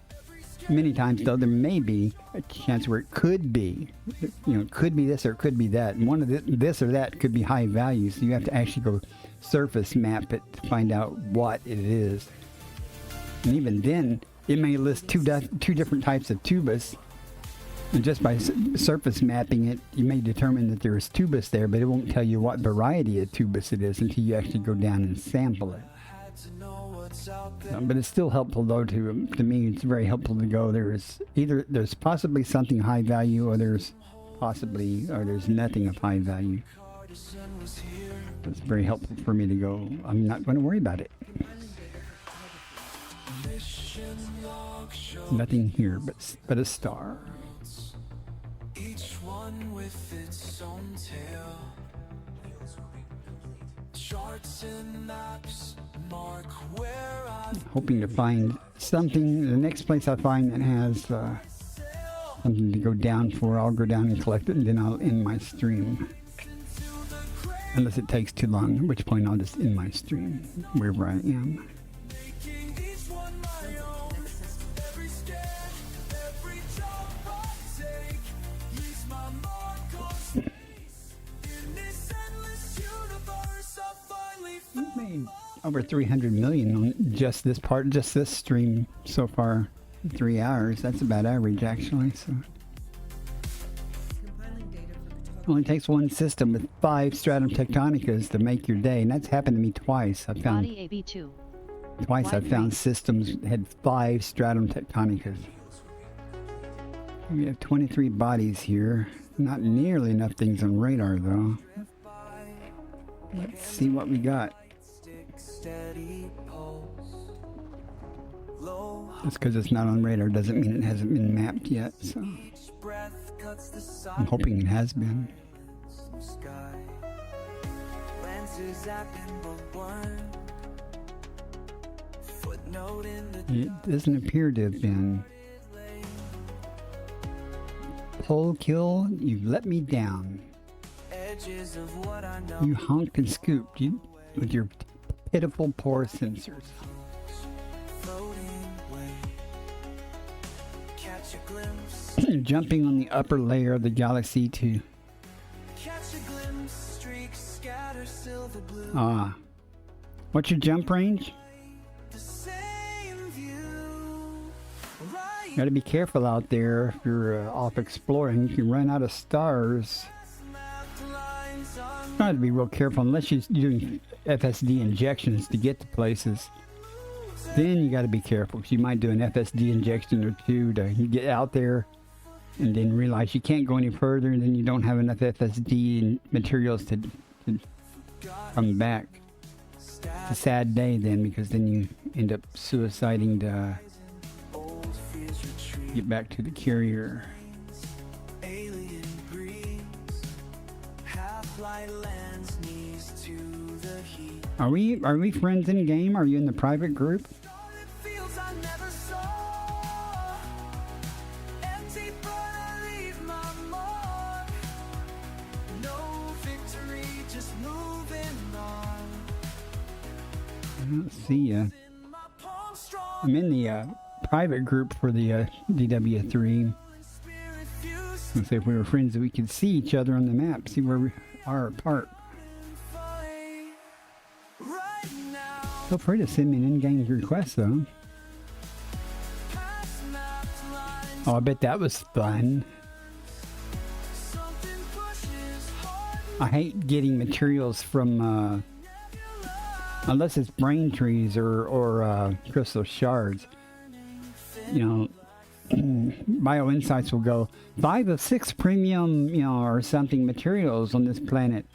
Many times though, there may be a chance where it could be, you know, it could be this or it could be that. And one of this or that could be high value. So you have to actually go surface map it to find out what it is. And even then, it may list two different types of tubus. And just by surface mapping it, you may determine that there is tubus there, but it won't tell you what variety of tubus it is until you actually go down and sample it. But it's still helpful though to me. It's very helpful to go. There's possibly something high value, or there's nothing of high value. It's very helpful for me to go, I'm not going to worry about it. Nothing here but a star. Each one with its own tale. Charts and maps mark where I'm Hoping to find something. The next place I find that has something to go down for, I'll go down and collect it, and then I'll end my stream. Unless it takes too long, at which point I'll just end my stream wherever I am. making each one my own. Every step, every jump I take leaves my mark on space. In this endless universe, I finally We've made over 300 million on just this stream so far. 3 hours. That's about average actually. So Compiling data for only takes one system with 5 Stratum Tectonicas to make your day, and that's happened to me twice. I found Body AB2. twice I found systems that had 5 Stratum Tectonicas. We have 23 bodies here. Not nearly enough things on radar though. Let's see what we got. steady pulse. Low Just because it's not on radar doesn't mean it hasn't been mapped yet. So each breath cuts the I'm hoping it has been. silence sky. Glances at but one. Footnote in the It doesn't appear to have been. Pole kill, you let me down. edges of what I know. You honked and scooped you with your pitiful poor sensors. Floating away. Catch a glimpse. Jumping on the upper layer of the galaxy to Catch a glimpse. Streaks scatter silver blue. what's your jump range? The same view. Right. You gotta be careful out there if you're off exploring. You can run out of stars. Mapped lines on Try to be real careful unless you're doing FSD injections to get to places. Then you got to be careful because you might do an FSD injection or two to get out there and then realize you can't go any further, and then you don't have enough FSD materials to come back. It's a sad day then, because then you end up suiciding to old fears retreat. get back to the carrier. Alien breeze. Half-light lands knees to the heat. Are we friends in game? Are you in the private group? It feels I never saw. Empty, but I leave my mark. No victory, just moving on. I don't see ya. In my palm strong. I'm in the private group for the DW3. Spirit fused. Let's say if we were friends, we could see each other on the map, see where we are apart. Fight right now. Feel free to send me an in-game request though. Past mapped lines. Oh, I bet that was fun. Something pushes hard. I hate getting materials from, unless it's brain trees or crystal shards. You know, Bio Insights will go 5 of 6 premium, or something materials on this planet.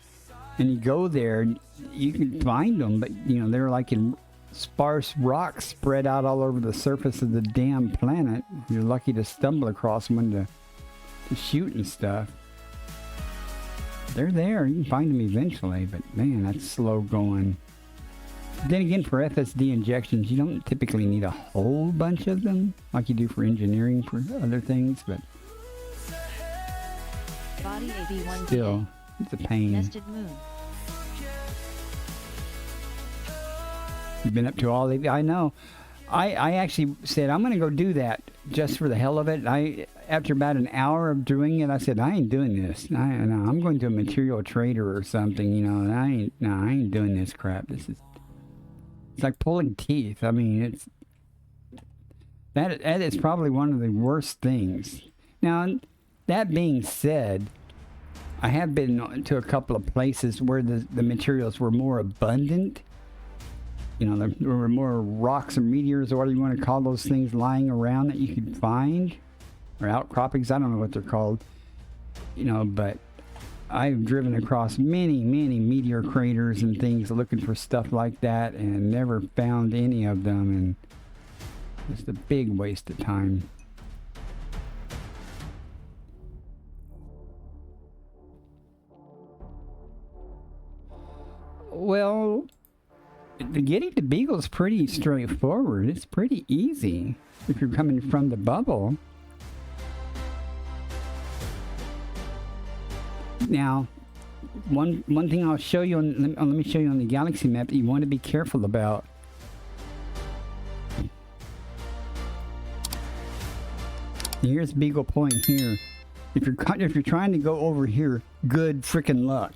And you go there, and you can find them, but you know they're like in sparse rocks spread out all over the surface of the damn planet. You're lucky to stumble across one to shoot and stuff. They're there. You can find them eventually, but man, that's slow going. Then again, for FSD injections, you don't typically need a whole bunch of them like you do for engineering for other things, but Body AB1. still, it's a pain. Nested moon. You've been up to all the... I know. I actually said, I'm going to go do that just for the hell of it. After about an hour of doing it, I said, I ain't doing this. I'm going to a material trader or something, you know, and I ain't doing this crap. It's like pulling teeth. I mean, it's... That is probably one of the worst things. Now, that being said, I have been to a couple of places where the materials were more abundant. You know, there were more rocks or meteors or whatever you want to call those things lying around that you could find. Or outcroppings, I don't know what they're called. You know, but I've driven across many, many meteor craters and things looking for stuff like that and never found any of them. And it's a big waste of time. Well, getting to Beagle is pretty straightforward. It's pretty easy if you're coming from the bubble. Now, one thing I'll show you let me show you on the galaxy map that you want to be careful about. Here's Beagle Point here. If you're trying to go over here, good freaking luck.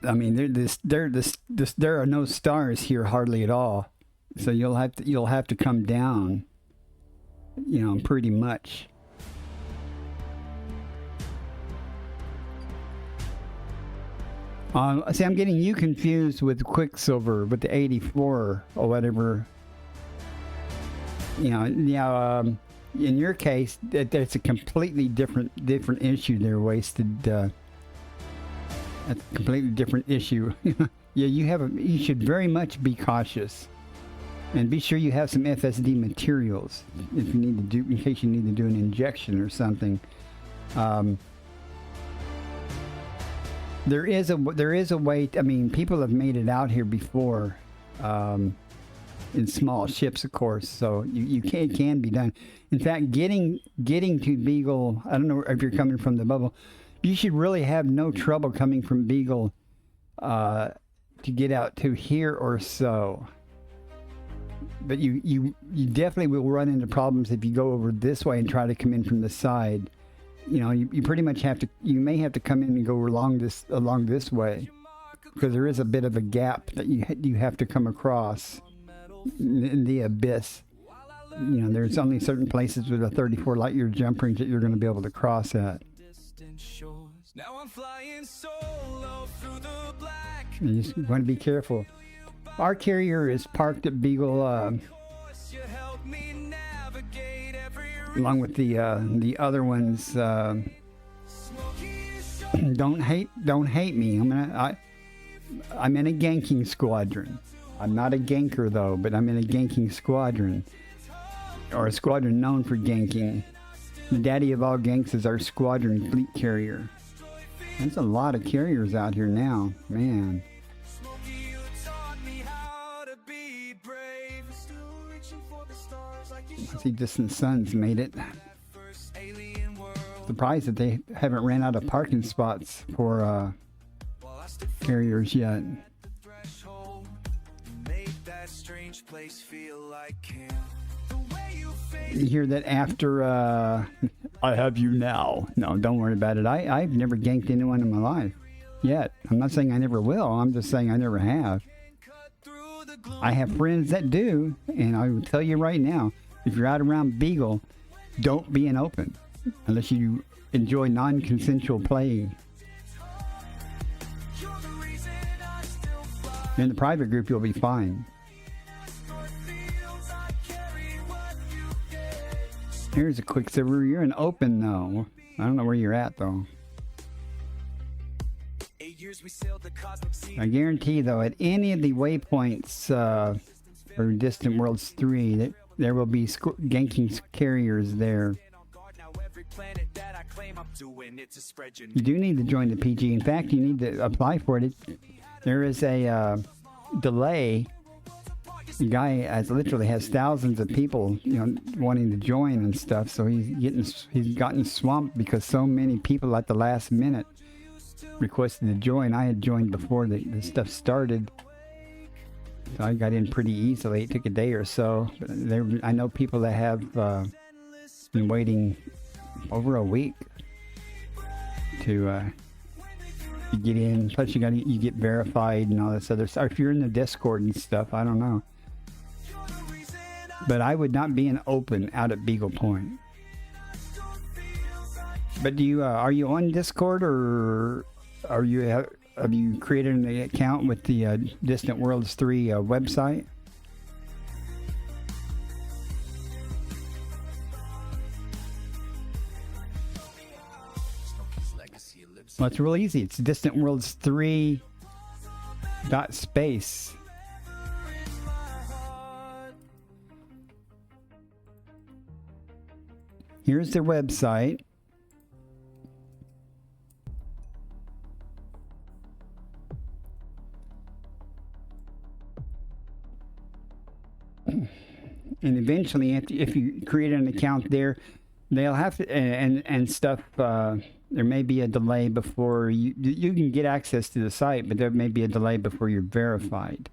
I mean, there are no stars here hardly at all, so you'll have to come down, you know, pretty much. See, I'm getting you confused with Quicksilver, with the 84 or whatever. You know, yeah. In your case, that's a completely different issue. They're wasted. That's a completely different issue. Yeah, you should very much be cautious, and be sure you have some FSD materials if you need to do, in case you need to do an injection or something. There is a way. I mean, people have made it out here before, in small ships, of course. So it can be done. In fact, getting to Beagle, I don't know if you're coming from the bubble. You should really have no trouble coming from Beagle to get out to here or so. But you definitely will run into problems if you go over this way and try to come in from the side. You know, you pretty much have to. You may have to come in and go along this way, because there is a bit of a gap that you have to come across in the abyss. You know, there's only certain places with a 34 light year jump range that you're going to be able to cross at. You just want to be careful. Our carrier is parked at Beagle, along with the other ones. Don't hate me. I'm in a ganking squadron. I'm not a ganker though, but I'm in a ganking squadron, or a squadron known for ganking. The daddy of all ganks is our squadron fleet carrier. There's a lot of carriers out here now, man. I see Distant Suns made it. Surprised that they haven't ran out of parking spots for carriers yet. You hear that after I have you now. No, don't worry about it. I've never ganked anyone in my life yet. I'm not saying I never will. I'm just saying I never have. I have friends that do, and I will tell you right now, if you're out around Beagle, don't be an open unless you enjoy non-consensual playing. In the private group, you'll be fine. Here's a Quicksilver. You're an open, though. I don't know where you're at, though. years we sailed the cosmic sea. I guarantee, though, at any of the waypoints for Distant Worlds 3, that there will be ganking carriers there. You do need to join the PG. In fact, you need to apply for it. There is a delay. The guy literally has thousands of people, wanting to join and stuff. So he's gotten swamped because so many people at the last minute requested to join. I had joined before the stuff started, so I got in pretty easily. It took a day or so. But I know people that have been waiting over a week to get in. Plus, you get verified and all this other stuff. If you're in the Discord and stuff, I don't know. But I would not be an open out at Beagle Point. But are you on Discord, or have you created an account with the Distant Worlds 3 website? Well, it's real easy. It's Distant Worlds 3 .space. Here's their website. And eventually, if you create an account there, they'll have to, and stuff, there may be a delay before you can get access to the site, but there may be a delay before you're verified.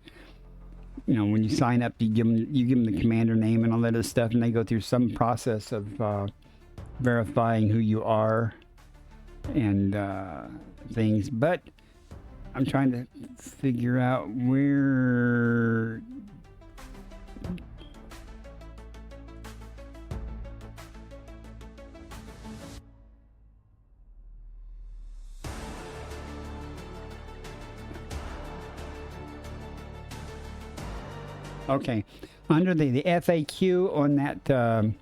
When you sign up, you give them the commander name and all that other stuff, and they go through some process of verifying who you are and things. But I'm trying to figure out where. Okay, under the FAQ on that on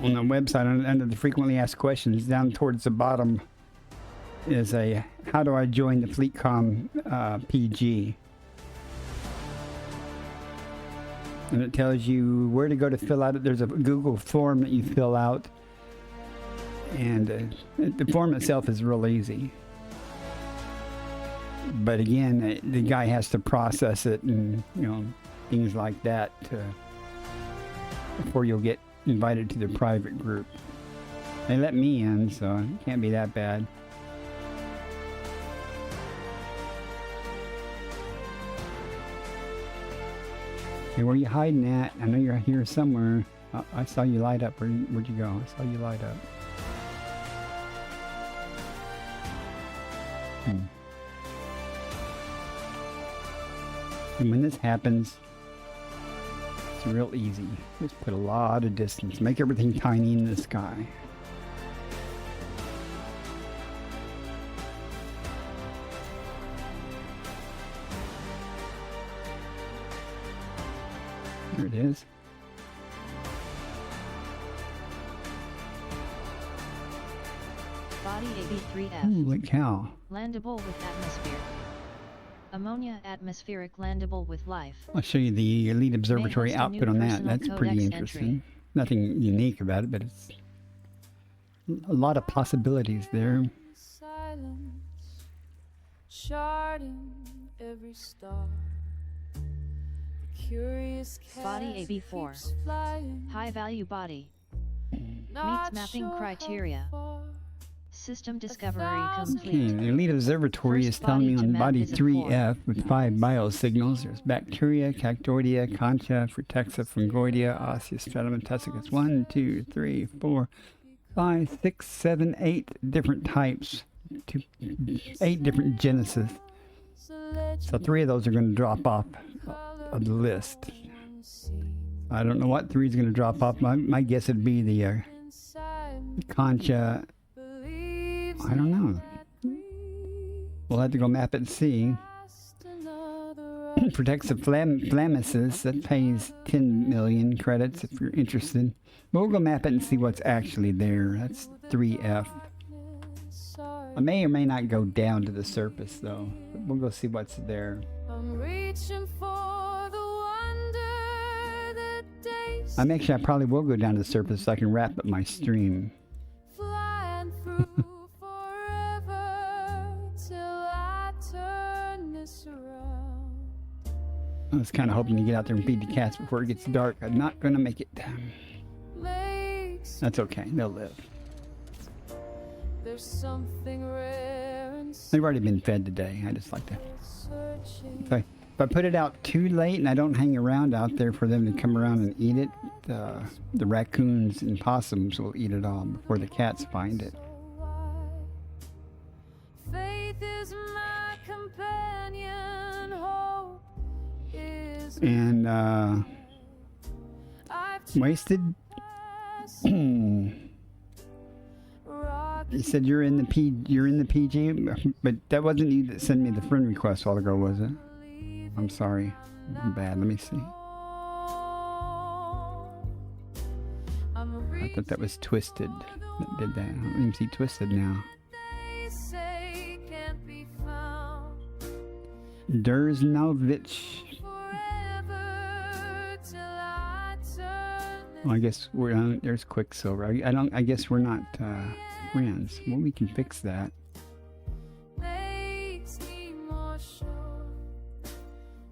the website, under the frequently asked questions, down towards the bottom is a how do I join the FleetCom PG, and it tells you where to go to fill out it. There's a Google form that you fill out, and the form itself is real easy. But again, the guy has to process it and, things like that before you'll get invited to the private group. They let me in, so it can't be that bad. Hey, where are you hiding at? I know you're here somewhere. I saw you light up. Where'd you go? I saw you light up. And when this happens, it's real easy. Just put a lot of distance. Make everything tiny in the sky. There it is. Body AB3F. Holy cow. Landable with atmosphere. Ammonia atmospheric landable with life. I'll show you the Elite Observatory output on that. That's pretty interesting. Nothing unique about it, but it's a lot of possibilities there. Silence, charting every star. The curious Body AB4. High value body. Meets mapping criteria. System discovery complete. Okay, the Elite Observatory is telling me on body 3F with 5 biosignals. There's bacteria, Cactoida, Concha, Frutexa, Fungoidia, Osseus, Stratum Tectonicas. 1, 2, 3, 4, 5, 6, 7, 8 different types. 8 different genesis. So 3 of those are going to drop off of the list. I don't know what 3 is going to drop off. My guess would be the Concha. I don't know. We'll have to go map it and see. Protects the Flamesis. That pays 10 million credits if you're interested. But we'll go map it and see what's actually there. That's 3F. I may or may not go down to the surface though. But we'll go see what's there. I'm reaching for the wonder that days I probably will go down to the surface so I can wrap up my stream. flying through forever till I turn this around. I was kind of hoping to get out there and feed the cats before it gets dark. I'm not going to make it. Makes That's okay. They'll live. there's something rare and They've already been fed today. I just like to. searching. If I put it out too late and I don't hang around out there for them to come around and eat it, the raccoons and possums will eat it all before the cats find it. Faith is my companion, hope is And I've wasted. You said you're in the PG, but that wasn't you that sent me the friend request a while ago, was it? I'm sorry. I'm bad. Let me see. I thought that was Twisted that did that. I don't even see Twisted now. Derznovich. Well, I guess we're on. There's Quicksilver. I guess we're not friends. Well, we can fix that. Makes me more sure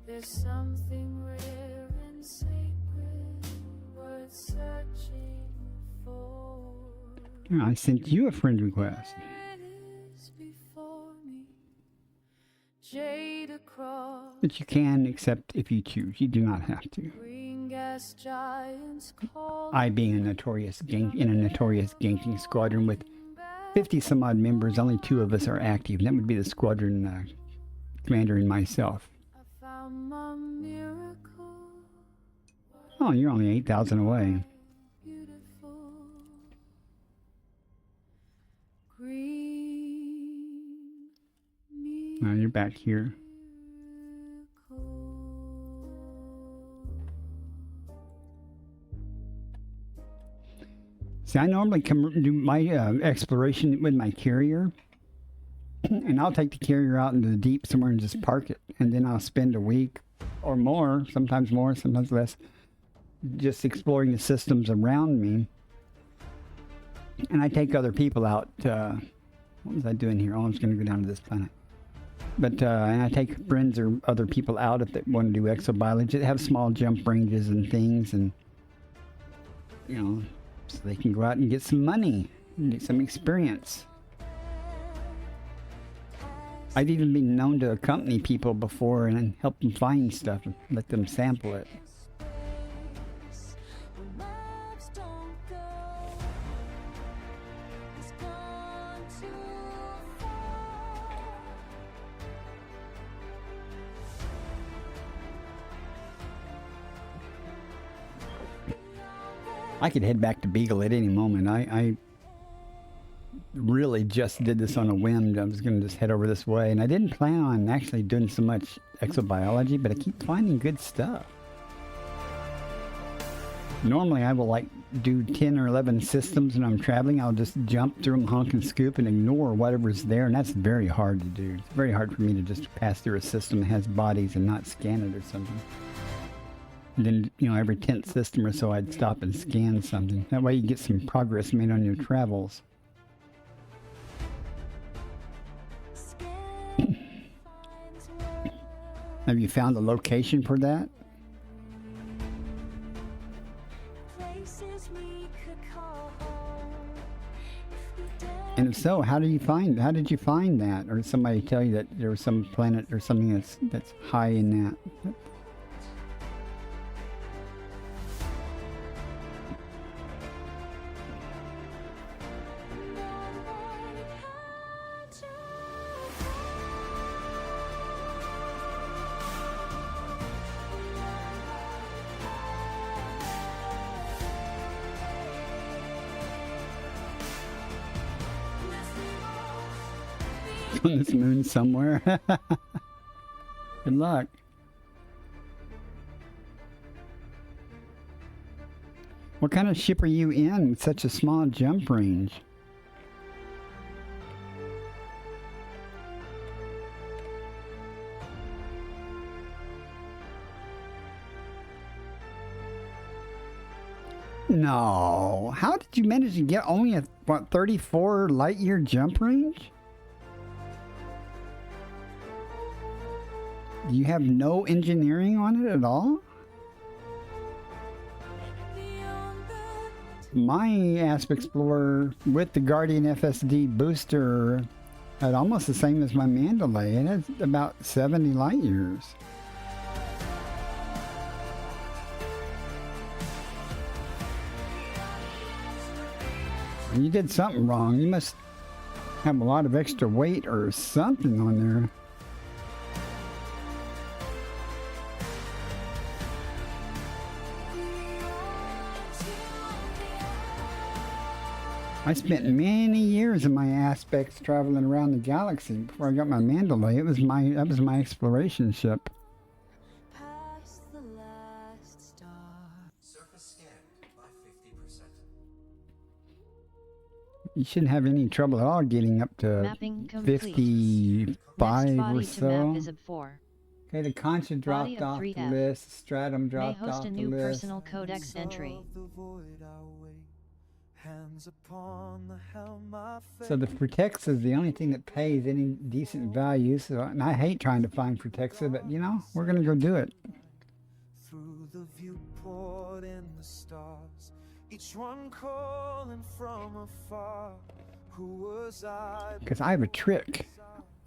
there's something rare and sacred worth searching for. Yeah, I sent you a friend request. It is before me, jade across But you can accept if you choose. You do not have to. green gas giants call. I being a notorious ganking squadron with 50 some odd members, only 2 of us are active. That would be the squadron commander and myself. I found my miracle. Oh, you're only 8,000 away. Beautiful green Oh, you're back here. See, I normally come do my exploration with my carrier, and I'll take the carrier out into the deep somewhere and just park it, and then I'll spend a week or more, sometimes less, just exploring the systems around me. And I take other people out. What was I doing here? Oh, I'm just going to go down to this planet. But and I take friends or other people out if they want to do exobiology. They have small jump ranges and things, and you know, so they can go out and get some money and get some experience. I've even been known to accompany people before and help them find stuff and let them sample it. I could head back to Beagle at any moment. I really just did this on a whim. I was going to just head over this way, and I didn't plan on actually doing so much exobiology, but I keep finding good stuff. Normally I will like do 10 or 11 systems when I'm traveling. I'll just jump through them, honk and scoop, and ignore whatever's there, and that's very hard to do. It's very hard for me to just pass through a system that has bodies and not scan it or something. And then, you know, every 10th system or so I'd stop and scan something. That way you get some progress made on your travels. Have you found a location for that? And if so, how did you find that? Or did somebody tell you that there was some planet or something that's high in that? On this moon somewhere. Good luck. What kind of ship are you in with such a small jump range? No. How did you manage to get only a, what, 34 light year jump range? You have no engineering on it at all? My Asp Explorer with the Guardian FSD booster had almost the same as my Mandalay. It has about 70 light years. You did something wrong. You must have a lot of extra weight or something on there. I spent many years in my aspects traveling around the galaxy before I got my Mandalay. That was my exploration ship. Past the last star. Surface scanned by 50%. You shouldn't have any trouble at all getting up to Mapping complete. 55 Next or body to so. map is of 4. Okay, the Concha dropped of off the 3F. list. Stratum May dropped host off a the new list. personal codex entry. So the Protexa is the only thing that pays any decent value. So, and I hate trying to find Protexa, but you know, we're gonna go do it. Through the viewport in the stars, each one calling from afar. Who was I? Because I have a trick.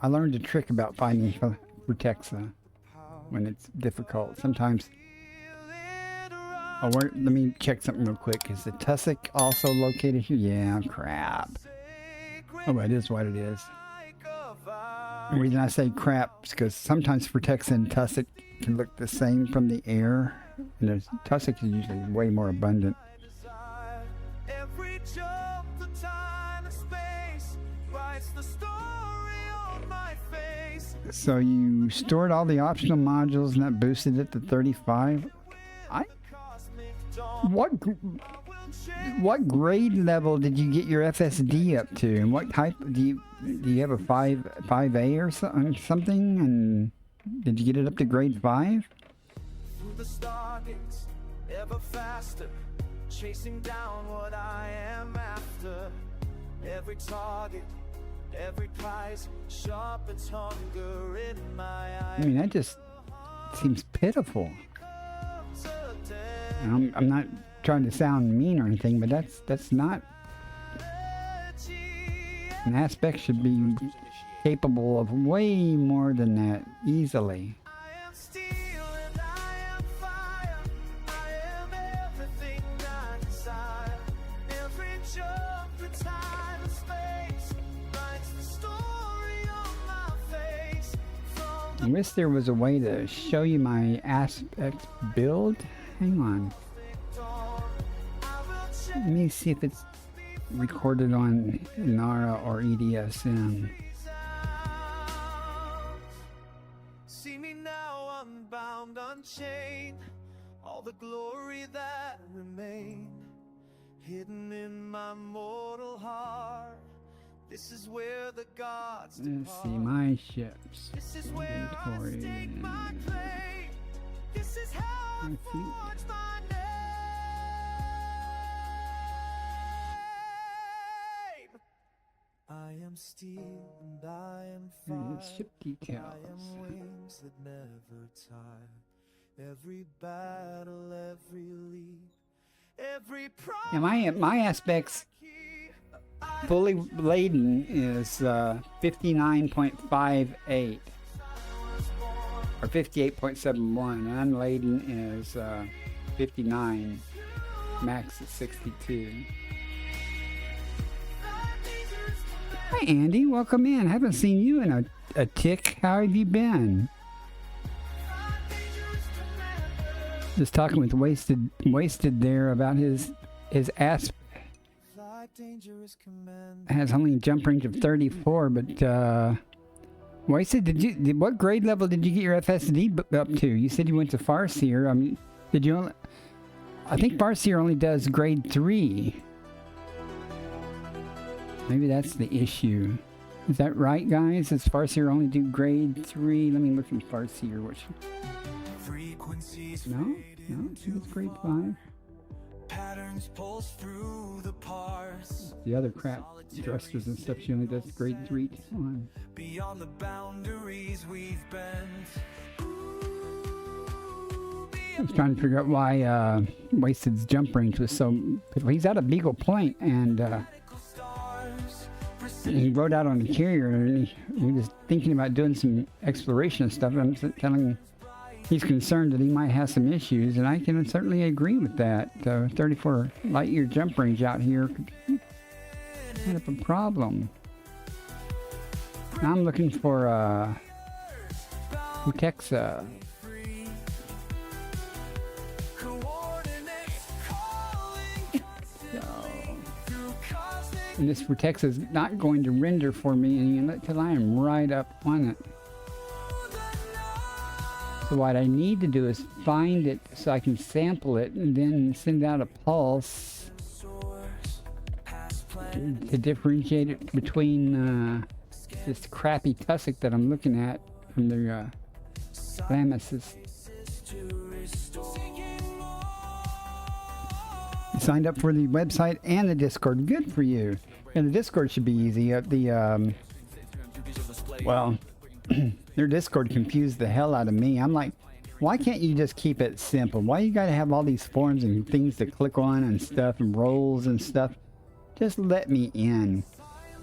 I learned a trick about finding Protexa when it's difficult. Sometimes. Oh, let me check something real quick. Is the Tussock also located here? Yeah, crap. Oh, it is what it is. The reason I say crap is because sometimes Protexa and Tussock can look the same from the air. And the Tussock is usually way more abundant. Every jump to time and space writes the story on my face. So you stored all the optional modules and that boosted it to 35? What grade level did you get your FSD up to, and what type do you have a 5A or something? And did you get it up to grade 5? Through the stargates, ever faster, chasing down what I am after. Every target, every prize, sharpens hunger in my eyes. I mean, that just seems pitiful. And I'm not trying to sound mean or anything, but that's not. An aspect should be capable of way more than that easily. I am steel and I am fire. I am everything I desire. Every jump through time and space writes the story on my face. I wish there was a way to show you my aspect build. Hang on. Let me see if it's recorded on Nara or EDSM. See me now unbound, unchained. All the glory that remained hidden in my mortal heart. This is where the gods Let's see, depart. my ships. This is where I Inventory. stake my claim. This is how I My feet. forge my name. I am steel and I am There's fire. ship I details. am wings that never tire. Every battle, every leap, every Yeah, my aspects fully laden is 59.58 or 58.71, and unladen is 59. Max is 62. Hi Andy, welcome in. Haven't seen you in a tick. How have you been? Just talking with wasted there about his asp has only a jump range of 34, but wasted, what grade level did you get your FSD up to? You said you went to Farseer. I mean, did you only, I think Farseer only does grade 3. Maybe that's the issue. Is that right, guys? Does Farseer only do grade 3? Let me look in Farseer. Which... No, it's grade 5. patterns pulse through the parse. The other crap, thrusters and stuff, she only does grade 3 on. Beyond the boundaries we've bent. I was trying to figure out why Wasted's jump range was so good. He's out of Beagle Point, and he rode out on the carrier, and he was thinking about doing some exploration and stuff. And I'm telling him he's concerned that he might have some issues, and I can certainly agree with that. 34 light-year jump range out here could be kind of a problem. Now I'm looking for Utexa. And this Vertex is not going to render for me until I am right up on it. So what I need to do is find it so I can sample it and then send out a pulse to differentiate it between this crappy tussock that I'm looking at from the Stigmasis. You signed up for the website and the Discord. Good for you. And the Discord should be easy. Well, their Discord confused the hell out of me. I'm like, why can't you just keep it simple? Why you gotta have all these forms and things to click on and stuff and roles and stuff? Just let me in.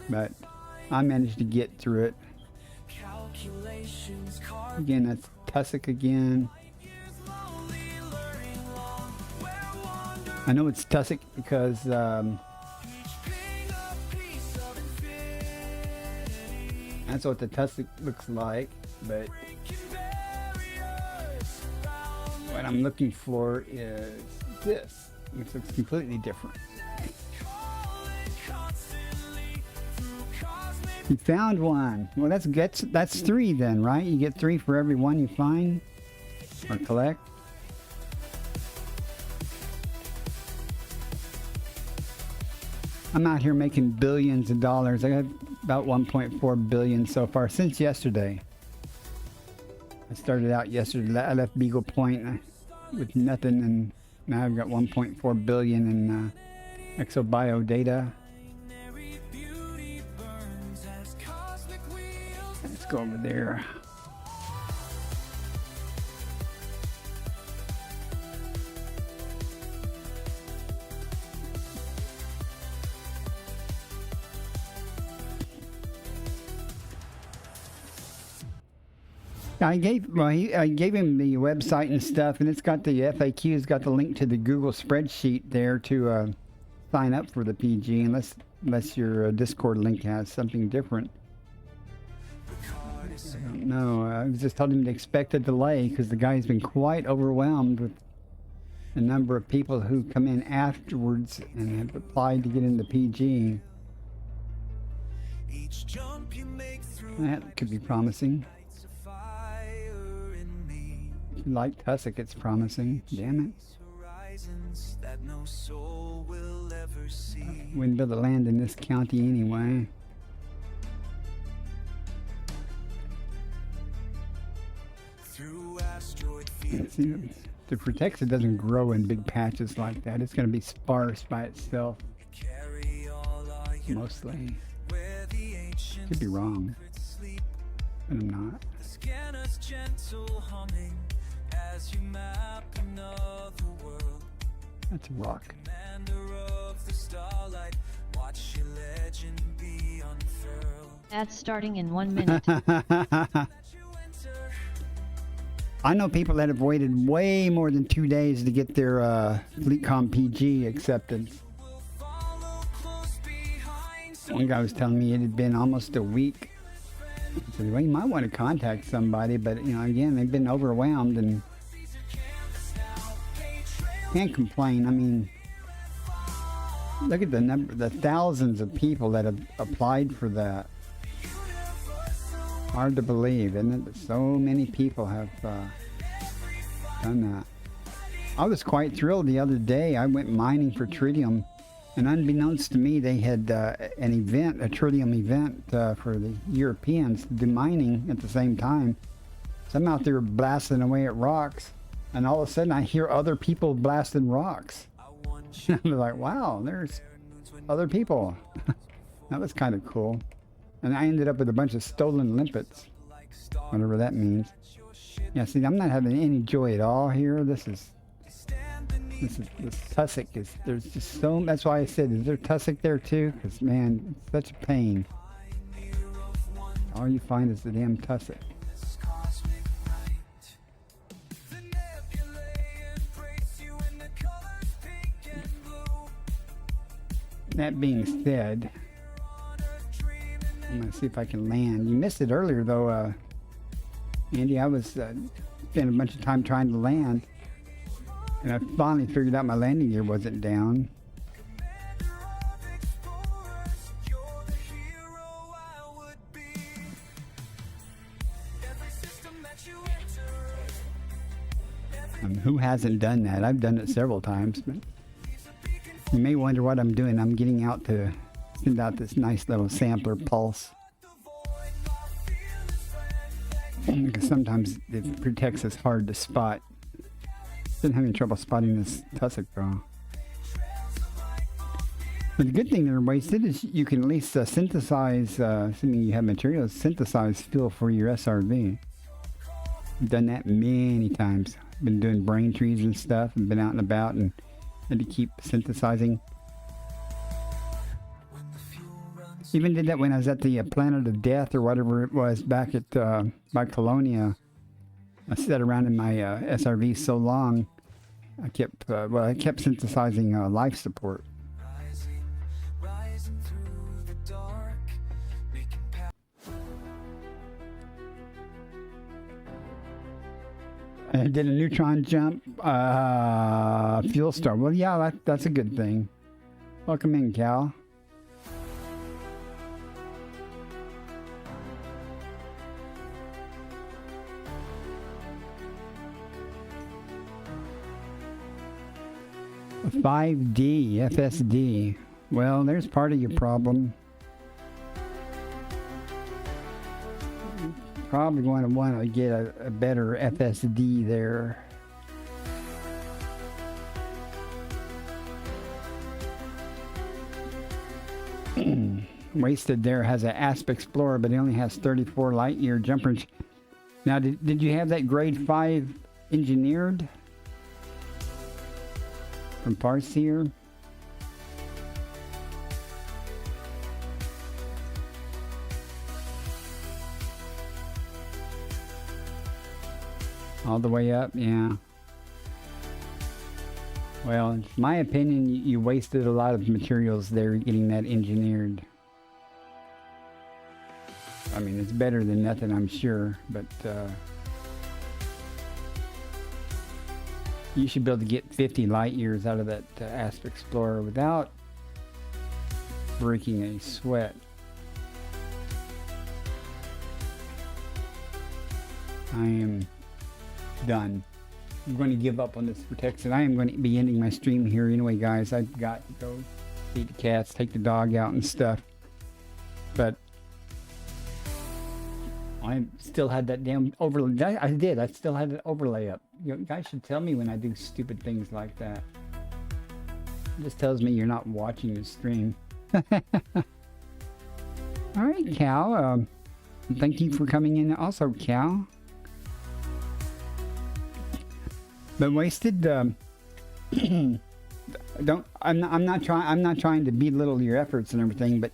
But I managed to get through it. Again, that's Tussock again. I know it's Tussock because that's what the Tussock looks like, but what I'm looking for is this, which looks completely different. You found one. Well, that's 3 then, right? You get 3 for every one you find or collect. I'm out here making billions of dollars. I got about 1.4 billion so far since yesterday. I started out yesterday. I left Beagle Point with nothing, and now I've got 1.4 billion in exo-bio data. Let's go over there. I gave him the website and stuff, and it's got the FAQs, got the link to the Google spreadsheet there to sign up for the PG, unless your Discord link has something different. I don't know. I was just told him to expect a delay because the guy's been quite overwhelmed with the number of people who come in afterwards and have applied to get into PG. That could be promising. Like Tussock, it's promising. Damn it. Wouldn't be able to land in this county anyway. See, the Protector doesn't grow in big patches like that. It's going to be sparse by itself. Mostly. Could be wrong. But I'm not. That's a rock. Ads starting in 1 minute. I know people that have waited way more than 2 days to get their FleetCom PG accepted. One guy was telling me it had been almost a week. I said, well, you might want to contact somebody, but you know, again, they've been overwhelmed and can't complain. I mean, look at the thousands of people that have applied for that. Hard to believe, isn't it? That so many people have done that. I was quite thrilled the other day. I went mining for tritium, and unbeknownst to me, they had an event, a tritium event for the Europeans to do mining at the same time. So I'm out there blasting away at rocks, and all of a sudden I hear other people blasting rocks. I was like, wow, there's other people. That was kind of cool. And I ended up with a bunch of stolen limpets, whatever that means. Yeah, see, I'm not having any joy at all here. This tussock is, there's just so, that's why I said, is there tussock there too? Because, man, it's such a pain. All you find is the damn tussock. That being said, I'm going to see if I can land. You missed it earlier, though, Andy. I was spending a bunch of time trying to land, and I finally figured out my landing gear wasn't down. Who hasn't done that? I've done it several times, but you may wonder what I'm doing. I'm getting out to send out this nice little sampler pulse. Because sometimes it protects us hard to spot. Been having trouble spotting this tussock draw. But the good thing that are wasted is you can at least synthesize, assuming you have materials, synthesize fuel for your SRV. I've done that many times. Been doing brain trees and stuff and been out and about and had to keep synthesizing. Even did that when I was at the Planet of Death or whatever it was back at by Colonia. I sat around in my SRV so long, I kept synthesizing life support. I did a neutron jump, fuel star. Well, yeah, that's a good thing. Welcome in, Cal. $5D, FSD. Well, there's part of your problem. Probably going to want to get a better FSD there. Wasted there has an Asp Explorer, but he only has 34 light year jumpers. Now, did you have that grade 5 engineered from Parseer? All the way up, yeah. Well, in my opinion, you wasted a lot of materials there getting that engineered. I mean, it's better than nothing, I'm sure, but you should be able to get 50 light years out of that Asp Explorer without breaking a sweat. I am done. I'm going to give up on this protection. I am going to be ending my stream here anyway, guys. I've got to go feed the cats, take the dog out and stuff. But I still had that damn overlay. I did. I still had an overlay up. You guys should tell me when I do stupid things like that. It just tells me you're not watching the stream. All right, Cal. Thank you for coming in also, Cal. But wasted. I'm not trying to belittle your efforts and everything, but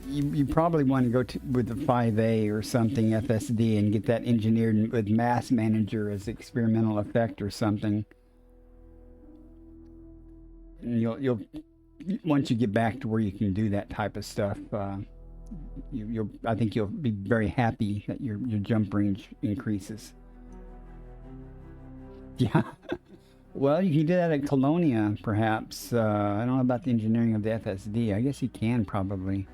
you probably want to go with the 5A or something FSD and get that engineered with Mass Manager as experimental effect or something. And you'll once you get back to where you can do that type of stuff, I think you'll be very happy that your jump range increases. Yeah. Well, you can do that at Colonia, perhaps. I don't know about the engineering of the FSD. I guess you can probably.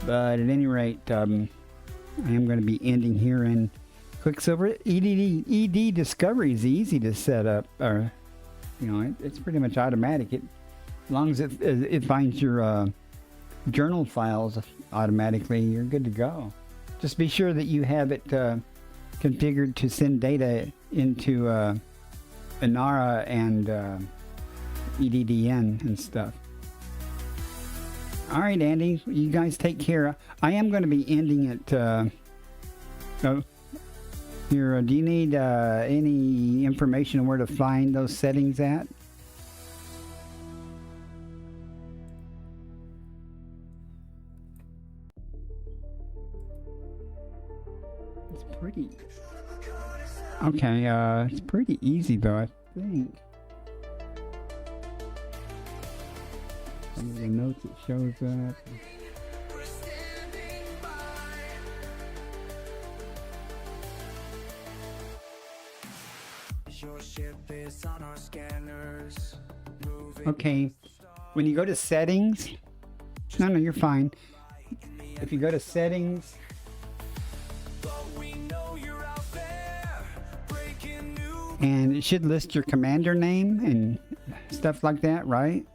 But at any rate, I am going to be ending here in Quicksilver. ED Discovery is easy to set up. It's pretty much automatic. As long as it finds your journal files automatically, you're good to go. Just be sure that you have it configured to send data into Inara and EDDN and stuff. All right, Andy, you guys take care. I am going to be ending it. Oh, here, do you need any information on where to find those settings at? It's pretty. Okay, it's pretty easy though, I think. Some of the notes it shows up. Okay, when you go to settings, no, you're fine. If you go to settings, and it should list your commander name and stuff like that, right?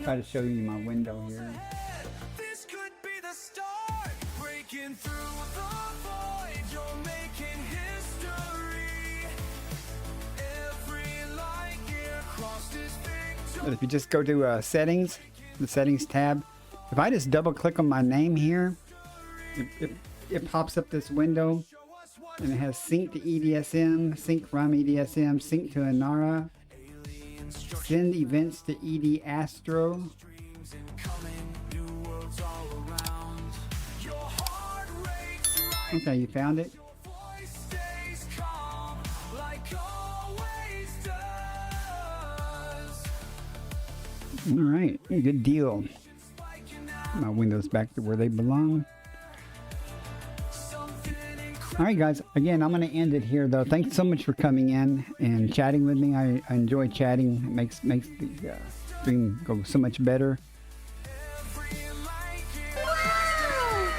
Try to show you my window here. This could be the start. Breaking through the void, you're making history. Every light year crossed is victory. But if you just go to settings, the settings tab, if I just double click on my name here, it pops up this window and it has sync to EDSM, sync from EDSM, sync to Inara, send events to ED Astro. Okay, you found it? Alright, good deal. My windows back to where they belong. Alright guys, again, I'm going to end it here though. Thanks so much for coming in and chatting with me. I enjoy chatting. It makes the stream go so much better.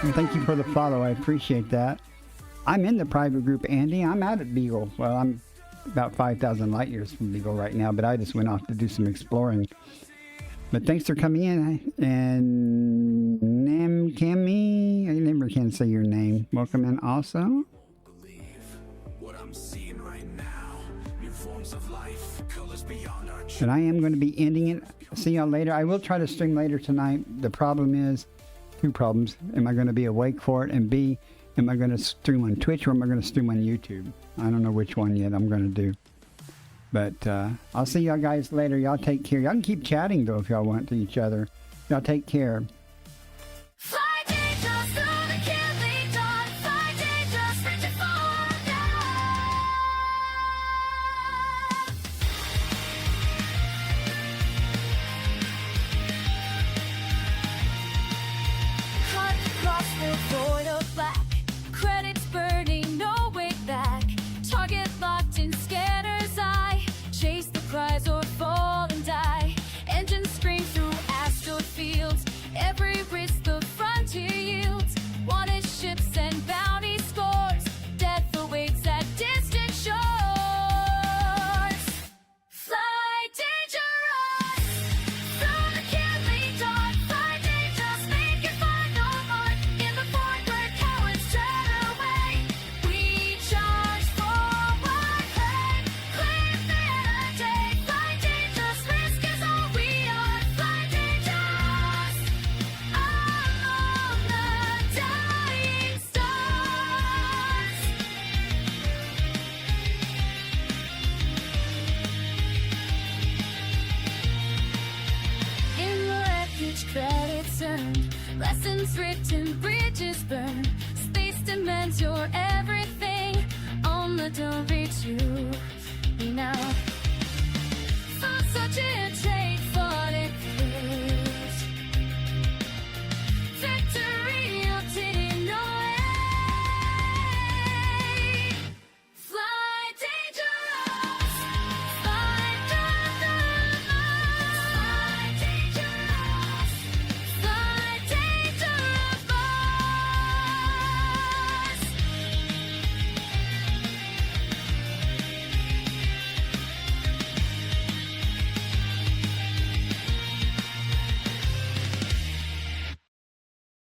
And thank you for the follow. I appreciate that. I'm in the private group, Andy. I'm out at Beagle. Well, I'm about 5,000 light years from Beagle right now, but I just went off to do some exploring. But thanks for coming in. And Namkami, I never can say your name. Welcome in also. And I am going to be ending it. See y'all later. I will try to stream later tonight. The problem is, two problems. Am I going to be awake for it? And B, am I going to stream on Twitch or am I going to stream on YouTube? I don't know which one yet I'm going to do. But I'll see y'all guys later. Y'all take care. Y'all can keep chatting though if y'all want to each other. Y'all take care. Lessons written, bridges burned. Space demands your everything. On the don't reach you.